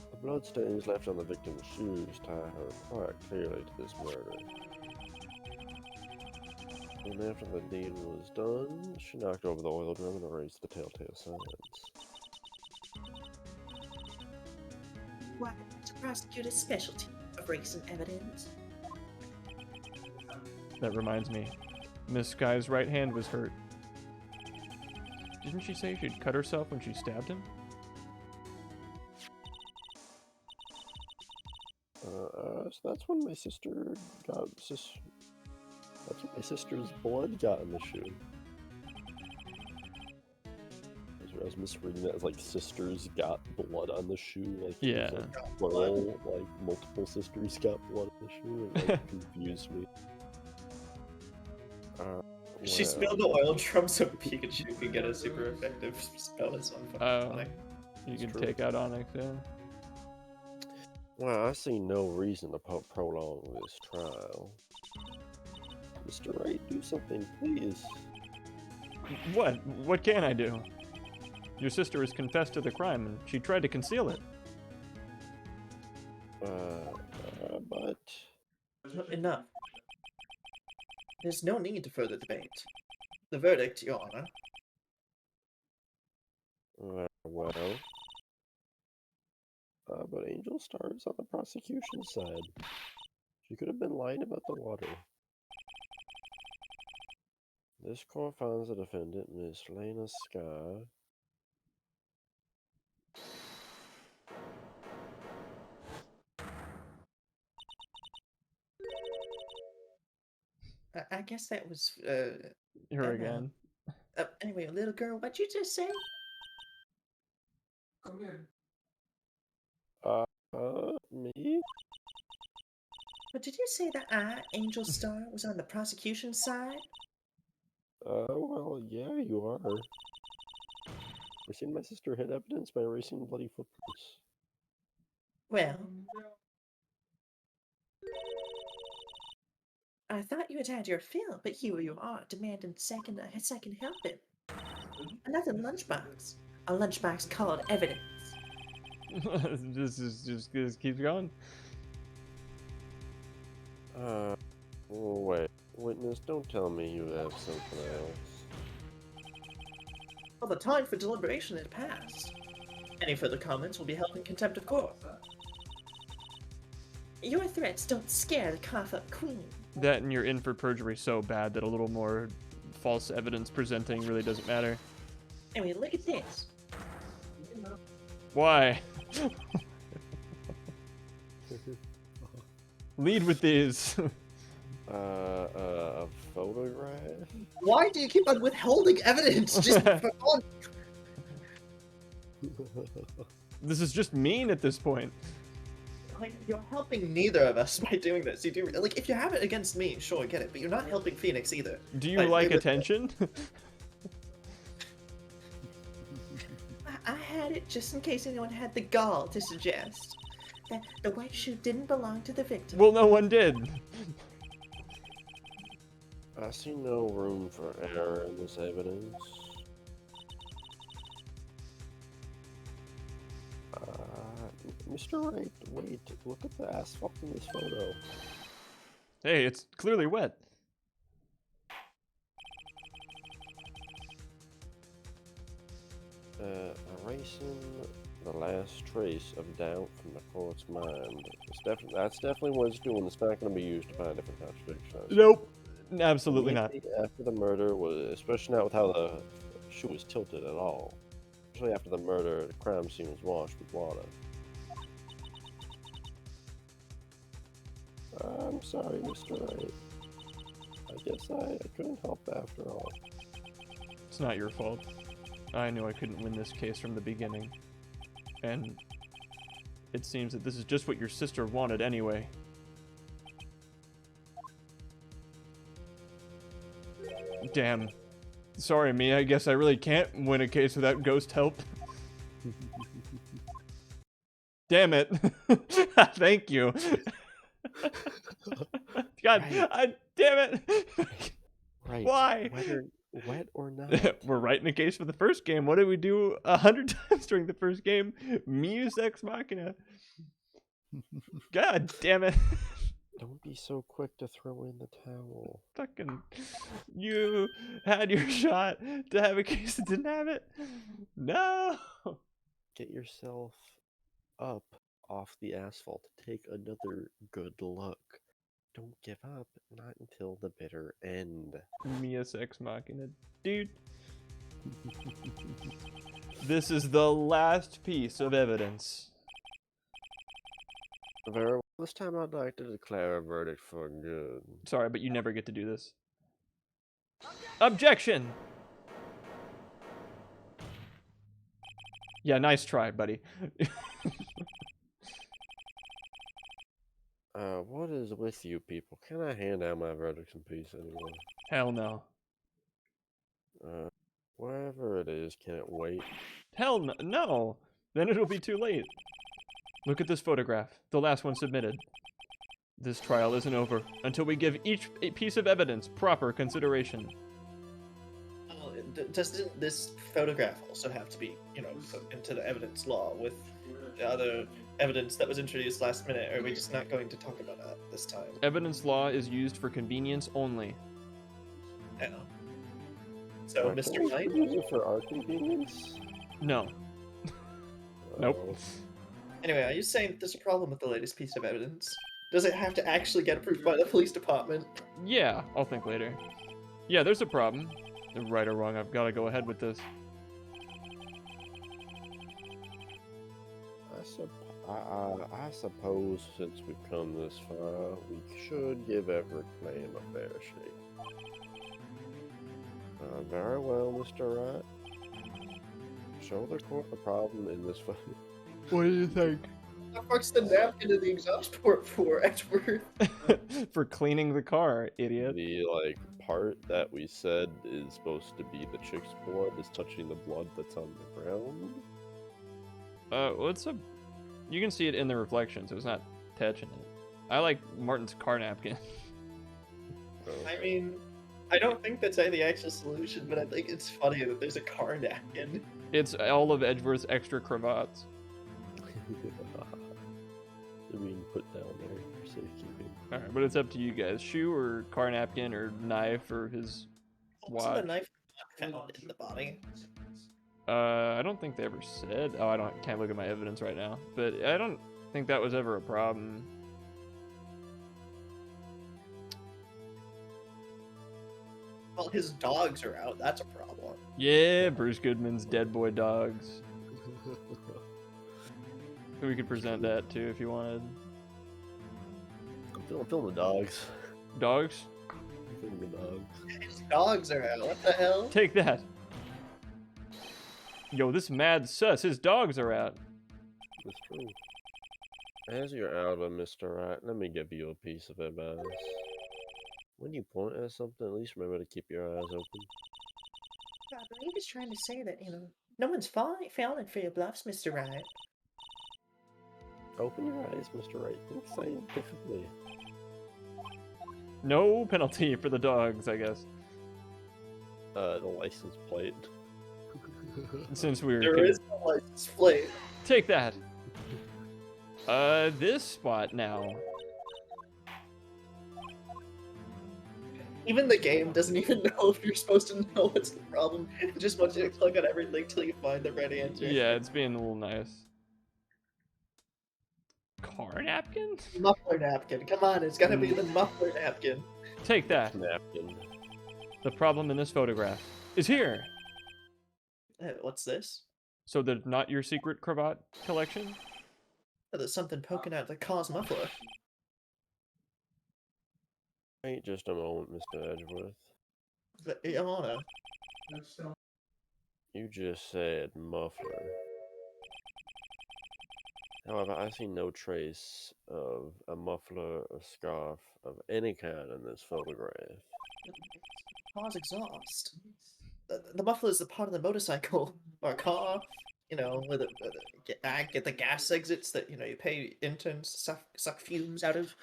The bloodstains left on the victim's shoes tie her quite clearly to this murder. And after the deed was done, she knocked over the oil drum and erased the telltale signs. Why, it's a prosecutor's specialty, erasing evidence. That reminds me. Miss Sky's right hand was hurt. Didn't she say she'd cut herself when she stabbed him? So that's when my sister got... That's when my sister's blood got in the shoe. I was misreading that as like sisters got blood on the shoe, like it Yeah. was, like, plural, like multiple sisters got blood on the shoe, and like confused me. She Well, spilled the oil drum so Pikachu could get a super effective spell. It's Oh. funny. You It's can true. take out Onyx, yeah. Well, I see no reason to prolong this trial. Mr. Wright, do something, please. What? What can I do? Your sister has confessed to the crime, and she tried to conceal it. But... Enough. There's no need to further debate. The verdict, Your Honor. Well... but Angel Star is on the prosecution's side. She could have been lying about the water. This court finds the defendant, Miss Lena Sky. I guess that was, Her Emma. again. Anyway, little girl, what'd you just say? Me? But did you say that I, Angel Star, was on the prosecution's side? Well, yeah, you are. We're seeing my sister hid evidence by erasing bloody footprints. Well, I thought you had had your fill, but here you are, demanding a second helping. Another lunchbox. A lunchbox called evidence. This keeps going. Wait. Witness, don't tell me you have something else. Well, the time for deliberation had passed. Any further comments will be held in contempt of court. Your threats don't scare the cough-up queen. That and you're in for perjury so bad that a little more false evidence presenting really doesn't matter. Anyway, look at this. Why? Lead with these. A photograph? Why do you keep on withholding evidence? Just for fun. This is just mean at this point. Like, you're helping neither of us by doing this. You do, like, if you have it against me, sure, I get it, but you're not helping Phoenix either. Do you like attention? I had it just in case anyone had the gall to suggest that the white shoe didn't belong to the victim. Well, no one did. I see no room for error in this evidence. Mr. Wright, wait, look at the asphalt in this photo. Hey, it's clearly wet. Erasing the last trace of doubt from the court's mind. That's definitely what it's doing. It's not going to be used to find different contradictions. Nope. Absolutely not. After the murder, especially not with how the shoe was tilted at all. Especially after the murder, the crime scene was washed with water. I'm sorry, Mr. Wright. I guess I couldn't help after all. It's not your fault. I knew I couldn't win this case from the beginning. And it seems that this is just what your sister wanted anyway. Damn. Sorry, me. I guess I really can't win a case without ghost help. Damn it. Thank you. God, damn it. Right. Why? Wet or not. We're writing a case for the first game. What did we do 100 times during the first game? Muse Ex Machina. God damn it. Don't be so quick to throw in the towel. Fucking, you had your shot to have a case that didn't have it. No. Get yourself up off the asphalt. Take another good look. Don't give up, not until the bitter end. Mia's Ex Machina. Dude. This is the last piece of evidence. Very well. This time I'd like to declare a verdict for good. Sorry, but you never get to do this. Objection! Yeah, nice try, buddy. What is with you people? Can I hand out my verdicts in peace anymore? Hell no. Wherever it is, can it wait? Hell no. No. Then it'll be too late. Look at this photograph, the last one submitted. This trial isn't over until we give each piece of evidence proper consideration. Oh, doesn't this photograph also have to be, put into the evidence law with the other evidence that was introduced last minute? Or are we just not going to talk about that this time? Evidence law is used for convenience only. Yeah. So, Can Mr. we Knight? use it for our convenience? No. Nope. Oh. Anyway, are you saying there's a problem with the latest piece of evidence? Does it have to actually get approved by the police department? Yeah, I'll think later. Yeah, there's a problem. Right or wrong, I've got to go ahead with this. I suppose since we've come this far, we should give every claim a fair shake. Very well, Mr. Wright. Show the court the problem in this photo. What do you think? What the fuck's the napkin in the exhaust port for, Edgeworth? For cleaning the car, idiot. The part that we said is supposed to be the chick's blood is touching the blood that's on the ground. What's a... You can see it in the reflection, so it's not touching it. I like Martin's car napkin. I mean, I don't think that's the actual solution, but I think it's funny that there's a car napkin. It's all of Edgeworth's extra cravats. They're being put down there for safekeeping. Alright, but it's up to you guys. Shoe or car napkin or knife or his Also, watch. the knife found in the body. I don't think they ever said. Oh, can't look at my evidence right now. But I don't think that was ever a problem. Well, his dogs are out. That's a problem. Yeah, Bruce Goodman's dead boy dogs. We could present that too if you wanted. I'm feeling the dogs. Dogs? I'm feeling the dogs. His dogs are out. What the hell? Take that. Yo, this mad sus. His dogs are out. That's true. As you're out of Mr. Wright, let me give you a piece of advice. When you point at something, at least remember to keep your eyes open. I believe he's trying to say that, no one's falling for your bluffs, Mr. Wright. Open your eyes, Mr. Wright. Think scientifically. No penalty for the dogs, I guess. The license plate. Since we were There is no license plate. Take that. This spot now. Even the game doesn't even know if you're supposed to know what's the problem. It just wants you to click on everything till you find the right answer. Yeah, it's being a little nice. Car napkin? Muffler napkin. Come on, it's gotta be the muffler napkin. Take that. Napkin. The problem in this photograph is here. What's this? So they're not your secret cravat collection? Oh, there's something poking out of the car's muffler. Wait just a moment, Mr. Edgeworth. But, Ilana, You just said muffler. However, I see no trace of a muffler or scarf of any kind in this photograph. car's exhaust. The muffler is the part of the motorcycle or car, where get the gas exits that you pay interns to suck fumes out of.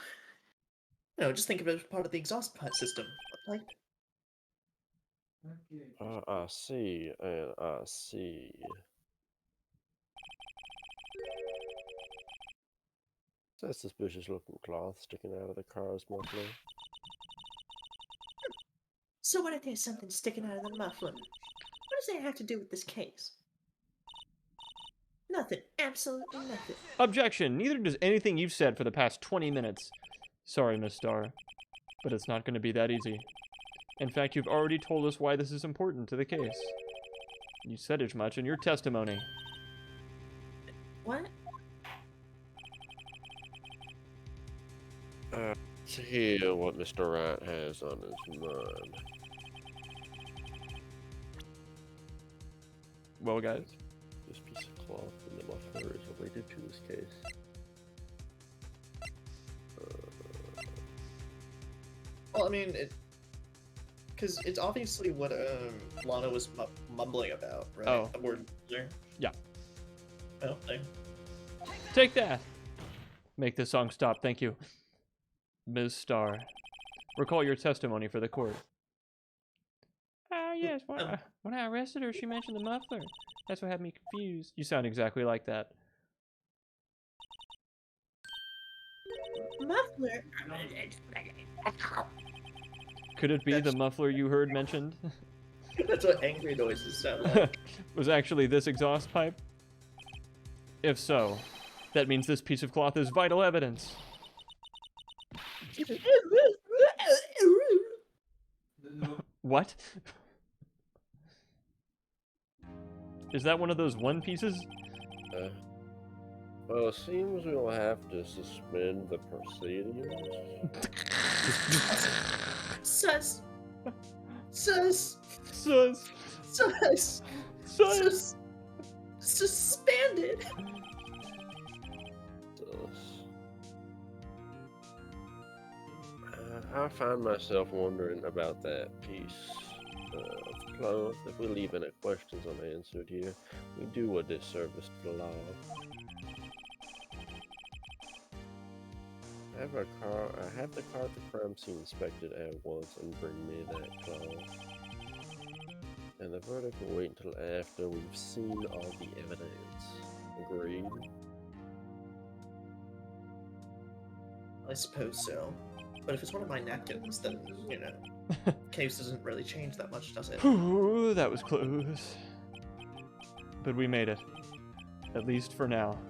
Just think of it as part of the exhaust pipe system. Like, I see, and I see. Is that suspicious looking cloth sticking out of the car's muffler? So what if there's something sticking out of the muffler? What does that have to do with this case? Nothing. Absolutely nothing. Objection. Neither does anything you've said for the past 20 minutes. Sorry, Miss Starr, but it's not going to be that easy. In fact, you've already told us why this is important to the case. You said as much in your testimony. What? Let's hear what Mr. Wright has on his mind. Well, guys, This piece of cloth in the muffler is related to this case. well, I mean, because it's obviously what Lana was mumbling about, right? Oh. The word mumbler. Yeah. Oh, thing. take that. Make this song stop, thank you. Ms. Starr, recall your testimony for the court. Ah, yes, when I arrested her, she mentioned the muffler. That's what had me confused. You sound exactly like that. Muffler. Could it be the muffler you heard mentioned That's what angry noises sound like. was actually this exhaust pipe? If so, that means this piece of cloth is vital evidence. What? Is that one of those one pieces? Well, it seems we'll have to suspend the proceedings. Sus. Sus. Sus. Sus. Sus. Suspended. I find myself wondering about that piece of cloth. If we leave any questions unanswered here, we do a disservice to the law. Have the car at the crime scene inspected at once and bring me that cloth. And the verdict will wait until after we've seen all the evidence. Agreed? I suppose so. But if it's one of my napkins, then, you know, case doesn't really change that much, does it? Ooh, that was close. But we made it. At least for now.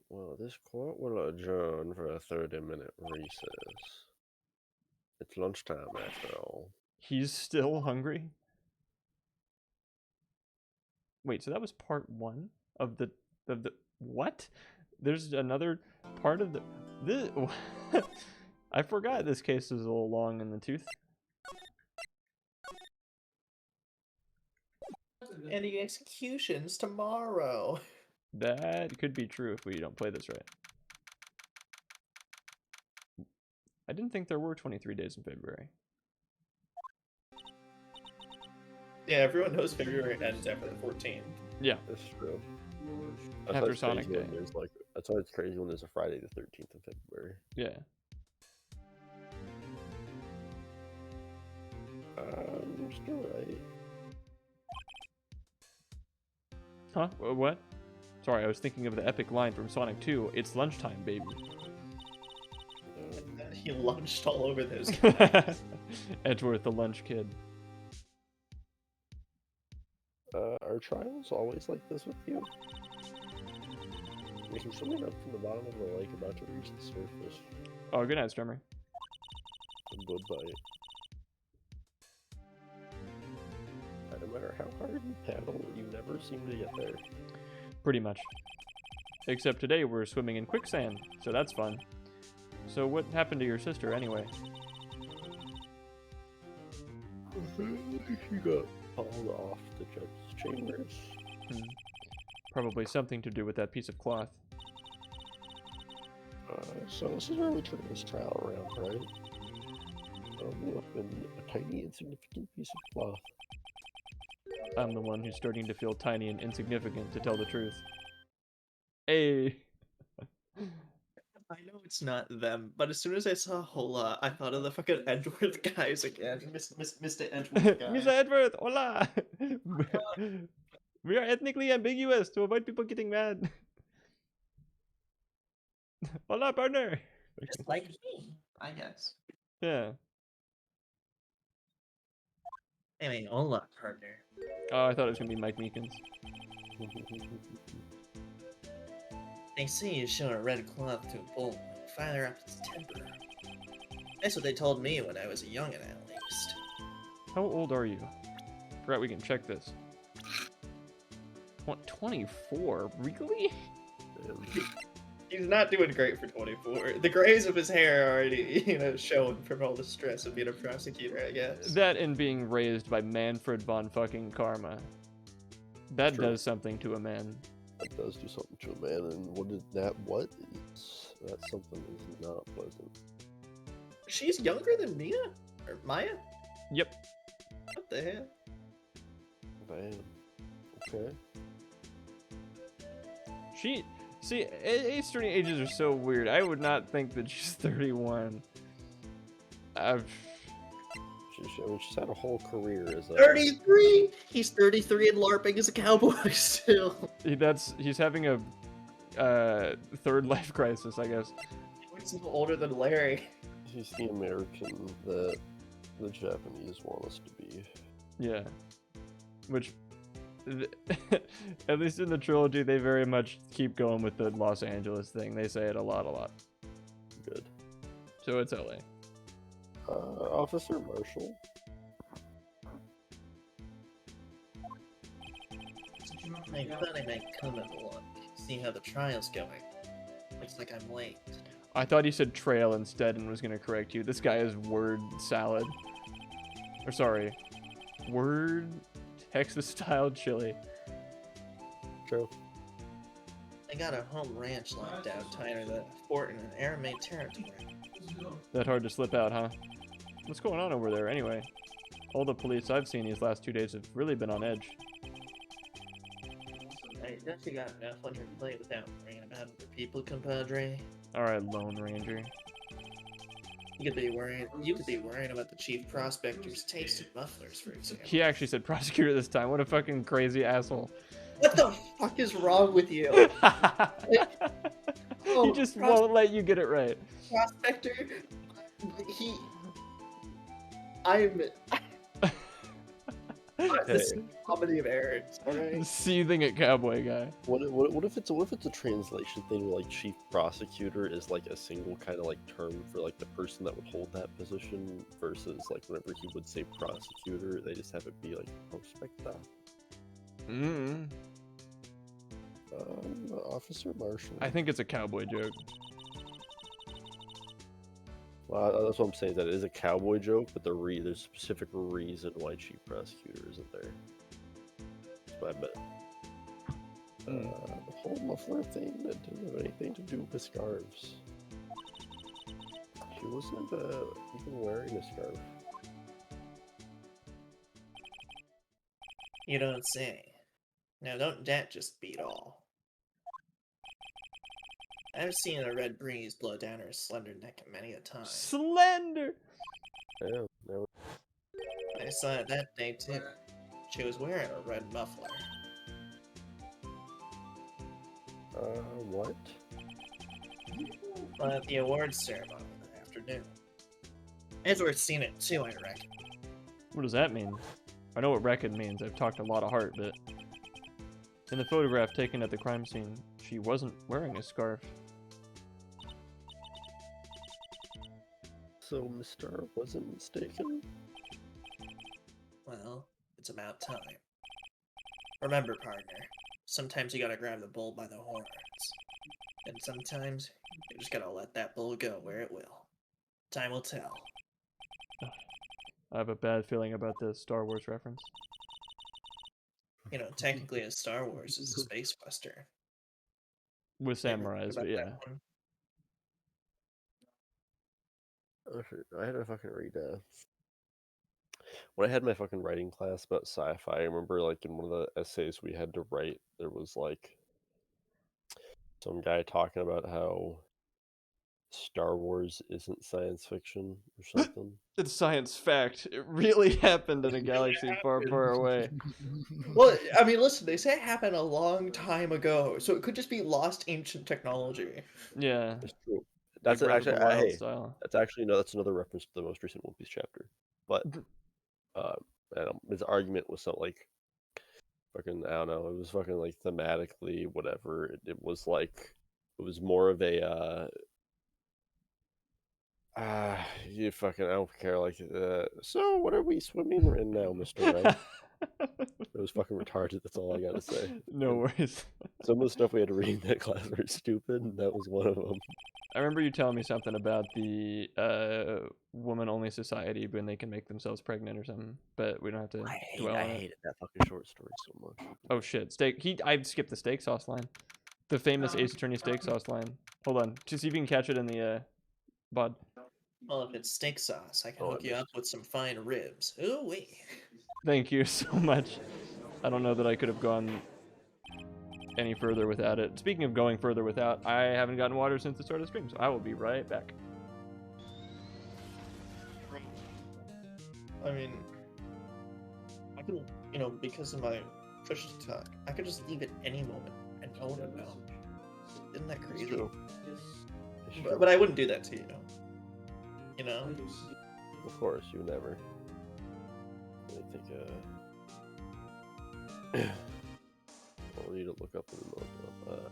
Well, this court will adjourn for a 30-minute recess. It's lunchtime after all. He's still hungry? Wait, so that was part 1 of the what? There's another part of this. I forgot this case is a little long in the tooth. And the execution's tomorrow. That could be true if we don't play this right. I didn't think there were 23 days in February. Yeah, everyone knows February ends after the 14th. Yeah. That's true. After Sonic Day. That's why it's crazy when there's a Friday the 13th of February. Yeah. You're still right. Huh? What? Sorry, I was thinking of the epic line from Sonic 2. It's lunchtime, baby. He lunched all over those. Edgeworth, the lunch kid. Are trials always like this with you? There's something up from the bottom of the lake about to reach the surface. Oh, good night, Strummer. A good bite. No matter how hard you paddle, you never seem to get there. Pretty much. Except today we're swimming in quicksand, so that's fun. So what happened to your sister anyway? She got hauled off the judge's chambers. Probably something to do with that piece of cloth. So this is where we turn this trial around, right? In a tiny, insignificant piece of cloth. I'm the one who's starting to feel tiny and insignificant, to tell the truth. Hey! I know it's not them, but as soon as I saw Hola, I thought of the fucking Edgeworth guys again. Mr. Edgeworth guy. Mr. Edgeworth, hola! We are ethnically ambiguous to avoid people getting mad. Hola, partner! Just like me, I guess. Yeah. Anyway, hola, partner. Oh, I thought it was gonna be Mike Meekins. They say you show a red cloth to a bull, fire up its temper. That's what they told me when I was a youngin', at least. How old are you? Forgot we can check this. 24? Really? He's not doing great for 24. The grays of his hair are already, showing from all the stress of being a prosecutor, I guess. That and being raised by Manfred von fucking Karma. That True. does something to a man. That does do something to a man, and that something is not pleasant. She's younger than Mia? Or Maya? Yep. What the hell? Damn. Okay. See, Ace Attorney ages are so weird. I would not think that she's 31. I've... I mean, she's had a whole career as a 33. He's 33 and LARPing as a cowboy still. He's having a third life crisis, I guess. He's older than Larry. He's the American that the Japanese want us to be. Yeah. Which, at least in the trilogy, they very much keep going with the Los Angeles thing. They say it a lot. Good. So it's LA. Officer Marshall. I thought I might come and look, see how the trial's going. Looks like I'm late. I thought he said trail instead and was going to correct you. This guy is word salad. Or sorry, word Texas style chili. True. I got a home ranch locked down tighter than a fort in an Aramay territory. That hard to slip out, huh? What's going on over there anyway? All the police I've seen these last 2 days have really been on edge. I definitely got enough on your plate without worrying about other people, compadre. Alright, Lone Ranger. You could be worrying about the chief prospector's taste in mufflers, for example. He actually said prosecutor this time. What a fucking crazy asshole. What the fuck is wrong with you? He just won't let you get it right. Prospector, I'm this is a comedy of errors, alright? Seething at cowboy guy. What if it's a translation thing where like chief prosecutor is like a single kind of like term for like the person that would hold that position versus like whenever he would say prosecutor, they just have it be like prospector. Officer Marshall. I think it's a cowboy joke. Well, that's what I'm saying. That it is a cowboy joke, but there's a specific reason why chief prosecutor isn't there. But I bet. The whole muffler thing that didn't have anything to do with scarves. She wasn't even wearing a scarf. You don't say. Now don't that just beat all? I've seen a red breeze blow down her slender neck many a time. Slender! Yeah, no. I saw it that day too. She was wearing a red muffler. What? At the awards ceremony that afternoon. It's worth seeing it too, I reckon. What does that mean? I know what reckon means. I've talked a lot of heart, but... In the photograph taken at the crime scene, she wasn't wearing a scarf. So Mr. wasn't mistaken? Well, it's about time. Remember, partner, sometimes you gotta grab the bull by the horns. And sometimes, you just gotta let that bull go where it will. Time will tell. I have a bad feeling about this Star Wars reference. You know, technically, Star Wars is a space western. With Ever heard samurais, about but yeah. that one? I had to fucking read when I had my fucking writing class about sci-fi, I remember like in one of the essays we had to write, there was like some guy talking about how Star Wars isn't science fiction or something. It's science fact. It really happened in a galaxy far, far away. Well, I mean, listen, they say it happened a long time ago, so it could just be lost ancient technology. Yeah. It's true. That's Like Breath of actually the Wild hey, style. that's another reference to the most recent One Piece chapter. But his argument was something like fucking, I don't know, it was fucking like thematically whatever. It was like it was more of a you fucking, I don't care, like so what are we swimming in now, Mr. Right? It was fucking retarded, that's all I gotta say. No worries. Some of the stuff we had to read in that class were stupid, and that was one of them. I remember you telling me something about the woman-only society when they can make themselves pregnant or something, but we don't have to dwell I on it. hated that fucking short story so much. Oh shit, I skipped the steak sauce line. The famous Ace Attorney steak sauce line. Hold on, just see if you can catch it in the bod. Well, if it's steak sauce, I can Oh, I hook you up with some fine ribs. Ooh wee. Thank you so much. I don't know that I could have gone any further without it. Speaking of going further without, I haven't gotten water since the start of the stream, so I will be right back. I mean, I can, because of my push to talk, I could just leave at any moment and no one would know. Isn't that crazy? True. But I wouldn't do that to you. You know? Of course, you would never. I think, I'll need to look up in a moment.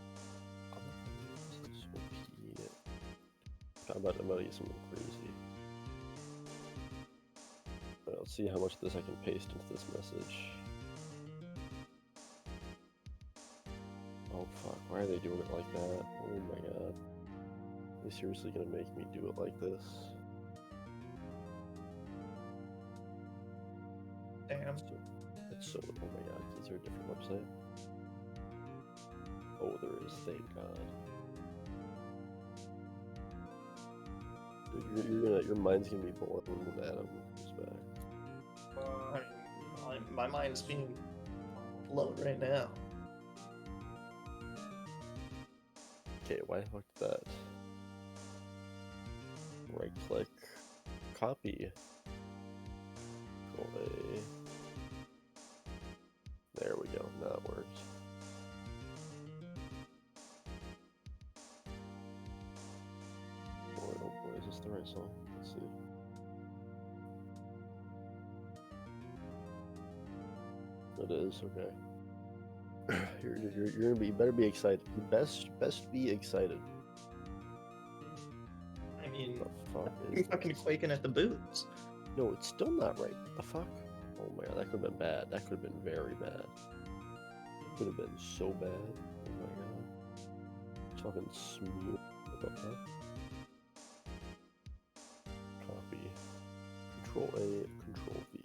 I'm about to get something crazy. Let's see how much of this I can paste into this message. Oh fuck, why are they doing it like that? Oh my god. Are they seriously gonna make me do it like this? Damn. That's so, oh my god, is there a different website? Oh, there is, thank god. Dude, your mind's gonna be blown when Adam comes back. I mean, my mind's being blown right now. Okay, why the fuck did that? Right click, copy. Control A. There we go, now it works. Oh boy, is this the right song? Let's see. It is, okay. You're gonna be, you better be excited. You best be excited. I mean, What the fuck I'm is fucking this? quaking at the boots. No, it's still not right. What the fuck? Oh my god, that could have been bad. That could have been very bad. Could have been so bad. Oh my god. It's fucking smooth. What the fuck? Copy. Control A, Control V.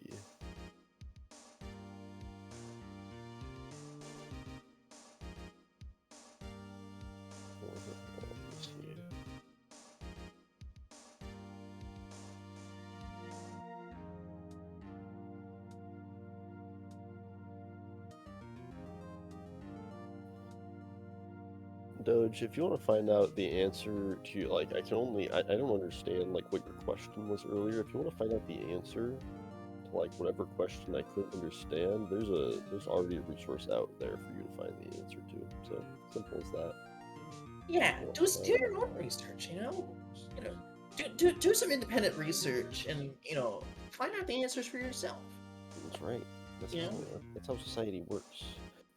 What was it? Oh, let me see. Doge, if you want to find out the answer to, like, I don't understand, like, what your question was earlier. If you want to find out the answer to, like, whatever question I couldn't understand, there's already a resource out there for you to find the answer to. So, simple as that. Yeah, do your own research, do some independent research and, find out the answers for yourself. That's right. That's, Yeah. that's how society works.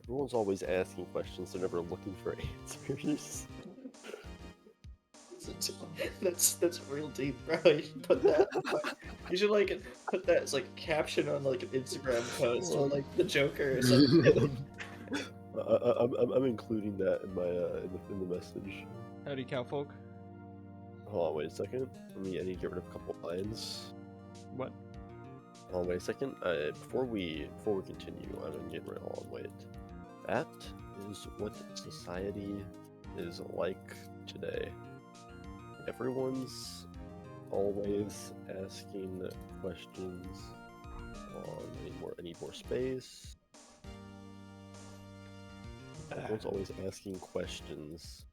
Everyone's always asking questions, they're never looking for answers. That's real deep, bro. You should put that. You should put that as like a caption on like an Instagram post or like the Joker or something. I'm including that in my in the message. Howdy, cowfolk. Hold on, wait a second. I need to get rid of a couple lines. What? Hold on, wait a second. Before we continue, I'm gonna get rid of. Hold on, wait. That is what society is like today. Everyone's always asking questions on I need more space. Everyone's always asking questions,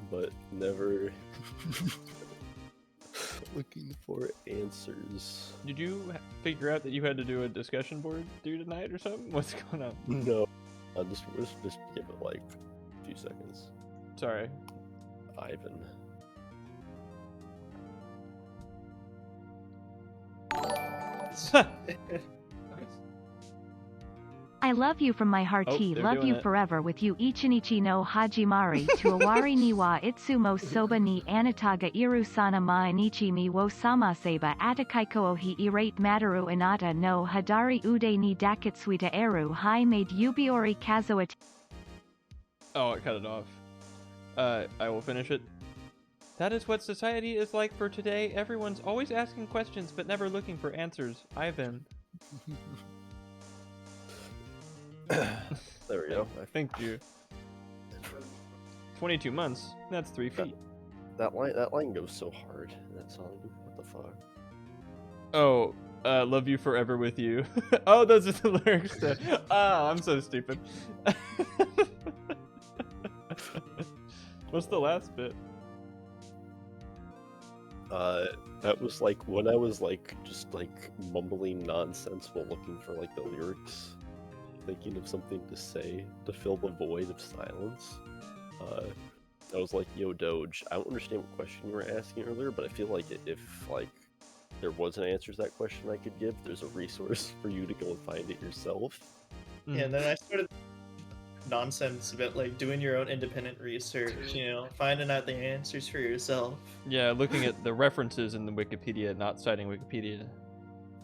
but never looking for answers. Did you figure out that you had to do a discussion board through tonight or something? What's going on? No, just give it like a few seconds. Sorry. Ivan. I love you from my heart. Oh, they're Love doing you it. forever with you Ichinichi no Hajimari to Awari ni wa Itsumo Soba ni Anataga Irusana ma Inichi mi wo Samaseba Atakaiko ohi irate Mataru Inata no Hadari Ude ni Dakatsuita Eru Hai made Ubiori Kazoat. Oh, I cut it off. I will finish it. That is what society is like for today. Everyone's always asking questions but never looking for answers. Ivan. There we go. Thank you. 22 months. That's 3 feet. That line goes so hard in that song. What the fuck? Oh, love you forever with you. Oh, those are the lyrics to... Oh, I'm so stupid. What's the last bit? That was like when I was like just like mumbling nonsense while looking for like the lyrics, thinking of something to say to fill the void of silence. I was like, "Yo, Doge, I don't understand what question you were asking earlier, but I feel like if like there was an answer to that question I could give, there's a resource for you to go and find it yourself." Yeah, and then I started nonsense about like doing your own independent research, you know, finding out the answers for yourself. Yeah, looking at the references in the Wikipedia, not citing Wikipedia.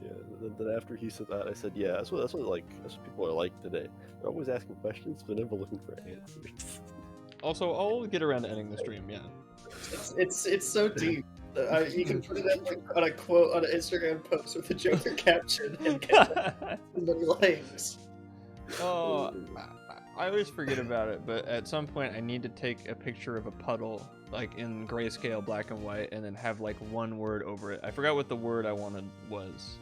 Yeah. Then after he said that, I said, "Yeah, that's what people are like today. They're always asking questions, but never looking for answers." Also, I'll get around to ending the stream. Yeah. It's so deep. You can put it up like, on a quote on an Instagram post with a Joker caption and get so many likes. Oh, I always forget about it, but at some point I need to take a picture of a puddle, like in grayscale, black and white, and then have like one word over it. I forgot what the word I wanted was.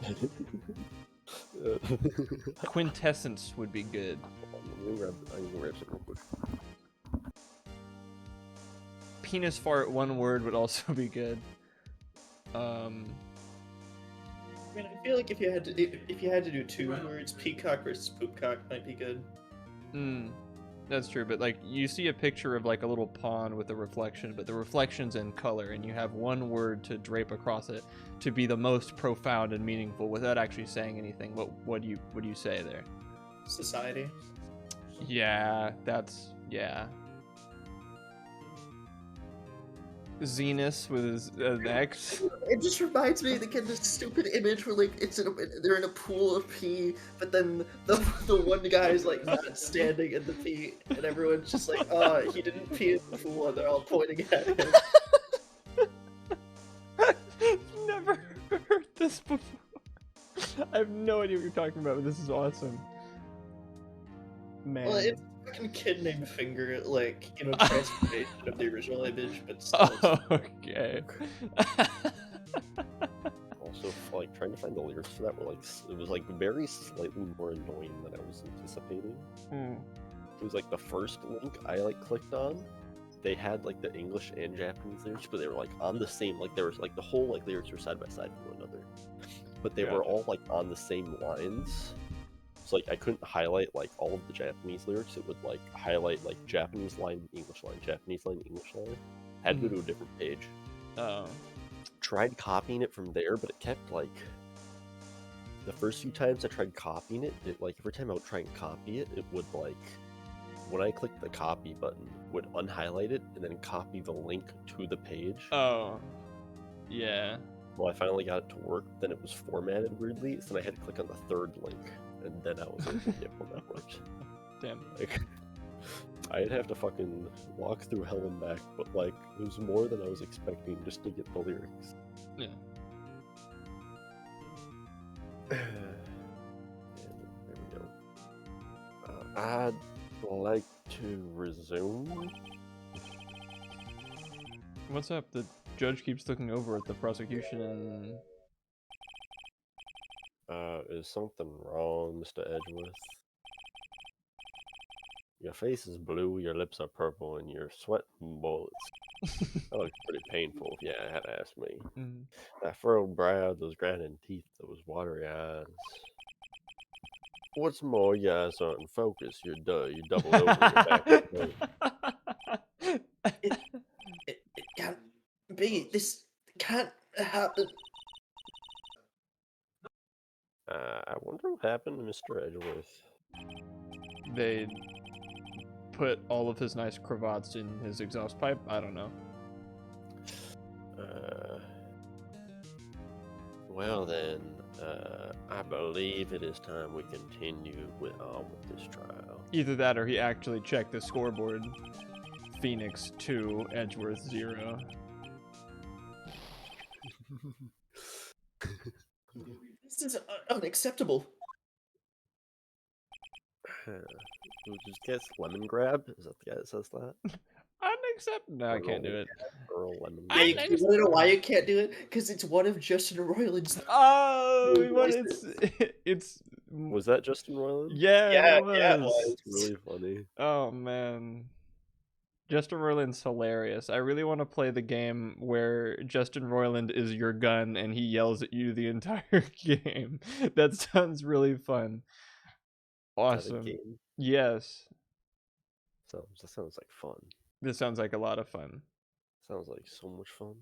Quintessence would be good. I can grab something real quick. Penis fart, one word would also be good. I mean, I feel like if you had to do two words, peacock versus poopcock might be good. That's true, but like you see a picture of like a little pond with a reflection, but the reflection's in color, and you have one word to drape across it to be the most profound and meaningful without actually saying anything. What do you say there? Society. Yeah, that's yeah. Zenus with an X. It just reminds me of this stupid image where like they're in a pool of pee, but then the one guy is like not standing in the pee, and everyone's just like, "Oh, he didn't pee in the pool," and they're all pointing at him. Never heard this before. I have no idea what you're talking about, but this is awesome. Man. Well, it's a fucking kid named Finger, like, you know, transformation of the original image, but still. Okay. Also, like trying to find the lyrics for that were like it was like very slightly more annoying than I was anticipating. It was like the first link I like clicked on. They had like the English and Japanese lyrics, but they were like on the same, like there was like the whole like lyrics were side by side with one another, but they were all like on the same lines. So like I couldn't highlight like all of the Japanese lyrics. It would like highlight like Japanese line, English line, Japanese line, English line. Had to go to a different page. Oh. Tried copying it from there, but it kept like the first few times I tried copying it, like every time I would try and copy it, it would like when I clicked the copy button, would unhighlight it and then copy the link to the page. Oh. Yeah. Well, I finally got it to work. Then it was formatted weirdly, so then I had to click on the third link. And then I was able to get one that worked. Damn. Like, I'd have to fucking walk through hell and back, but like, it was more than I was expecting just to get the lyrics. Yeah. And there we go. I'd like to resume. What's up? The judge keeps looking over at the prosecution. Is something wrong, Mr. Edgeworth? Your face is blue, your lips are purple, and you're sweating bullets. That looks pretty painful, if you had to ask me. That furrowed brow, those grinding teeth, those watery eyes. What's more, you eyes aren't in focus. You're doubled over your back. It can't be. This can't happen. I wonder what happened to Mr. Edgeworth. They put all of his nice cravats in his exhaust pipe? I don't know. Well then, I believe it is time we continue with this trial. Either that or he actually checked the scoreboard. Phoenix 2, Edgeworth 0. This is unacceptable. We'll just guess lemon grab. Is that the guy that says that? Unacceptable. No, I can't do it. Earl lemon Yeah, you grab. want to know why you can't do it? Because it's one of Justin Roiland's. Oh, what it's. Was that Justin Roiland? Yeah, Yeah, it was. yeah, it was. It's really funny. Oh man. Justin Roiland's hilarious. I really want to play the game where Justin Roiland is your gun and he yells at you the entire game. That sounds really fun. Is that a Awesome. game? Yes. That sounds like fun. This sounds like a lot of fun. Sounds like so much fun.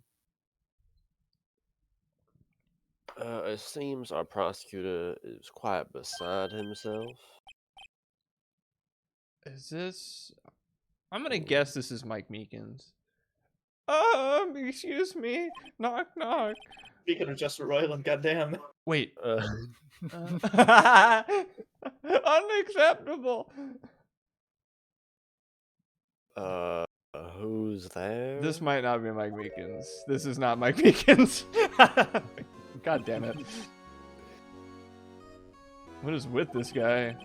It seems our prosecutor is quite beside himself. Is this... I'm gonna Hmm. guess this is Mike Meekins. Excuse me. Knock, knock. Speaking of Justin Roiland, goddamn. Wait. Uh, Unacceptable. Who's there? This might not be Mike Meekins. This is not Mike Meekins. God damn it. What is with this guy?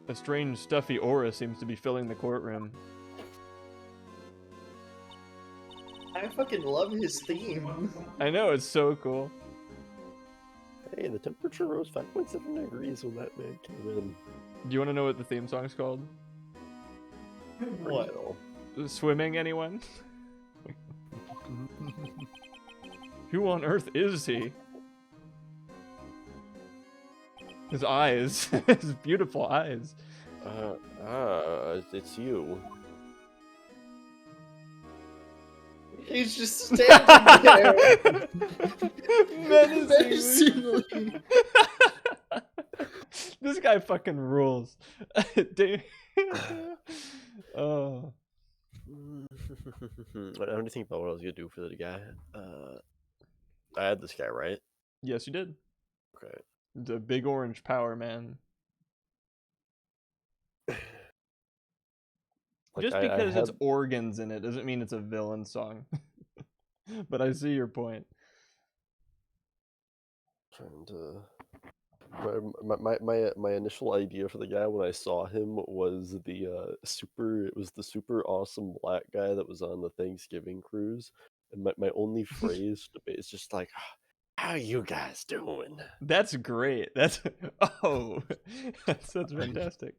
A strange stuffy aura seems to be filling the courtroom. I fucking love his theme. I know, it's so cool. Hey, the temperature rose 5.7 degrees when that man came in. Do you want to know what the theme song's called? What? Swimming, anyone? Who on earth is he? His eyes. His beautiful eyes. It's you. He's just standing there. Menacingly. This guy fucking rules. Dude. Oh. What do you think about what I was gonna do for the guy? I had this guy, right? Yes, you did. Okay. The big orange power, man. Just I because had... it's organs in it doesn't mean it's a villain song. But I see your point. Trying to... My initial idea for the guy when I saw him was the super awesome black guy that was on the Thanksgiving cruise, and my only phrase is just like, "How you guys doing?" That's great. That's that's fantastic.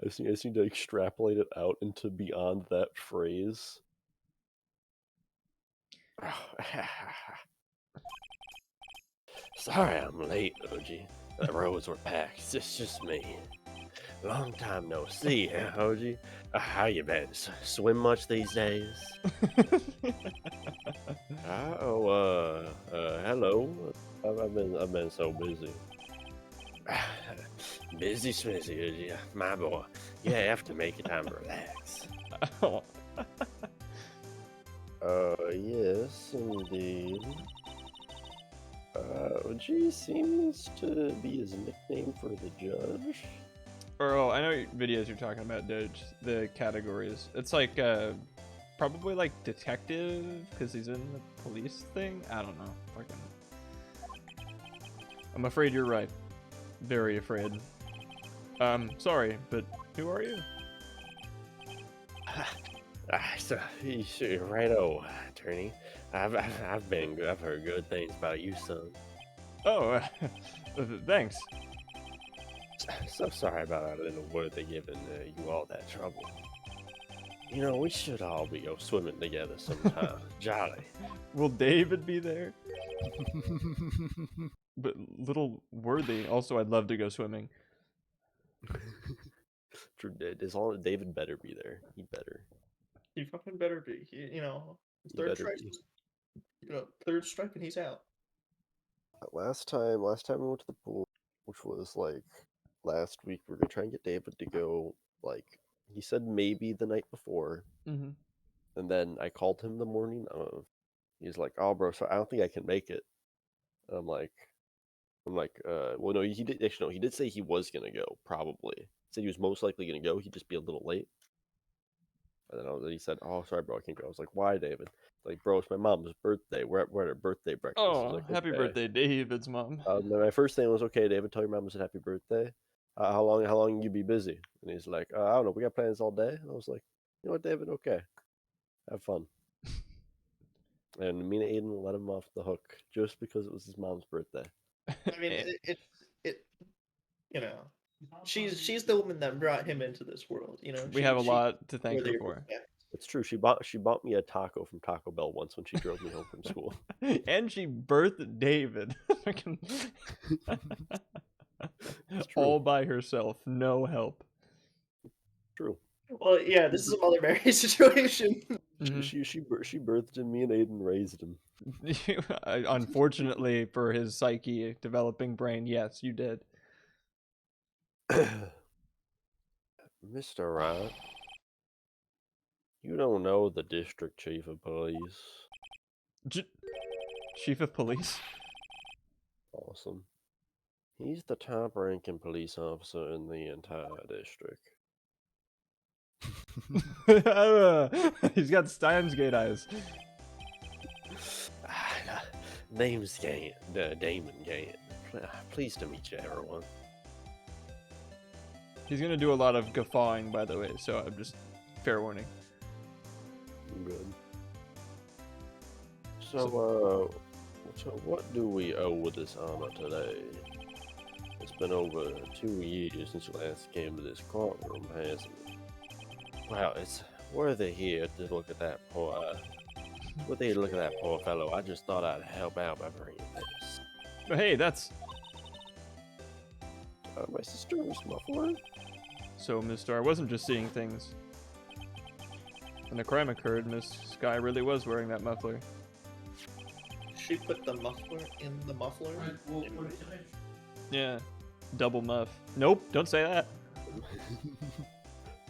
I just need to extrapolate it out into beyond that phrase. Sorry I'm late, OG. The roads were packed. It's just me. Long time no see, huh, OG? How you been? Swim much these days? Hello. I've been so busy. Busy smizzy, OG. My boy. You have to make it time to relax. Oh. Yes, indeed. OG seems to be his nickname for the judge. Oh, I know what videos you're talking about, Doge. The categories. It's like, probably like detective, because he's in the police thing? I don't know. Fucking... I'm afraid you're right. Very afraid. Sorry, but who are you? So, righto, attorney. I've heard good things about you, son. Oh, thanks. So sorry about our little worthy giving you all that trouble. You know, we should all be go swimming together sometime. Jolly. Will David be there? But little Worthy. Also, I'd love to go swimming. As long as David better be there. He better. He fucking better be. He, He third better strike. be. Third strike and he's out. Last time we went to the pool, which was like last week, we were gonna try and get David to go. Like he said, maybe the night before, Mm-hmm. and then I called him the morning of. He's like, "Oh, bro, so I don't think I can make it." And I'm like, well, no, he did actually. No, he did say he was gonna go. Probably he said he was most likely gonna go. He'd just be a little late. And then he said, "Oh, sorry, bro, I can't go." I was like, "Why, David?" Like, bro, it's my mom's birthday. We're at her birthday breakfast. Oh, Like, happy okay. birthday, David's mom. My first thing was, "Okay, David, tell your mom I said happy birthday. How long you be busy?" And he's like, "I don't know. We got plans all day." And I was like, "You know what, David? Okay, have fun." And me and Aiden let him off the hook just because it was his mom's birthday. I mean, it She's the woman that brought him into this world. You know, We have a she lot to thank her worthy of for. respect. It's true. She bought me a taco from Taco Bell once when she drove me home from school. And she birthed David. Fucking- It's true. All by herself, no help. True. Well, yeah, this is a Mother Mary situation. Mhm. She birthed him. Me and Aiden raised him. Unfortunately for his psyche developing brain, yes, you did. Mr. Wright, you don't know the district chief of police. Chief of police. Awesome. He's the top-ranking police officer in the entire district. He's got Steins Gate eyes. Name's Damon Gant. Pleased to meet you, everyone. He's gonna do a lot of guffawing, by the way, so I'm just fair warning. Good. So what do we owe with this honor today? It's been over 2 years since you last came to this courtroom, hasn't it? Well, it's worthy here to look at that poor fellow. I just thought I'd help out by bringing this. But hey, that's My sister's muffler. so, Mister. I wasn't just seeing things. When the crime occurred, Miss Sky really was wearing that muffler. She put the muffler in the muffler. Yeah, double muff. Nope, don't say that.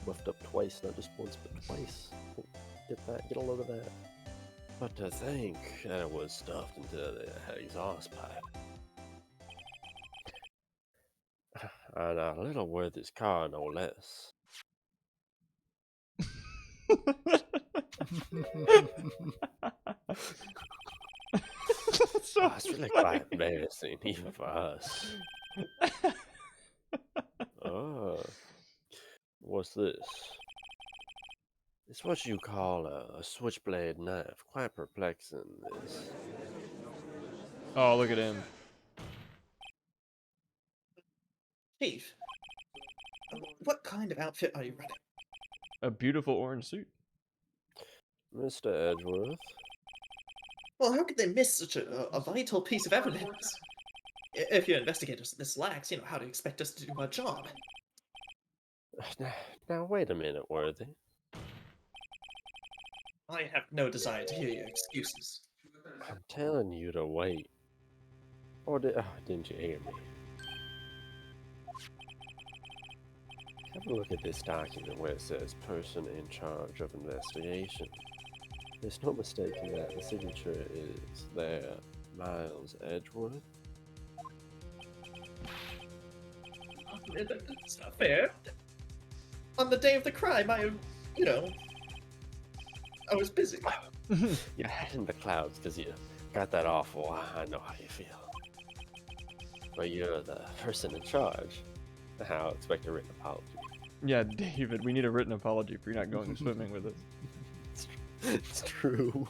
Muffed up twice, not just once, but twice. Get a load of that. But to think that it was stuffed into the exhaust pipe. And a little worth his car, no less. So It's really funny. quite embarrassing, even for us. Oh, what's this? It's what you call a switchblade knife. Quite perplexing, this. Oh, look at him. Chief, what kind of outfit are you running? A beautiful orange suit. Mr. Edgeworth, Well, how could they miss such a vital piece of evidence? If your investigators this lax, you know, how do you expect us to do our job? now wait a minute, Worthy. I have no desire to hear your excuses. I'm telling you to wait. Or didn't you hear me? Have a look at this document where it says person in charge of investigation. There's no mistaking that the signature is there, Miles Edgeworth. It's not fair. On the day of the crime, I was busy. Your head in the clouds because you got that awful, I know how you feel. But you're the person in charge. I'll expect a written apology. Yeah, David, we need a written apology for you not going swimming with us. It's true.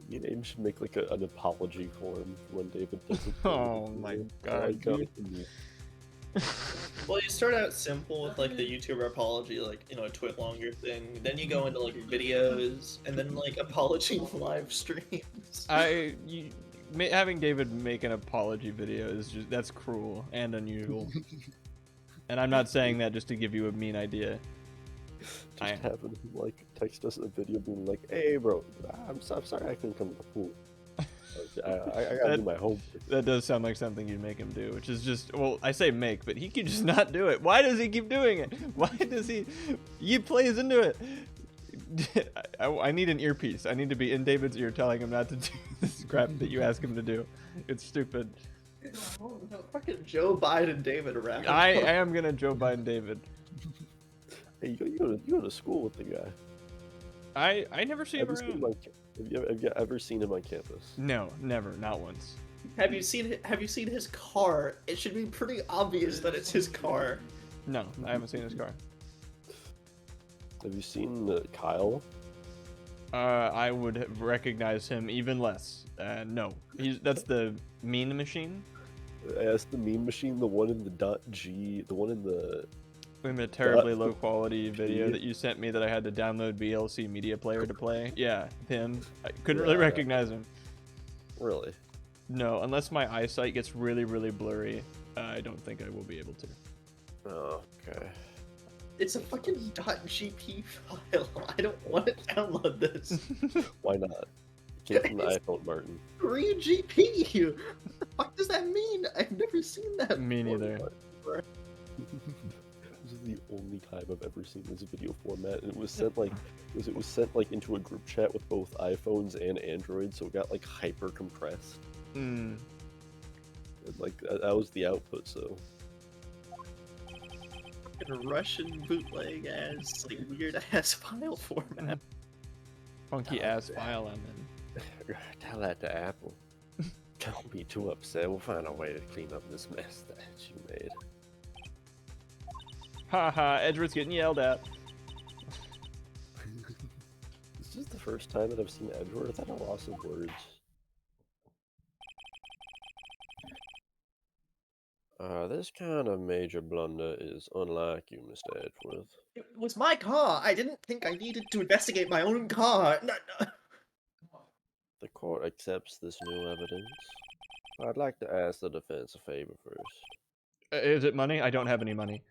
You know, you should make like an apology form when David doesn't. Oh my god, dude. Well, you start out simple with like the YouTuber apology, like, you know, a twit longer thing. Then you go into like videos, and then like apology live streams. Having David make an apology video is that's cruel and unusual. And I'm not saying that just to give you a mean idea. Just having him like text us a video being like, "Hey, bro, I'm sorry I couldn't come to the pool. I gotta do my homework." That does sound like something you'd make him do, which is just, well, I say make, but he can just not do it. Why does he keep doing it? Why does he plays into it? I need an earpiece. I need to be in David's ear telling him not to do this crap that you ask him to do. It's stupid. Oh, no, fucking Joe Biden David around. I am gonna Joe Biden David. Hey, you go to school with the guy. I never see him around. Have you ever seen him on campus? No, never, not once. Have you seen his car? It should be pretty obvious that it's his car. No, I haven't seen his car. Have you seen Kyle? I would recognize him even less. No, that's the mean machine. I asked the meme machine, the one in the .g, the one in the... In the terribly That- low quality video G. that you sent me that I had to download VLC Media Player to play. Yeah, him. I couldn't really Yeah. recognize him. Really? No, unless my eyesight gets really, really blurry, I don't think I will be able to. Oh, okay. It's a fucking .gp file. I don't want to download this. Why not? It came from the iPhone, Martin. 3GP. What the fuck does that mean? I've never seen that. Me neither. before. This is the only time I've ever seen this video format, and it was sent like it was sent like into a group chat with both iPhones and Androids, so it got like hyper compressed. Mm. And, like that was the output. So Fucking Russian bootleg ass, like weird ass file format. Funky ass file I'm in. tell that to Apple. Don't be too upset. We'll find a way to clean up this mess that you made. Haha, Edward's getting yelled at. This is the first time that I've seen Edward without a loss of words. This kind of major blunder is unlike you, Mr. Edgeworth. It was my car. I didn't think I needed to investigate my own car. No. The court accepts this new evidence. I'd like to ask the defense a favor first. Is it money? I don't have any money.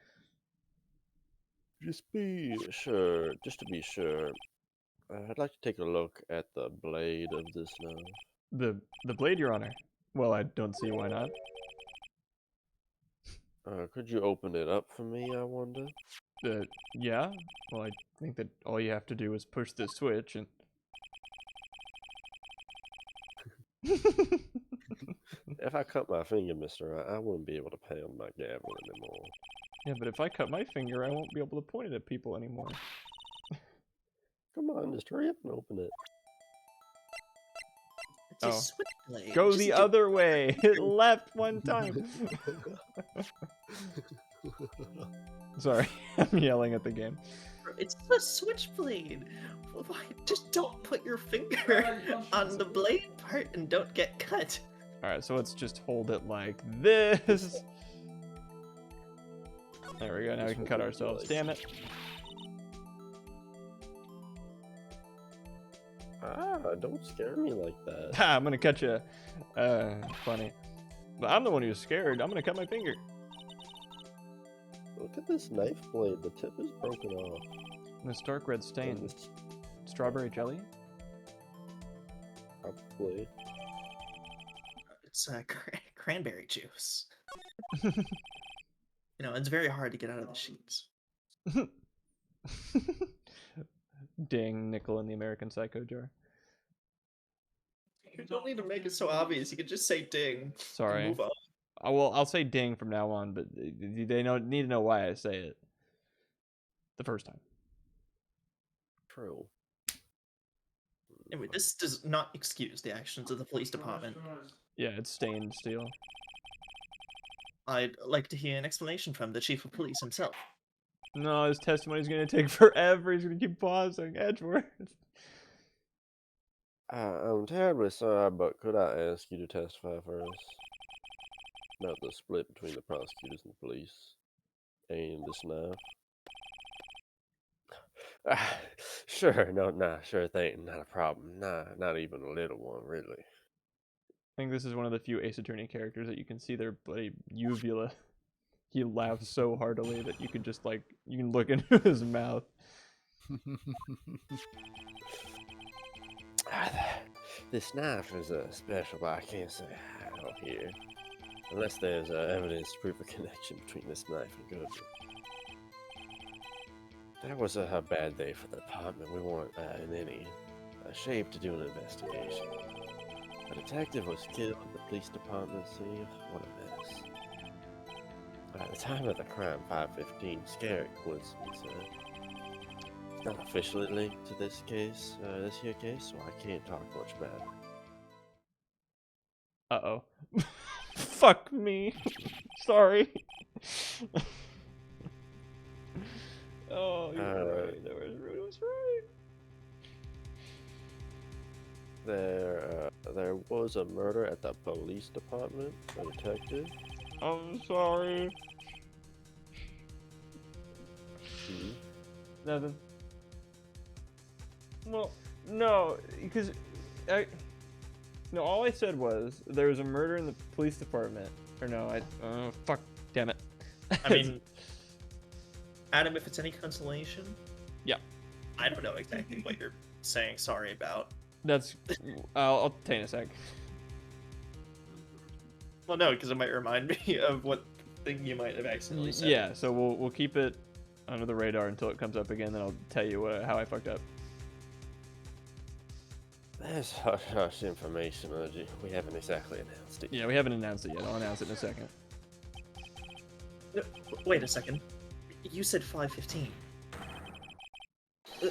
Just to be sure, I'd like to take a look at the blade of this knife. The blade, Your Honor. Well, I don't see why not. Could you open it up for me, I wonder? Yeah. Well, I think that all you have to do is push this switch and... If I cut my finger, mister, I wouldn't be able to pound my gavel anymore. Yeah, but if I cut my finger, I won't be able to point it at people anymore. Come on, just hurry up and open it. It's a Oh. switchblade. Go Just the do- other way! It left one time! Sorry, I'm yelling at the game. It's a switchblade. Why? Just don't put your finger on the blade part and don't get cut. Alright, so let's just hold it like this. There we go, now we can cut ourselves. Damn it. Don't scare me like that. Ha, I'm gonna cut you. Funny. But I'm the one who's scared. I'm gonna cut my finger. Look at this knife blade, the tip is broken off. And this dark red And stain. this- Strawberry jelly? Probably. It's cranberry juice. You know, it's very hard to get out of the sheets. Ding, nickel in the American Psycho jar. You don't need to make it so obvious. You could just say ding. and Sorry. Move on. I'll say ding from now on, but they need to know why I say it. The first time. True. Anyway, this does not excuse the actions of the police department. Yeah, it's stained steel. I'd like to hear an explanation from the chief of police himself. No, his testimony's gonna take forever. He's gonna keep pausing. Edgeworth. I'm terribly sorry, but could I ask you to testify first? About the split between the prosecutors and the police. And this knife. Sure, sure thing, not a problem. Not even a little one, really. I think this is one of the few Ace Attorney characters that you can see their bloody uvula. He laughs so heartily that you can just you can look into his mouth. This knife is special, but I can't say how here. Unless there's evidence to prove a connection between this knife and Goodman. That was a bad day for the department. We weren't in any shape to do an investigation. A detective was killed at the police department scene. What a mess. At the time of the crime, 515, scary coincidence. It's not officially linked to this case, this here case, so I can't talk much about it. Uh-oh. Fuck me. Sorry. Oh, you're right. That was right. there was a murder at the police department, a detective. I'm sorry. Hmm? Nothing. Well, no, because no, all I said was there was a murder in the police department. Or no, fuck, damn it. I mean, Adam, if it's any consolation, Yeah. I don't know exactly what you're saying sorry about. That's, I'll tell you in a sec. Well, no, because it might remind me of what thing you might have accidentally said. Yeah, so we'll keep it under the radar until it comes up again, then I'll tell you how I fucked up. There's hush information. We haven't exactly announced it. Yeah, we haven't announced it yet. I'll announce it in a second. No, wait a second. You said 5:15.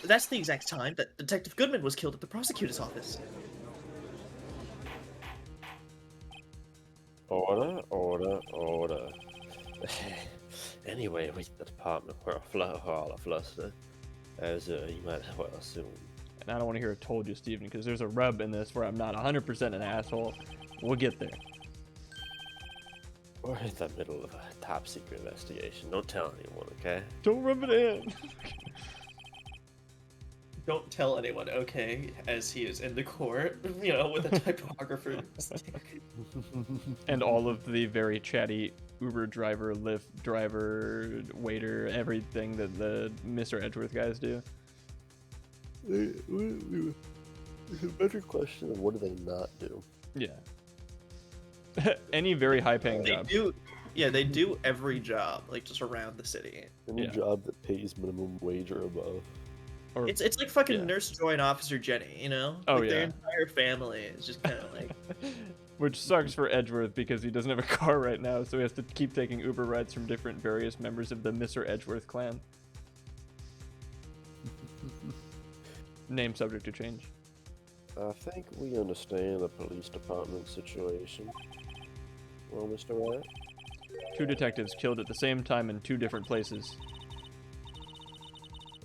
That's the exact time that Detective Goodman was killed at the prosecutor's office. Order, order, order. Anyway, we at the department were all a fluster, as you might well assume. And I don't want to hear a told you, Steven, because there's a rub in this where I'm not 100% an asshole. We'll get there. We're in the middle of a top secret investigation. Don't tell anyone, okay? Don't rub it in. Don't tell anyone, okay, as he is in the court, you know, with a typographer. And all of the very chatty Uber driver, Lyft driver, waiter, everything that the Mr. Edgeworth guys do. It's a better question of what do they not do? Yeah. Any very high-paying They job. do, yeah, they do every job, like just around the city. Any Yeah. job that pays minimum wage or above. Or, It's like fucking Yeah. Nurse Joy and Officer Jenny, you know? Oh, Like, their yeah. entire family is just kind of like, which sucks for Edgeworth because he doesn't have a car right now, so he has to keep taking Uber rides from different various members of the Mr. Edgeworth clan. Name subject to change. I think we understand the police department situation. Well, Mr. Wyatt? 2 detectives killed at the same time in 2 different places.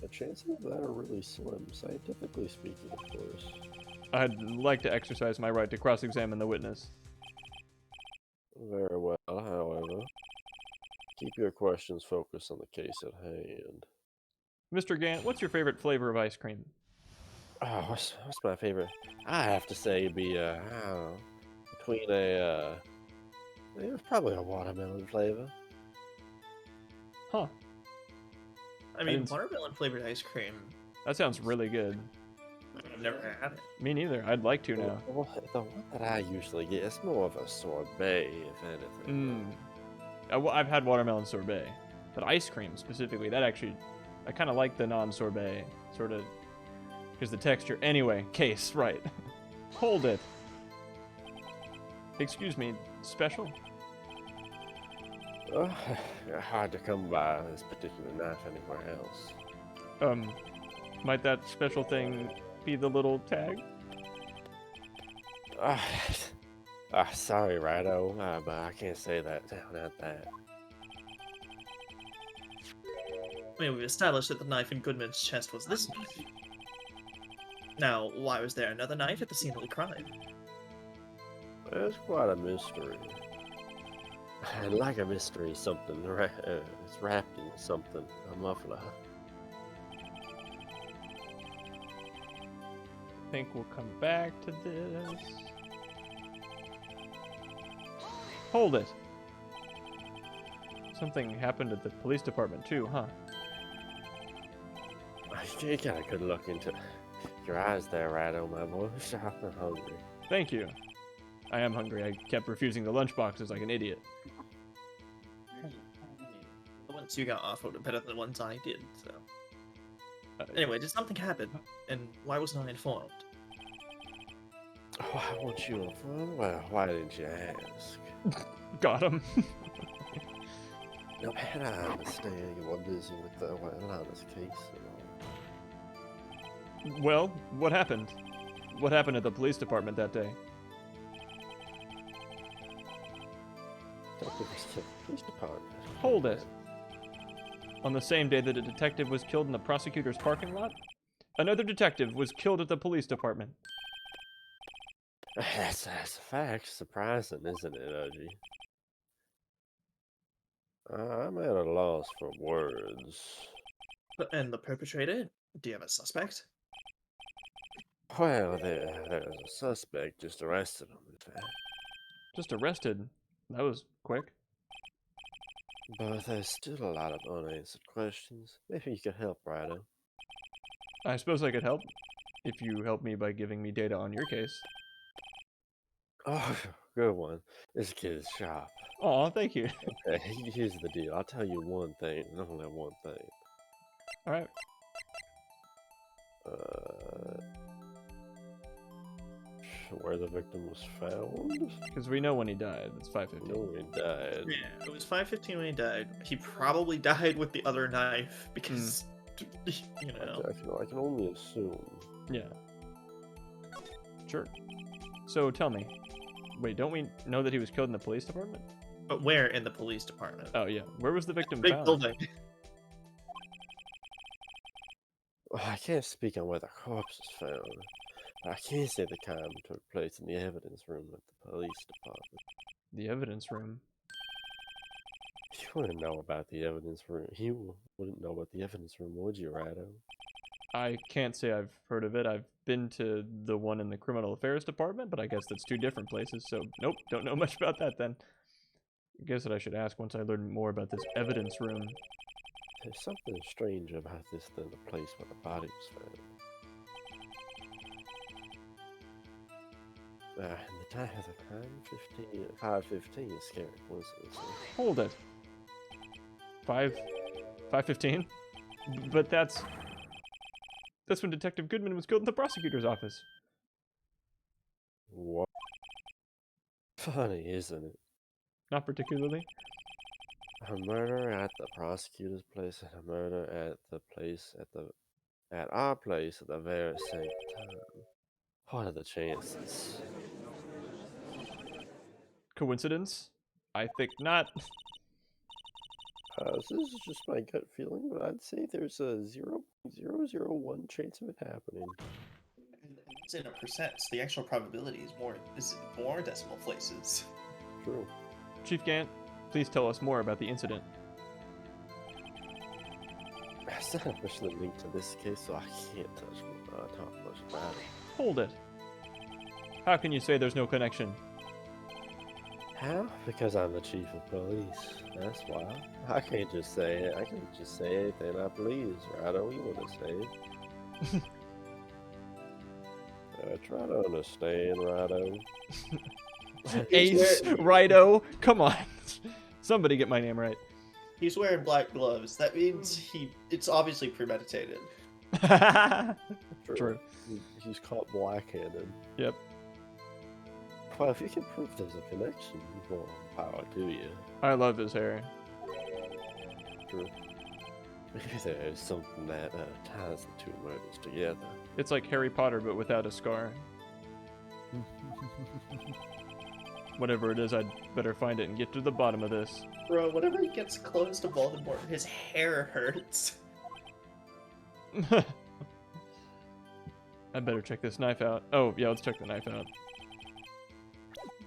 The chances of that are really slim, scientifically speaking, of course. I'd like to exercise my right to cross-examine the witness. Very well, however. Keep your questions focused on the case at hand. Mr. Gant, what's your favorite flavor of ice cream? Oh, what's my favorite? I have to say it'd be, I don't know, between it was probably a watermelon flavor. Huh. I mean, didn't- watermelon flavored ice cream. That sounds really good. I've never had it. Me neither. I'd like to now. The one that I usually get, it's more of a sorbet, if anything. I've had watermelon sorbet, but ice cream specifically, that actually, I kind of like the non-sorbet, sort of, because the texture. Anyway, case, right. Hold it. Excuse me, special? Hard to come by this particular knife anywhere else. Might that special thing be the little tag? Sorry, Rido, but I can't say that. No, not that. I mean, we've established that the knife in Goodman's chest was this knife. Now, why was there another knife at the scene of the crime? It's quite a mystery. And like a mystery, something it's wrapped in something, a muffler. I think we'll come back to this. Hold it. Something happened at the police department too, huh? You got a good look into your eyes there, Rido, my boy. Sharp and hungry. Thank you. I am hungry. I kept refusing the lunch boxes like an idiot. The ones you got offered are better than the ones I did, so. Anyway, did something happen? And why wasn't I informed? Oh, I want you informed? Well, why didn't you ask? Got him. No, man, I understand you were busy with the honest case and all. Well, what happened? What happened at the police department that day? Police department. Hold it. On the same day that a detective was killed in the prosecutor's parking lot, another detective was killed at the police department. That's a fact. Surprising, isn't it, Oji? I'm at a loss for words. And the perpetrator? Do you have a suspect? Well, there's a suspect just arrested him, in fact. Just arrested. That was quick. But there's still a lot of unanswered questions. Maybe you could help, Rido. I suppose I could help if you help me by giving me data on your case. Oh, good one. This kid is sharp. Aw, thank you. Okay, here's the deal. I'll tell you one thing, and only one thing. All right. Where the victim was found? Because we know when he died. It's No, 5:15. he died. Yeah, it was 5:15 when he died. He probably died with the other knife because, you know. I can only assume. Yeah. Sure. So tell me. Wait, don't we know that he was killed in the police department? But where in the police department? Oh, yeah. Where was the victim Big found? building. Well, I can't speak on where the corpse is found. But I can say the crime took place in the evidence room at the police department. The evidence room. You wouldn't know about the evidence room. You wouldn't know about the evidence room, would you, Rido? I can't say I've heard of it. I've been to the one in the criminal affairs department, but I guess that's two different places. So, nope, don't know much about that then. I guess that I should ask once I learn more about this evidence room. There's something strange about this than the place where the body was found. And the time of the crime, 5:15 is scary coincidence. Hold it. 5:15? But that's when Detective Goodman was killed in the prosecutor's office. What? Funny, isn't it? Not particularly. A murder at the prosecutor's place and a murder at our place at the very same time. What are the chances? Coincidence? I think not. This is just my gut feeling, but I'd say there's a 0.001 chance of it happening. And it's in a percent, so the actual probability is more decimal places. True. Chief Gant, please tell us more about the incident. It's not officially linked to this case, so I can't talk much about it. Hold it. How can you say there's no connection? How? Because I'm the chief of police. That's why. I can't just say it. I can't just say anything I please. Rido, you understand? Try to understand, Rido. Ace, Rido, come on. Somebody get my name right. He's wearing black gloves. That means it's obviously premeditated. True. He's caught black-handed. Yep. Well, if you can prove there's a connection, well, power to you. I love his hair. True. Maybe there is something that ties the two murders together. It's like Harry Potter, but without a scar. Whatever it is, I'd better find it and get to the bottom of this. Bro, whenever he gets close to Voldemort, his hair hurts. I better check this knife out. Oh, yeah, let's check the knife out.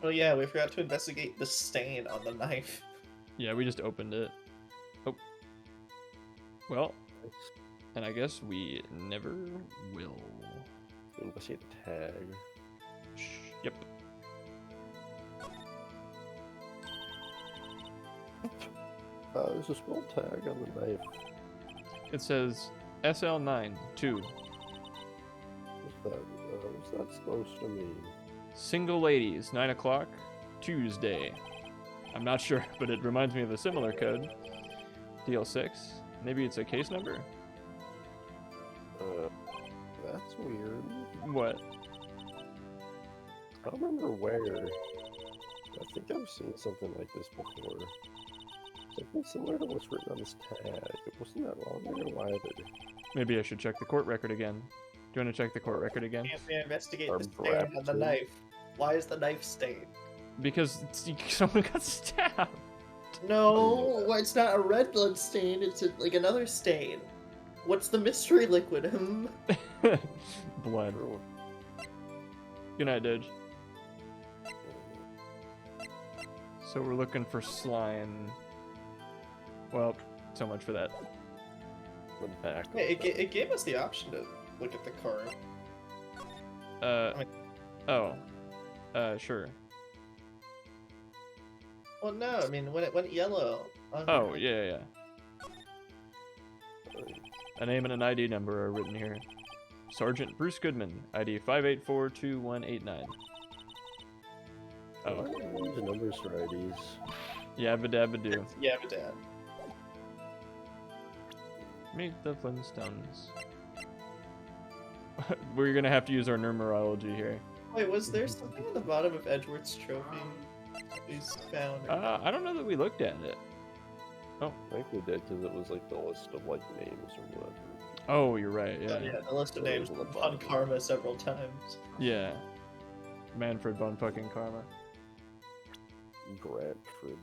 Oh yeah, we forgot to investigate the stain on the knife. Yeah, we just opened it. Oh. Well, and I guess we never will. Investigate the tag. Yep. There's a small tag on the knife. It says SL9 2. What's that supposed to mean? Single ladies, 9 o'clock, Tuesday. I'm not sure, but it reminds me of a similar code. DL6. Maybe it's a case number? That's weird. What? I don't remember where. I think I've seen something like this before. Something similar to what's written on this tag. It wasn't that long ago either. Maybe I should check the court record again. Do you want to check the court record again? Can't we investigate Or the stain on the Brapton. knife? Why is the knife stained? Because someone got stabbed. No, it's not a red blood stain. It's like another stain. What's the mystery liquid? Blood. Good night, Dodge. So we're looking for slime. Well, so much for that. The back. Hey, it gave us the option to look at the card. Sure. Well, no, I mean when it went yellow. Oh, yeah. A name and an ID number are written here. Sergeant Bruce Goodman, ID 5842189. Oh, The numbers for IDs. yabba dabba doo. Yeah, but Dad. Meet the Flintstones. We're gonna have to use our numerology here. Wait, was there something on the bottom of Edward's trophy we found? I don't know that we looked at it. I think we did because it was like the list of like names or whatever. Oh, you're right. Oh, Yeah. yeah, the list of names on the on bottom. Karma several times. Yeah. Manfred von fucking Karma. Bradford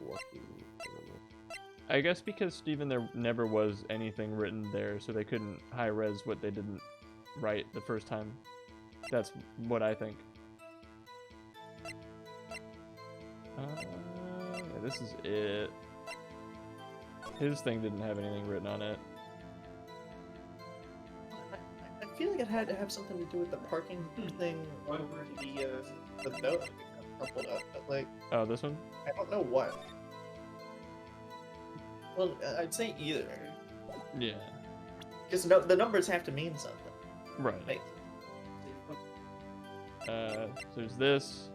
Lucky. I guess because Steven, there never was anything written there, so they couldn't high res what they didn't write the first time. That's what I think. Yeah, this is it. His thing didn't have anything written on it. I feel like it had to have something to do with the parking thing over the note that we crumpled up, but like Oh, this one? I don't know what. Well, I'd say either, Yeah. because no, the numbers have to mean something. Right. Like, So there's this.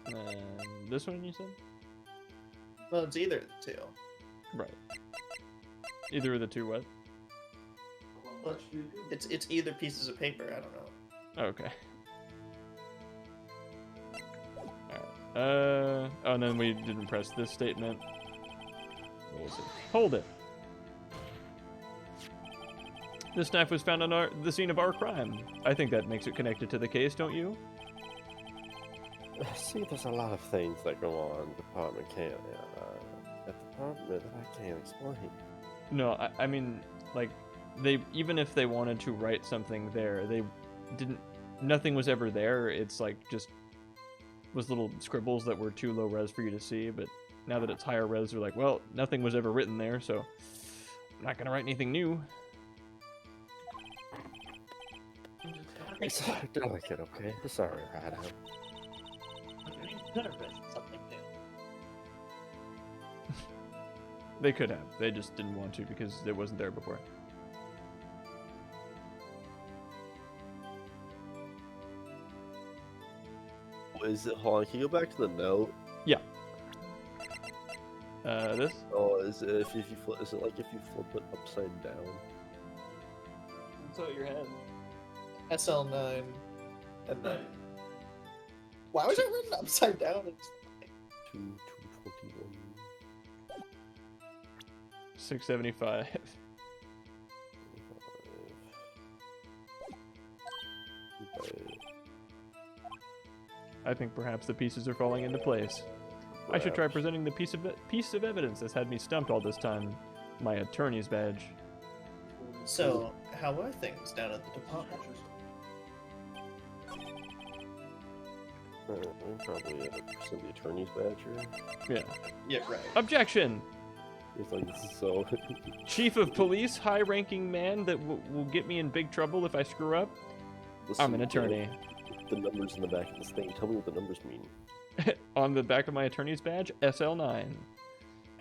And this one, you said? well, it's either of the two. Right. Either of the two what? Well, it's either pieces of paper. I don't know. Okay. Alright. Oh, and then we didn't press this statement. What was it? Hold it. This knife was found on the scene of our crime. I think that makes it connected to the case, don't you? See, there's a lot of things that go on department can't at the department that I can't explain. No, I mean, like, they even if they wanted to write something there, they didn't. Nothing was ever there. It's like just was little scribbles that were too low res for you to see. But now that it's higher res, they're like, well, nothing was ever written there, so I'm not gonna write anything new. It's delicate, okay? It's alright, right out. Could have written something new. They could have. They just didn't want to because it wasn't there before. Is it? Hold on, can you go back to the note? This? Oh, is it if you flip? Is it like if you flip it upside down? That's what your head. SL9, and then why was it written upside down? 221. 675. I think perhaps the pieces are falling into place. I should try presenting the piece of evidence that's had me stumped all this time. My attorney's badge. So, how are things down at the department? Probably send the attorney's badge here. Yeah. Yeah, right. Objection! It's like this is so. Chief of police, high-ranking man that will get me in big trouble if I screw up. Listen, I'm an attorney. The numbers in the back of this thing. Tell me what the numbers mean. On the back of my attorney's badge, SL9.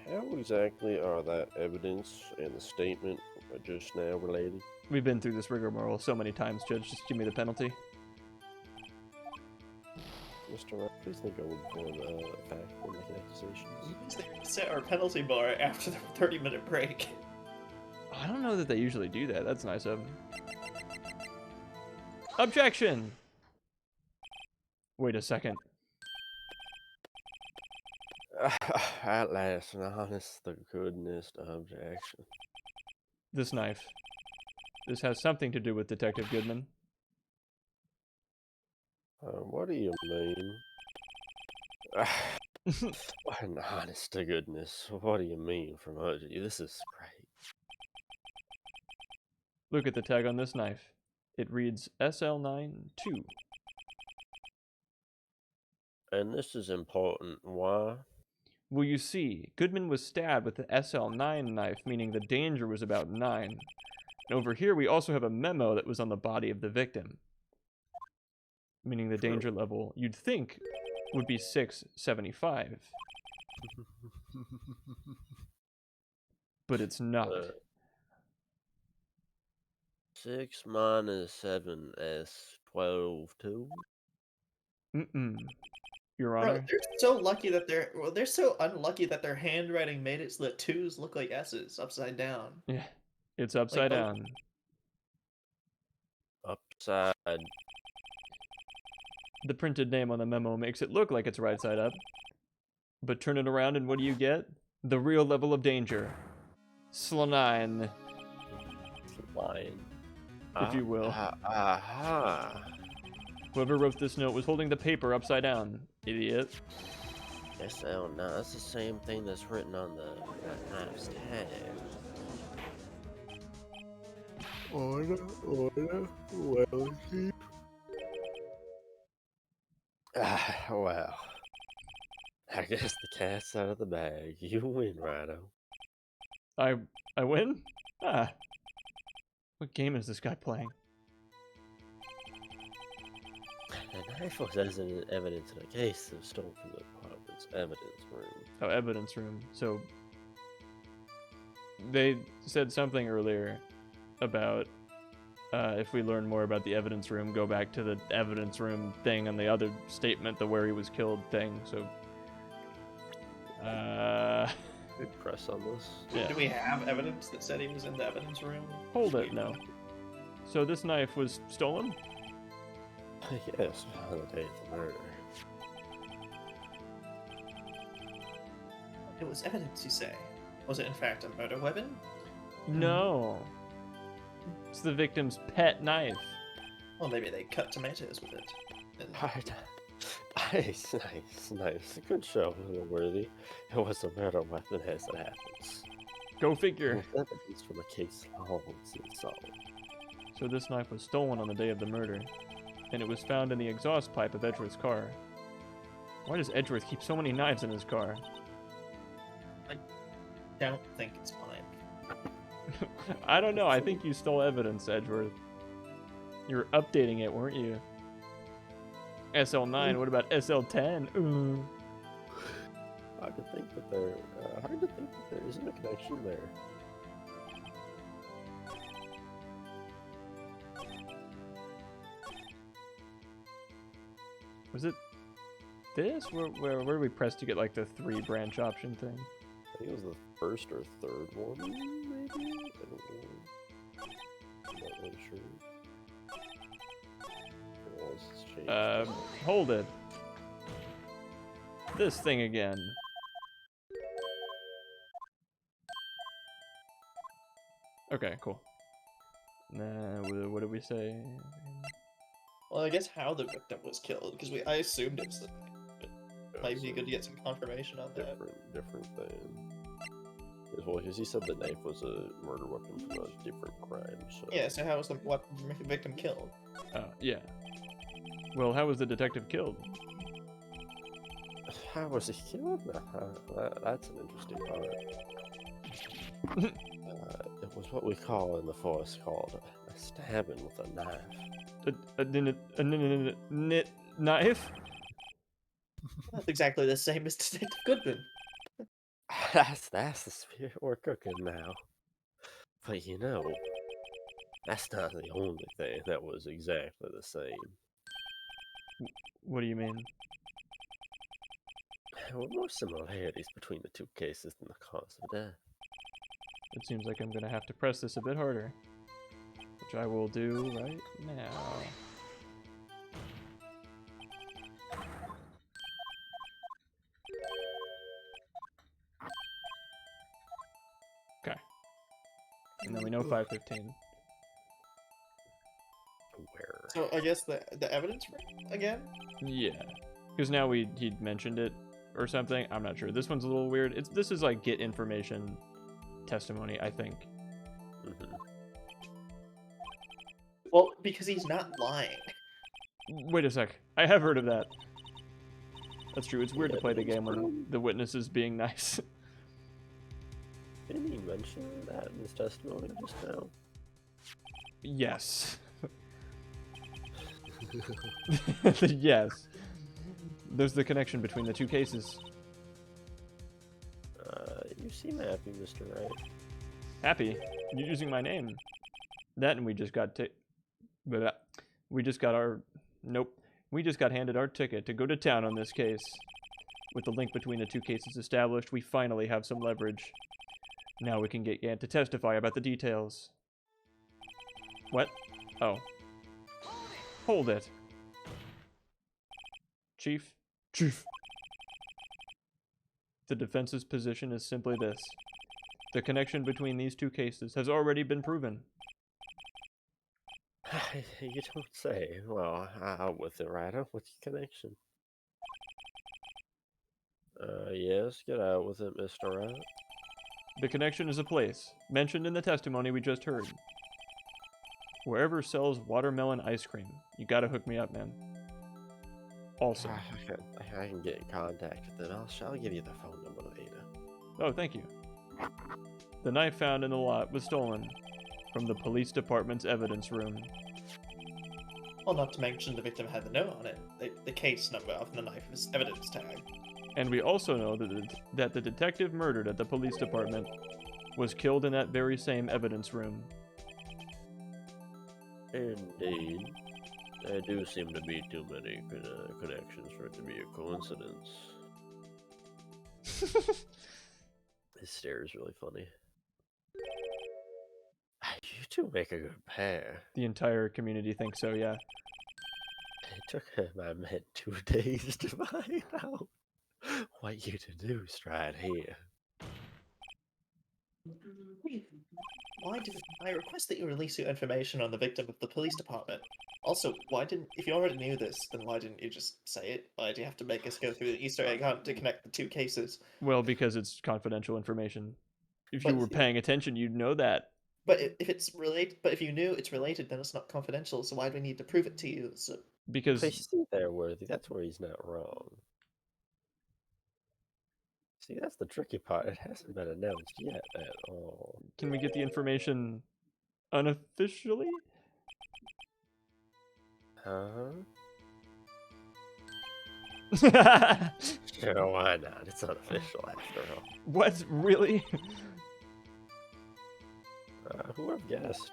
How exactly are that evidence and the statement just now related? We've been through this rigmarole so many times, Judge. Just give me the penalty. Mr. Wright, please think I would go back and make accusations. They set our penalty bar after the 30-minute break. I don't know that they usually do that. That's nice of them. Objection! Wait a second. At last, an honest to goodness objection. This knife. This has something to do with Detective Goodman. What do you mean? What an honest to goodness. What do you mean from this is great. Look at the tag on this knife. It reads SL92. And this is important. Why? Well, you see, Goodman was stabbed with the SL9 knife, meaning the danger was about 9. And over here, we also have a memo that was on the body of the victim, meaning the True. danger level, you'd think, would be 675. But it's not. 6 minus 7 is 12 too. Mm-mm. Your Bro, Honor? they're so lucky that they're so unlucky that their handwriting made it so that 2s look like S's upside down. Yeah. It's upside oh. down. Upside. The printed name on the memo makes it look like it's right side up. But turn it around and what do you get? The real level of danger. Slanine, Lion. if you will. Aha. Whoever wrote this note was holding the paper upside down. Idiot. SL9. That's the same thing that's written on the knife's tag. Order, well, chief. Well. I guess the cat's out of the bag. You win, Rhino. I win? Ah. What game is this guy playing? The knife was as an evidence in a case that was stolen from the department's evidence room. Oh, evidence room. So they said something earlier about if we learn more about the evidence room, go back to the evidence room thing on the other statement, the where he was killed thing. So, Good press on this. yeah. Do we have evidence that said he was in the evidence room? Hold it, no. So this knife was stolen? Yes, on the day of the murder. It was evidence, you say. Was it in fact a murder weapon? No. It's the victim's pet knife. Well, maybe they cut tomatoes with it. And Nice. Good show, worthy. It was a murder weapon as it happens. Go figure. With evidence from a case long since solved. So this knife was stolen on the day of the murder, and it was found in the exhaust pipe of Edgeworth's car. Why does Edgeworth keep so many knives in his car? I don't think it's mine. I don't know. I think you stole evidence, Edgeworth. You were updating it, weren't you? SL9. What about SL10? Ooh. Hard to think that there isn't a connection there. Was it this? Where did we press to get like the 3 branch option thing? I think it was the first or third one, maybe? I don't know. I'm not really sure. Well, this has changed. Hold it. This thing again. Okay, cool. What did we say? Well, I guess how the victim was killed, because I assumed it was the knife, but might be good to get some confirmation on that. Different thing. Well, because he said the knife was a murder weapon from a different crime, so... Yeah, so how was the victim killed? Yeah. Well, how was the detective killed? How was he killed? That's an interesting part. It was what we call in the force called a stabbing with a knife. A knife? That's exactly the same as Detective Goodman. That's the spirit we're cooking now. But you know, that's not the only thing that was exactly the same. What do you mean? There were more similarities between the two cases than the cause of death. It seems like I'm gonna have to press this a bit harder. Which I will do right now. Okay. And then we know 515. Where? So I guess the evidence again? Yeah. Because now he'd mentioned it or something. I'm not sure. This one's a little weird. This is like get information testimony, I think. Mm-hmm. Well, because he's not lying. Wait a sec. I have heard of that. That's true. It's weird to play the game when Room? the witness is being nice. Didn't he mention that in his testimony just now? Yes. Yes. There's the connection between the two cases. You seem happy, Mr. Wright. Happy? You're using my name. That and we just got we just got our... Nope. We just got handed our ticket to go to town on this case. With the link between the two cases established, we finally have some leverage. Now we can get Gant to testify about the details. What? Oh. Hold it. Chief? Chief. The defense's position is simply this. The connection between these two cases has already been proven. You don't say. Well, out with it, Ryder. What's your connection? Yes, get out with it, Mr. Wright. The connection is a place, mentioned in the testimony we just heard. Wherever sells watermelon ice cream. You gotta hook me up, man. Also. I can get in contact with it. I'll give you the phone number later. Oh, thank you. The knife found in the lot was stolen from the police department's evidence room. Well, not to mention the victim had the note on it. The case number of the knife was evidence tag. And we also know that the detective murdered at the police department was killed in that very same evidence room. Indeed. There do seem to be too many connections for it to be a coincidence. His stare is really funny. You two make a good pair. The entire community thinks so, yeah. It took my men 2 days to find out what you to do right here. Why did I request that you release your information on the victim of the police department? Also, if you already knew this, then why didn't you just say it? Why do you have to make us go through the Easter egg hunt to connect the two cases? Well, because it's confidential information. If you But- were paying attention, you'd know that. But if you knew it's related, then it's not confidential. So why do we need to prove it to you? So Because I see there, Worthy. That's where he's not wrong. See, that's the tricky part. It hasn't been announced yet at all. can we get the information unofficially? Huh? Sure, why not? It's unofficial after all. What? Really? Who would have guessed?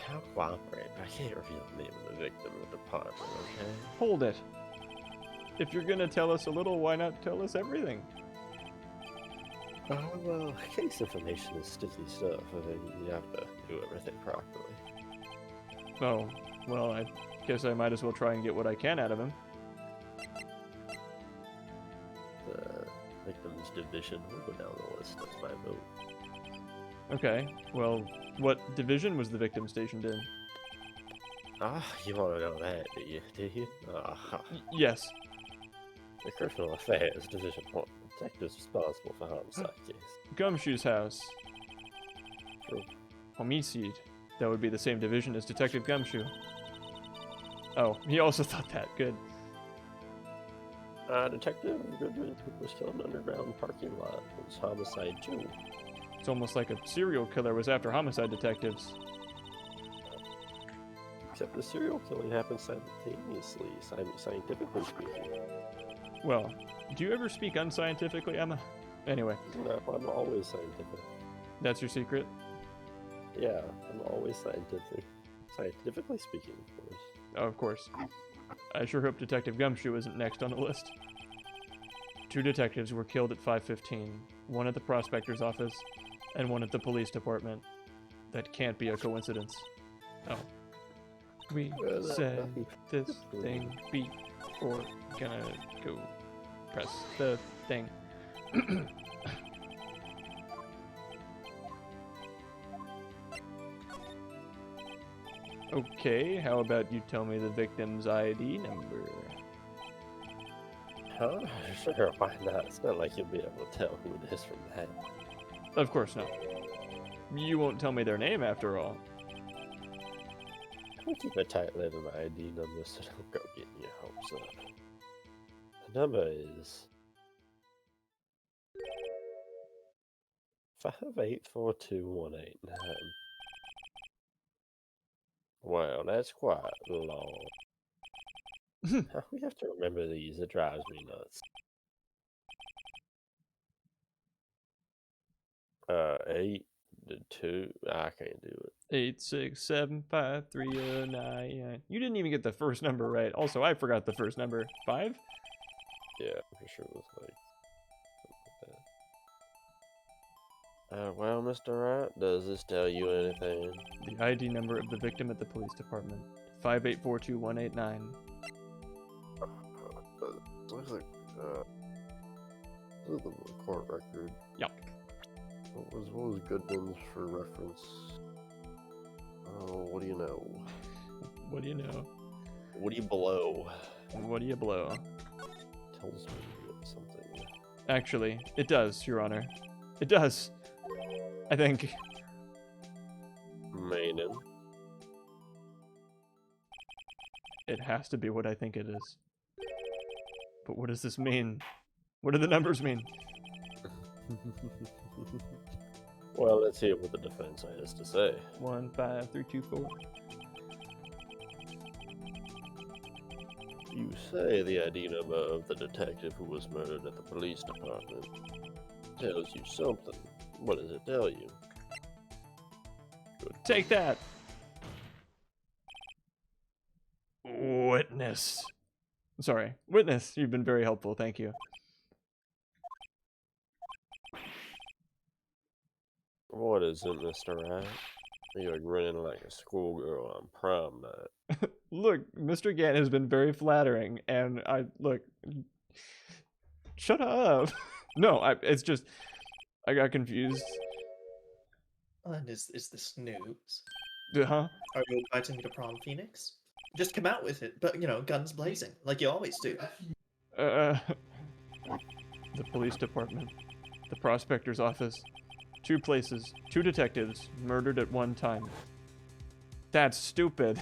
I'll cooperate, but I can't reveal the name of the victim of the department, okay? Hold it. If you're gonna tell us a little, why not tell us everything? Well, case information is sticky stuff. You have to do everything properly. Oh, well, I guess I might as well try and get what I can out of him. The victim's division will go down the list. That's my vote. Okay, well, what division was the victim stationed in? You want to know that, do you? Yes. The Criminal Affairs Division 1. Detectives responsible for homicide case. Gumshoe's house. True. Homicide. That would be the same division as Detective Gumshoe. Oh, he also thought that. Good. Detective Goodwin was killed in an underground parking lot. It was homicide 2. It's almost like a serial killer was after homicide detectives. Except the serial killing happened simultaneously, scientifically speaking. Well, do you ever speak unscientifically, Emma? Anyway, No, I'm always scientific. that's your secret? Yeah, I'm always scientific. Scientifically speaking, of course. Oh, of course. I sure hope Detective Gumshoe isn't next on the list. 2 detectives were killed at 5:15. One at the prospector's office, and one at the police department. That can't be a coincidence. Oh. We Well, that- said this thing beat, or gonna go press the thing. Okay, how about you tell me the victim's ID number? Huh? Sure, why not? It's not like you'll be able to tell who it is from that. Of course not. You won't tell me their name after all. I'll keep a tight lid on my ID number so don't go get So, the number is 5842189. Wow, that's quite long. How we have to remember these? It drives me nuts. 8 2. I can't do it. 8675309. You didn't even get the first number right. Also, I forgot the first number. 5? Yeah, I'm pretty sure it was like something like that. Well, Mr. Wright, does this tell you anything? The ID number of the victim at the police department. 5842189. Looks like this is the court record. Yep. What was Goodman's for reference? Oh, what do you know? What do you know? What do you blow? What do you blow? Tells me something. Actually, it does, Your Honor. It does. I think. Maiden. It has to be what I think it is. But what does this mean? What do the numbers mean? Well, let's hear what the defense has to say. 15324. You say the ID number of the detective who was murdered at the police department tells you something. What does it tell you? Good. Take that. Witness. Sorry. Witness, you've been very helpful. Thank you. What is it, Mr. Wright? You're grinning like a schoolgirl on prom night. Look, Mr. Gann has been very flattering, and look. Shut up. No, it's just, I got confused. And is this news? Huh? Are you inviting me to prom, Phoenix? Just come out with it, but, you know, guns blazing, like you always do. The police department. The prospector's office. 2 places. 2 detectives murdered at one time. That's stupid.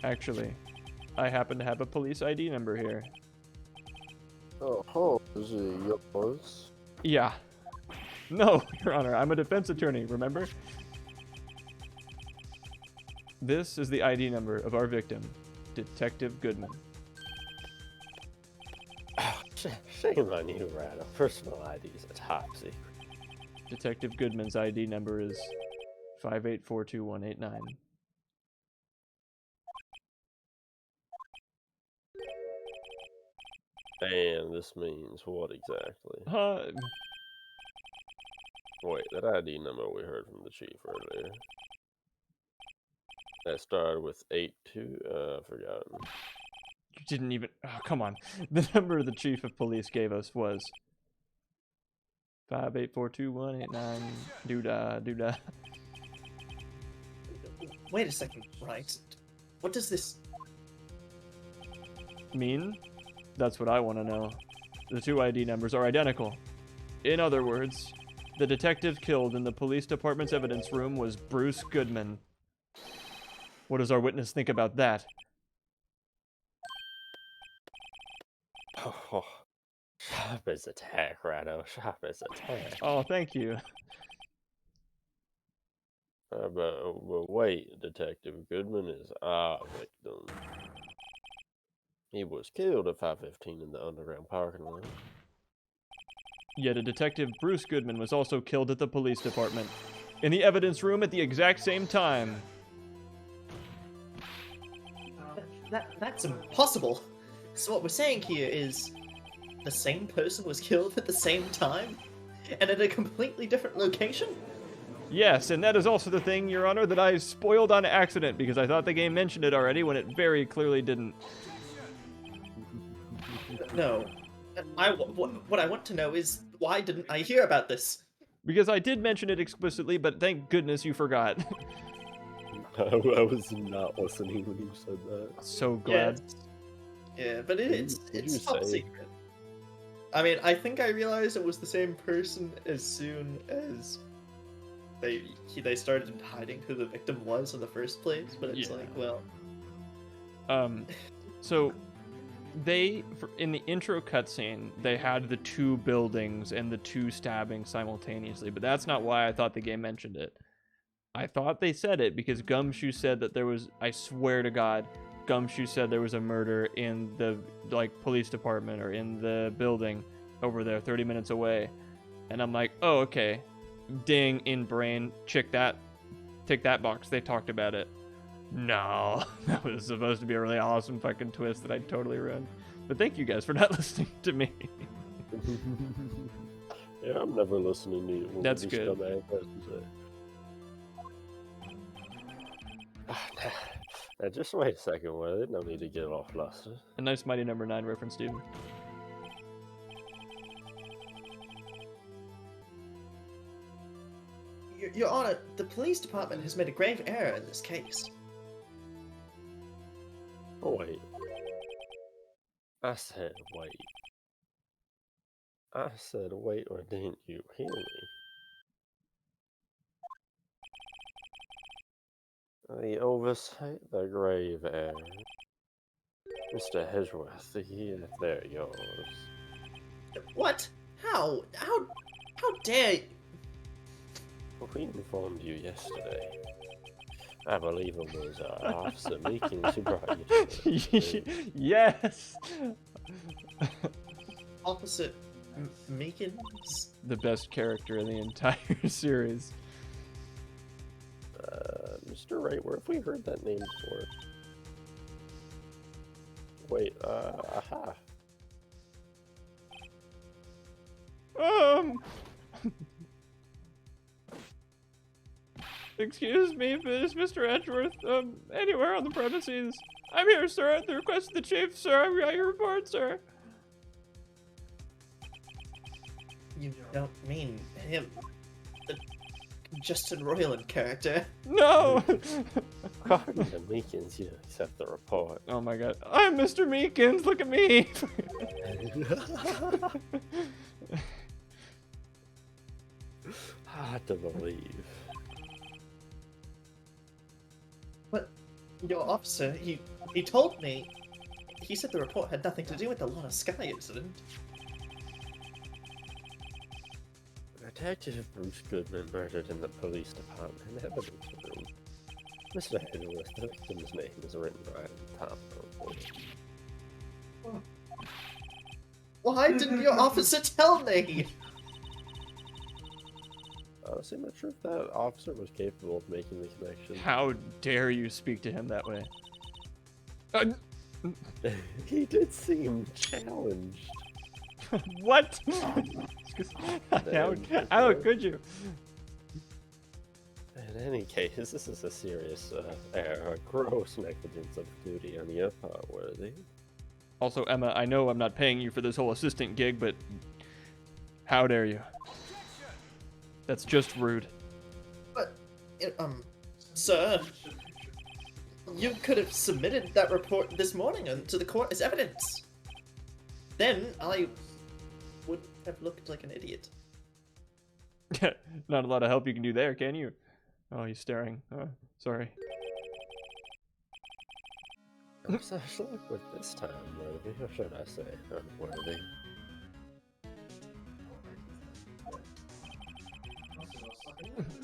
Actually, I happen to have a police ID number here. Oh, is it yours? Yeah. No, Your Honor, I'm a defense attorney, remember? This is the ID number of our victim, Detective Goodman. Shame on you, Rado. Personal ID is a top secret. Detective Goodman's ID number is 5842189. And this means what exactly? Huh? Wait, that ID number we heard from the chief earlier. That started with 82. Forgotten. You didn't even. Oh, come on. The number the chief of police gave us was 5842189. Doodah, doodah. Wait a second, right? What does this... Mean? That's what I want to know. The 2 ID numbers are identical. In other words, the detective killed in the police department's evidence room was Bruce Goodman. What does our witness think about that? Oh, sharp as a tack, Rado. Sharp as a tack. Oh, thank you. But wait, Detective Goodman is our victim. He was killed at 5:15 in the underground parking lot. Yet a detective, Bruce Goodman, was also killed at the police department, in the evidence room at the exact same time. That's impossible. So what we're saying here is the same person was killed at the same time and at a completely different location? Yes, and that is also the thing, Your Honor, that I spoiled on accident because I thought the game mentioned it already when it very clearly didn't. No. What I want to know is why didn't I hear about this? Because I did mention it explicitly, but thank goodness you forgot. I was not listening when you said that. So glad. Yeah, but it's you top say? secret. I mean, I think I realized it was the same person as soon as they started hiding who the victim was in the first place, but it's Yeah. like, well... So in the intro cutscene, they had the 2 buildings and the 2 stabbings simultaneously, but that's not why I thought the game mentioned it. I thought they said it because Gumshoe said that there was, I swear to God, Gumshoe said there was a murder in the police department or in the building over there 30 minutes away. And I'm like, oh, okay. Ding, in brain, tick that box. They talked about it. No, that was supposed to be a really awesome fucking twist that I totally ruined. But thank you guys for not listening to me. Yeah, I'm never listening to you. That's good. Now, just wait a second, Willie. No need to get all flustered. A nice Mighty Number 9 reference, Steven. Your Honor, the police department has made a grave error in this case. Oh, wait. I said wait. I said wait, or didn't you hear me? The oversight, the grave error. Mr. Hedgeworth, they're yours. What? How dare you? We informed you yesterday. I believe it was Officer Meekins who brought you to the Yes! Officer Meekins? The best character in the entire series. Mr. Wright, where have we heard that name before? Wait, aha. Excuse me, is Mr. Edgeworth, anywhere on the premises? I'm here, sir, at the request of the chief, sir. I've got your report, sir. You don't mean him, the Justin Roiland character? No! According to Meekins, you accept the report. Oh my god. I'm Mr. Meekins, look at me! Hard to believe. But your officer, he told me, he said the report had nothing to do with the Lana Sky incident. Detective Bruce Goodman murdered in the police department evidence room. Mr. Hedgeworth, the victim's name is written right on the top of the report. Why didn't your officer tell me? Honestly, I'm not sure if that officer was capable of making the connection. How dare you speak to him that way? He did seem challenged. What? How could you? In any case, this is a serious error, gross negligence of duty on your part, Worthy. Also, Emma, I know I'm not paying you for this whole assistant gig, but how dare you? That's just rude. But, sir, you could have submitted that report this morning to the court as evidence. Then I would have looked like an idiot. Not a lot of help you can do there, can you? Oh, he's staring. Oh, sorry. Such luck with this time, Worthy, or should I say, unworthy.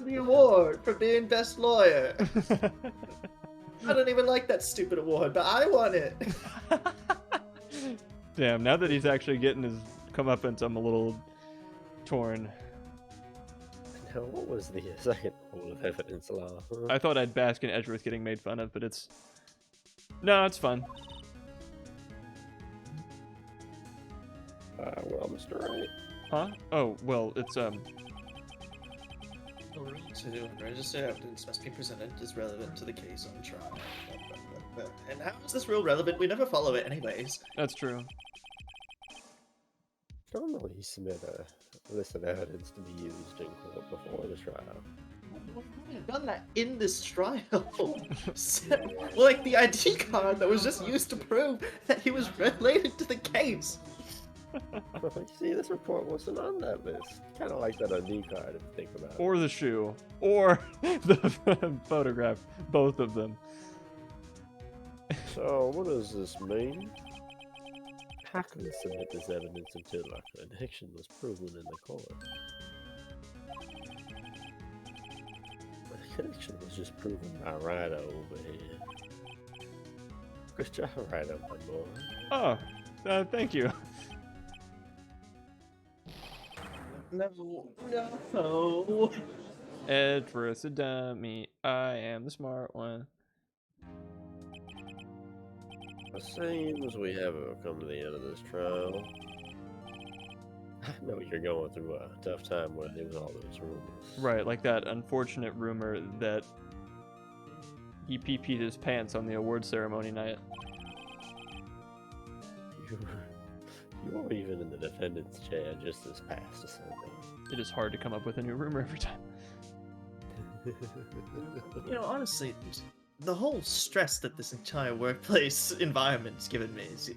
The award for being best lawyer. I don't even like that stupid award, but I want it. Damn, now that he's actually getting his comeuppance, I'm a little torn. Now, what was the second rule of evidence law? Huh? I thought I'd bask in Edgeworth getting made fun of, but it's... No, it's fun. Well, Mr. Wright. Huh? Oh, well, it's, To register evidence must be presented as relevant to the case on trial. And how is this rule relevant? We never follow it anyways. That's true. Normally, you submit a list of evidence to be used in court before the trial. I've done that in this trial. Like the ID card that was just used to prove that he was related to the case. See, this report wasn't on that list. Kind of like that ID card if you think about it. Or the shoe. Or the photograph. Both of them. So, what does this mean? How can we submit this evidence until our connection was proven in the court? My connection was just proven by Ryder over here. Good job, Ryder, my boy. Oh, thank you. No. Edgeworth's a dummy. I am the smart one. It seems we have come to the end of this trial. I know you're going through a tough time when it was all those rumors. Right, like that unfortunate rumor that he pee-peed his pants on the award ceremony night. You were even in the defendant's chair just this past Sunday. It is hard to come up with a new rumor every time. You know, honestly, the whole stress that this entire workplace environment's given me is...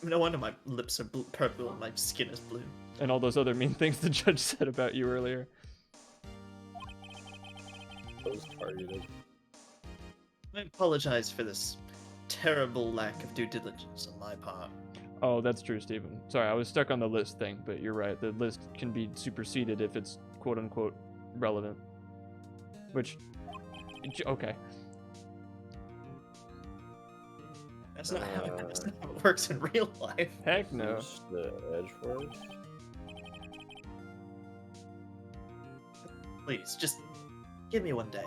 No wonder my lips are purple and my skin is blue. And all those other mean things the judge said about you earlier. I was targeted. I apologize for this terrible lack of due diligence on my part. Oh, that's true, Stephen. Sorry, I was stuck on the list thing, but you're right. The list can be superseded if it's quote-unquote relevant. Which, okay. That's not how it works in real life. Heck no. Just the Edgeworth. Please, just give me one day.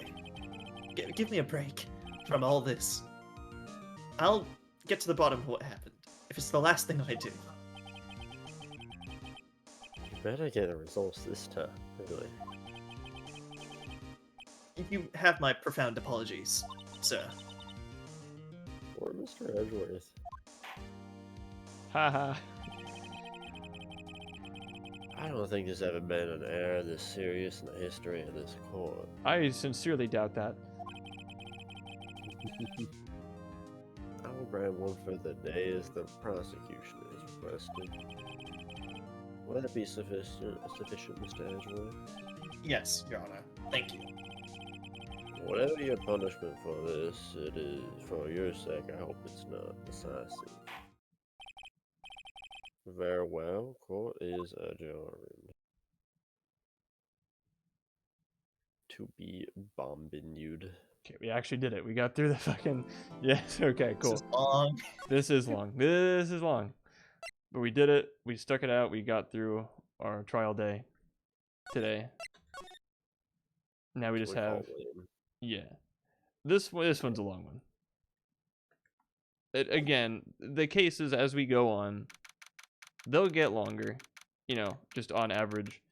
Give me a break from all this. I'll get to the bottom of what happened. If it's the last thing I do. You better get the results this time, really. You have my profound apologies, sir. Or Mr. Edgeworth. Haha. I don't think there's ever been an error this serious in the history of this court. I sincerely doubt that. I will grant one further day as the prosecution is requested. Will that be sufficient, Mr. Edgeworth? Yes, Your Honor. Thank you. Whatever your punishment for this, it is for your sake. I hope it's not decisive. Very well, court is adjourned. To be bombined. Okay, we actually did it. We got through the fucking... Yes, okay, cool. This is long. This is long. This is long. But we did it. We stuck it out. We got through our trial day today. Now we just have... Yeah. This one's a long one. Again, the cases as we go on, they'll get longer, you know, just on average.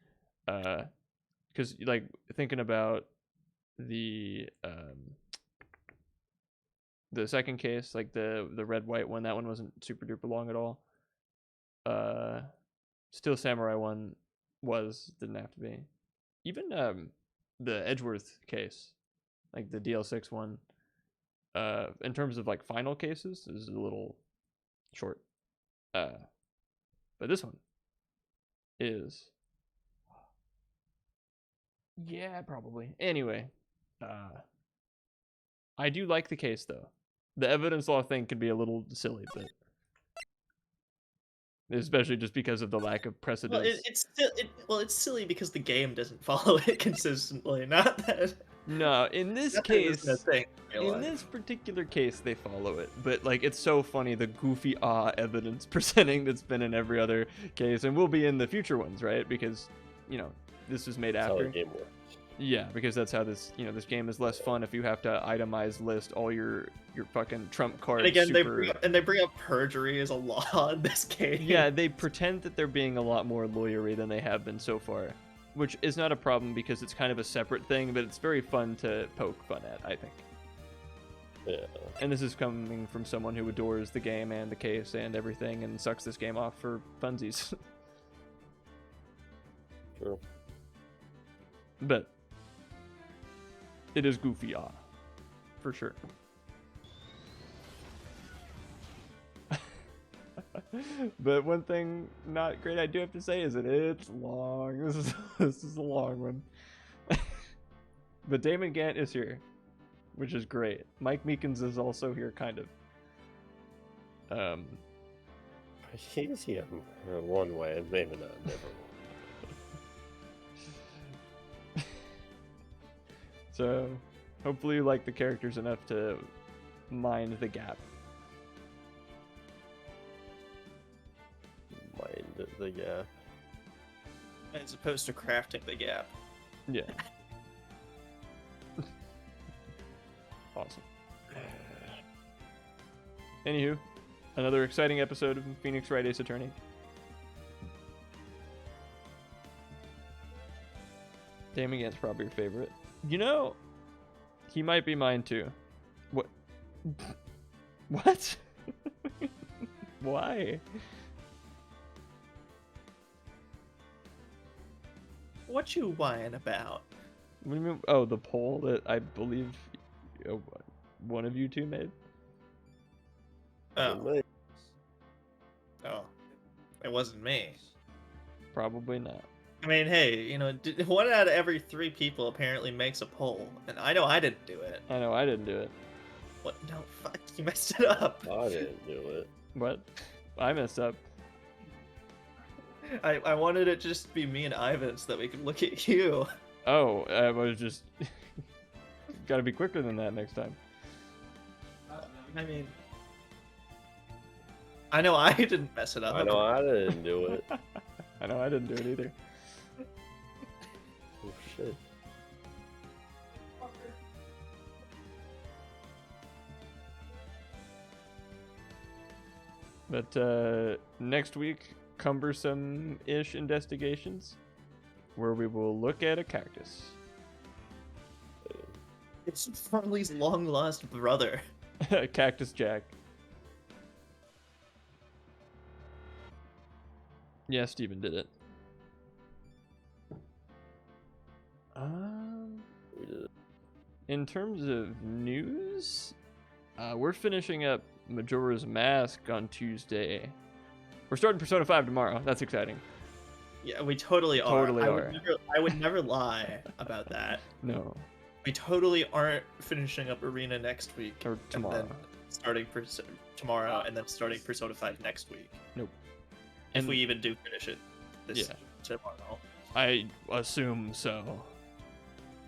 Because, like, thinking about the second case, like the red white one, that one wasn't super duper long at all. Steel Samurai one didn't have to be. Even the Edgeworth case, like the DL6 one, in terms of like final cases, is a little short. But this one is, yeah, probably. Anyway, I do like the case though. The evidence law thing can be a little silly, but especially just because of the lack of precedence. Well, it's silly because the game doesn't follow it consistently. Not that. No, in this case, in this particular case, they follow it. But like, it's so funny the goofy evidence presenting that's been in every other case, and will be in the future ones, right? Because, you know, this was made That's how after. the game works. Yeah, because that's how this, you know, this game is less fun if you have to itemize list all your fucking trump cards. And again, super... they bring up perjury as a law in this game. Yeah, they pretend that they're being a lot more lawyery than they have been so far, which is not a problem because it's kind of a separate thing, but it's very fun to poke fun at, I think. Yeah. And this is coming from someone who adores the game and the case and everything and sucks this game off for funsies. True. But it is goofy, for sure. But one thing not great I do have to say is that it's long. This is a long one. But Damon Gant is here, which is great. Mike Meekins is also here, kind of. Easy one way, maybe not. Never. So hopefully you like the characters enough to mind the gap. Mind the gap. As opposed to crafting the gap. Yeah. Awesome. Anywho, another exciting episode of Phoenix Wright Ace Attorney. Damon Gant's probably your favorite. You know, he might be mine too. What? What? Why? What you whine about? What do you mean? Oh, the poll that I believe one of you two made? Oh, it wasn't me. Probably not. I mean, hey, you know, one out of every 3 people apparently makes a poll, and I know I didn't do it. I know I didn't do it. What? No, fuck, you messed it up. I didn't do it. What? I messed up. I wanted it just to be me and Ivan so that we could look at you. Oh, I was just... Gotta be quicker than that next time. I mean, I know I didn't mess it up. I know I didn't do it. I know I didn't do it either. Oh shit. But next week, cumbersome-ish investigations, where we will look at a cactus. It's Farley's long-lost brother. Cactus Jack. Yeah, Steven did it. We did it. In terms of news, we're finishing up Majora's Mask on Tuesday. We're starting Persona 5 tomorrow. That's exciting. Yeah, we totally are. Totally are. I would never lie about that. No, We totally aren't finishing up Arena next week. or tomorrow. And then starting tomorrow, and then starting Persona 5 next week. Nope. If And- we even do finish it this Yeah. tomorrow. I assume so.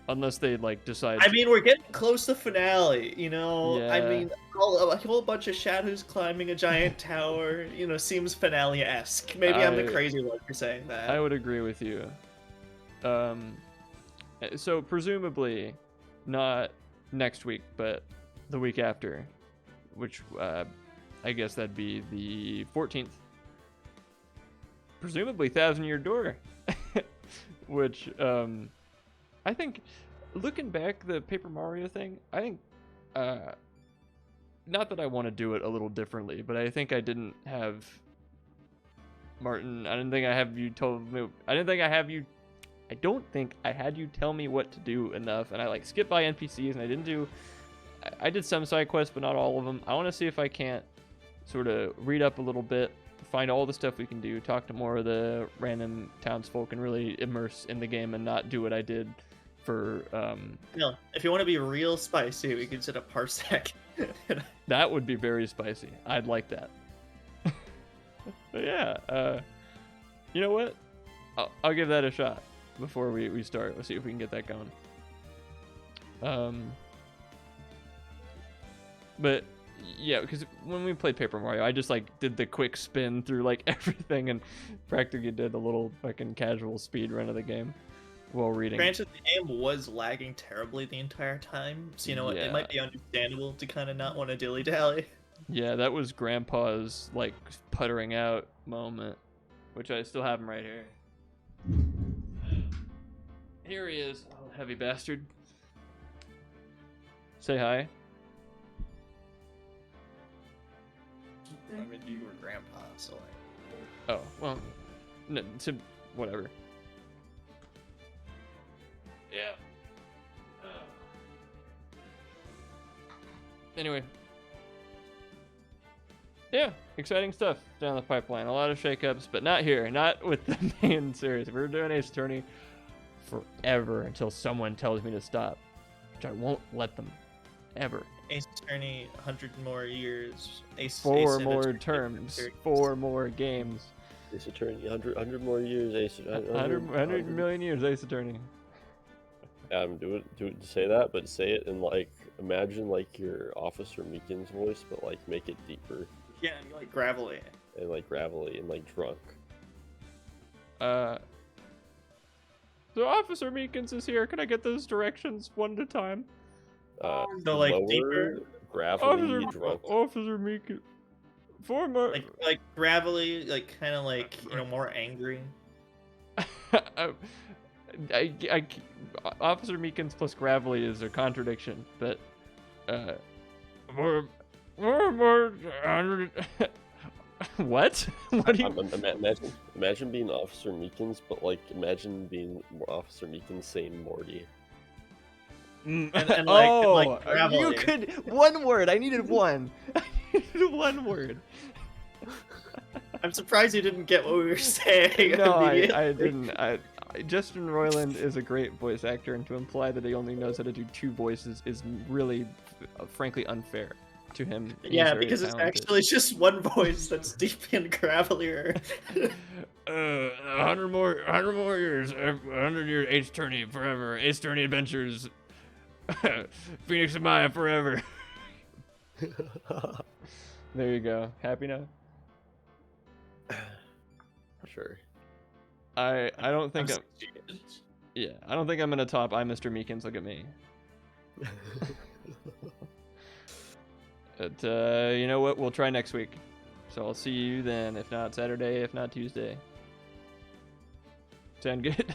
Unless they like decide. I mean, we're getting close to finale, you know? I Yeah. mean, a whole bunch of shadows climbing a giant tower, you know, seems finale-esque. Maybe I'm the I- crazy one for saying that. I would agree with you. So presumably, not next week, but the week after, which I guess that'd be the 14th. Presumably, Thousand Year Door, which I think, looking back, the Paper Mario thing, I think, not that I want to do it a little differently, but I think I didn't have Martin. I didn't think I have you told me. I don't think I had you tell me what to do enough, and I like skipped by NPCs, and I didn't do. I did some side quests, but not all of them. I want to see if I can't sort of read up a little bit, find all the stuff we can do, talk to more of the random townsfolk, and really immerse in the game and not do what I did for. No, if you want to be real spicy, we can set up Parsec. That would be very spicy. I'd like that. But yeah, you know what? I'll give that a shot before we start. Let's see if we can get that going. But yeah, because when we played Paper Mario, I just like did the quick spin through like everything and practically did a little fucking casual speed run of the game while reading. Granted, the game was lagging terribly the entire time, so you know what? Yeah. It might be understandable to kind of not want to dilly-dally. Yeah, that was Grandpa's like puttering out moment, which I still have him right here. Here he is, oh, heavy bastard. Say hi. I mean, you were Grandpa, so like... Oh, well, no, whatever. Yeah. Anyway. Yeah, exciting stuff down the pipeline. A lot of shakeups, but not here. Not with the main series. We're doing Ace Attorney forever until someone tells me to stop, which I won't let them ever, Ace Attorney, 100 more years. Four Ace more Attorney, terms, 30. 4 more games, Ace Attorney, 100 more years. Ace 100 million years, Ace Attorney. Do it to say that, but say it in like imagine like your Officer Meekins voice, but like make it deeper Yeah, and like gravelly. and like gravelly and like drunk. So Officer Meekins is here. Can I get those directions one at a time? So like Lower, deeper, gravelly, drunk. Officer Meekins. 4 more. like gravelly, like kind of like more angry. Officer Meekins plus Gravelly is a contradiction, but more, 100. What? What do you? Imagine being Officer Meekins, but like imagine being Officer Meekins saying Morty. And Oh, gravelly. you could one word. I needed one. I needed one word. I'm surprised you didn't get what we were saying. No, I immediately. didn't. Justin Roiland is a great voice actor, and to imply that he only knows how to do 2 voices is really, frankly, unfair to him. He's Yeah, very because it's talented. actually just one voice that's deep and gravelier. 100 more years, 100 years, Ace Attorney forever, Ace Attorney Adventures, Phoenix and Maya forever. There you go. Happy now? Sure. I don't think I'm, satiated. yeah, I don't think I'm gonna top I'm Mr. Meekins. Look at me. But you know what? We'll try next week. So I'll see you then. If not Saturday, if not Tuesday. Sound good?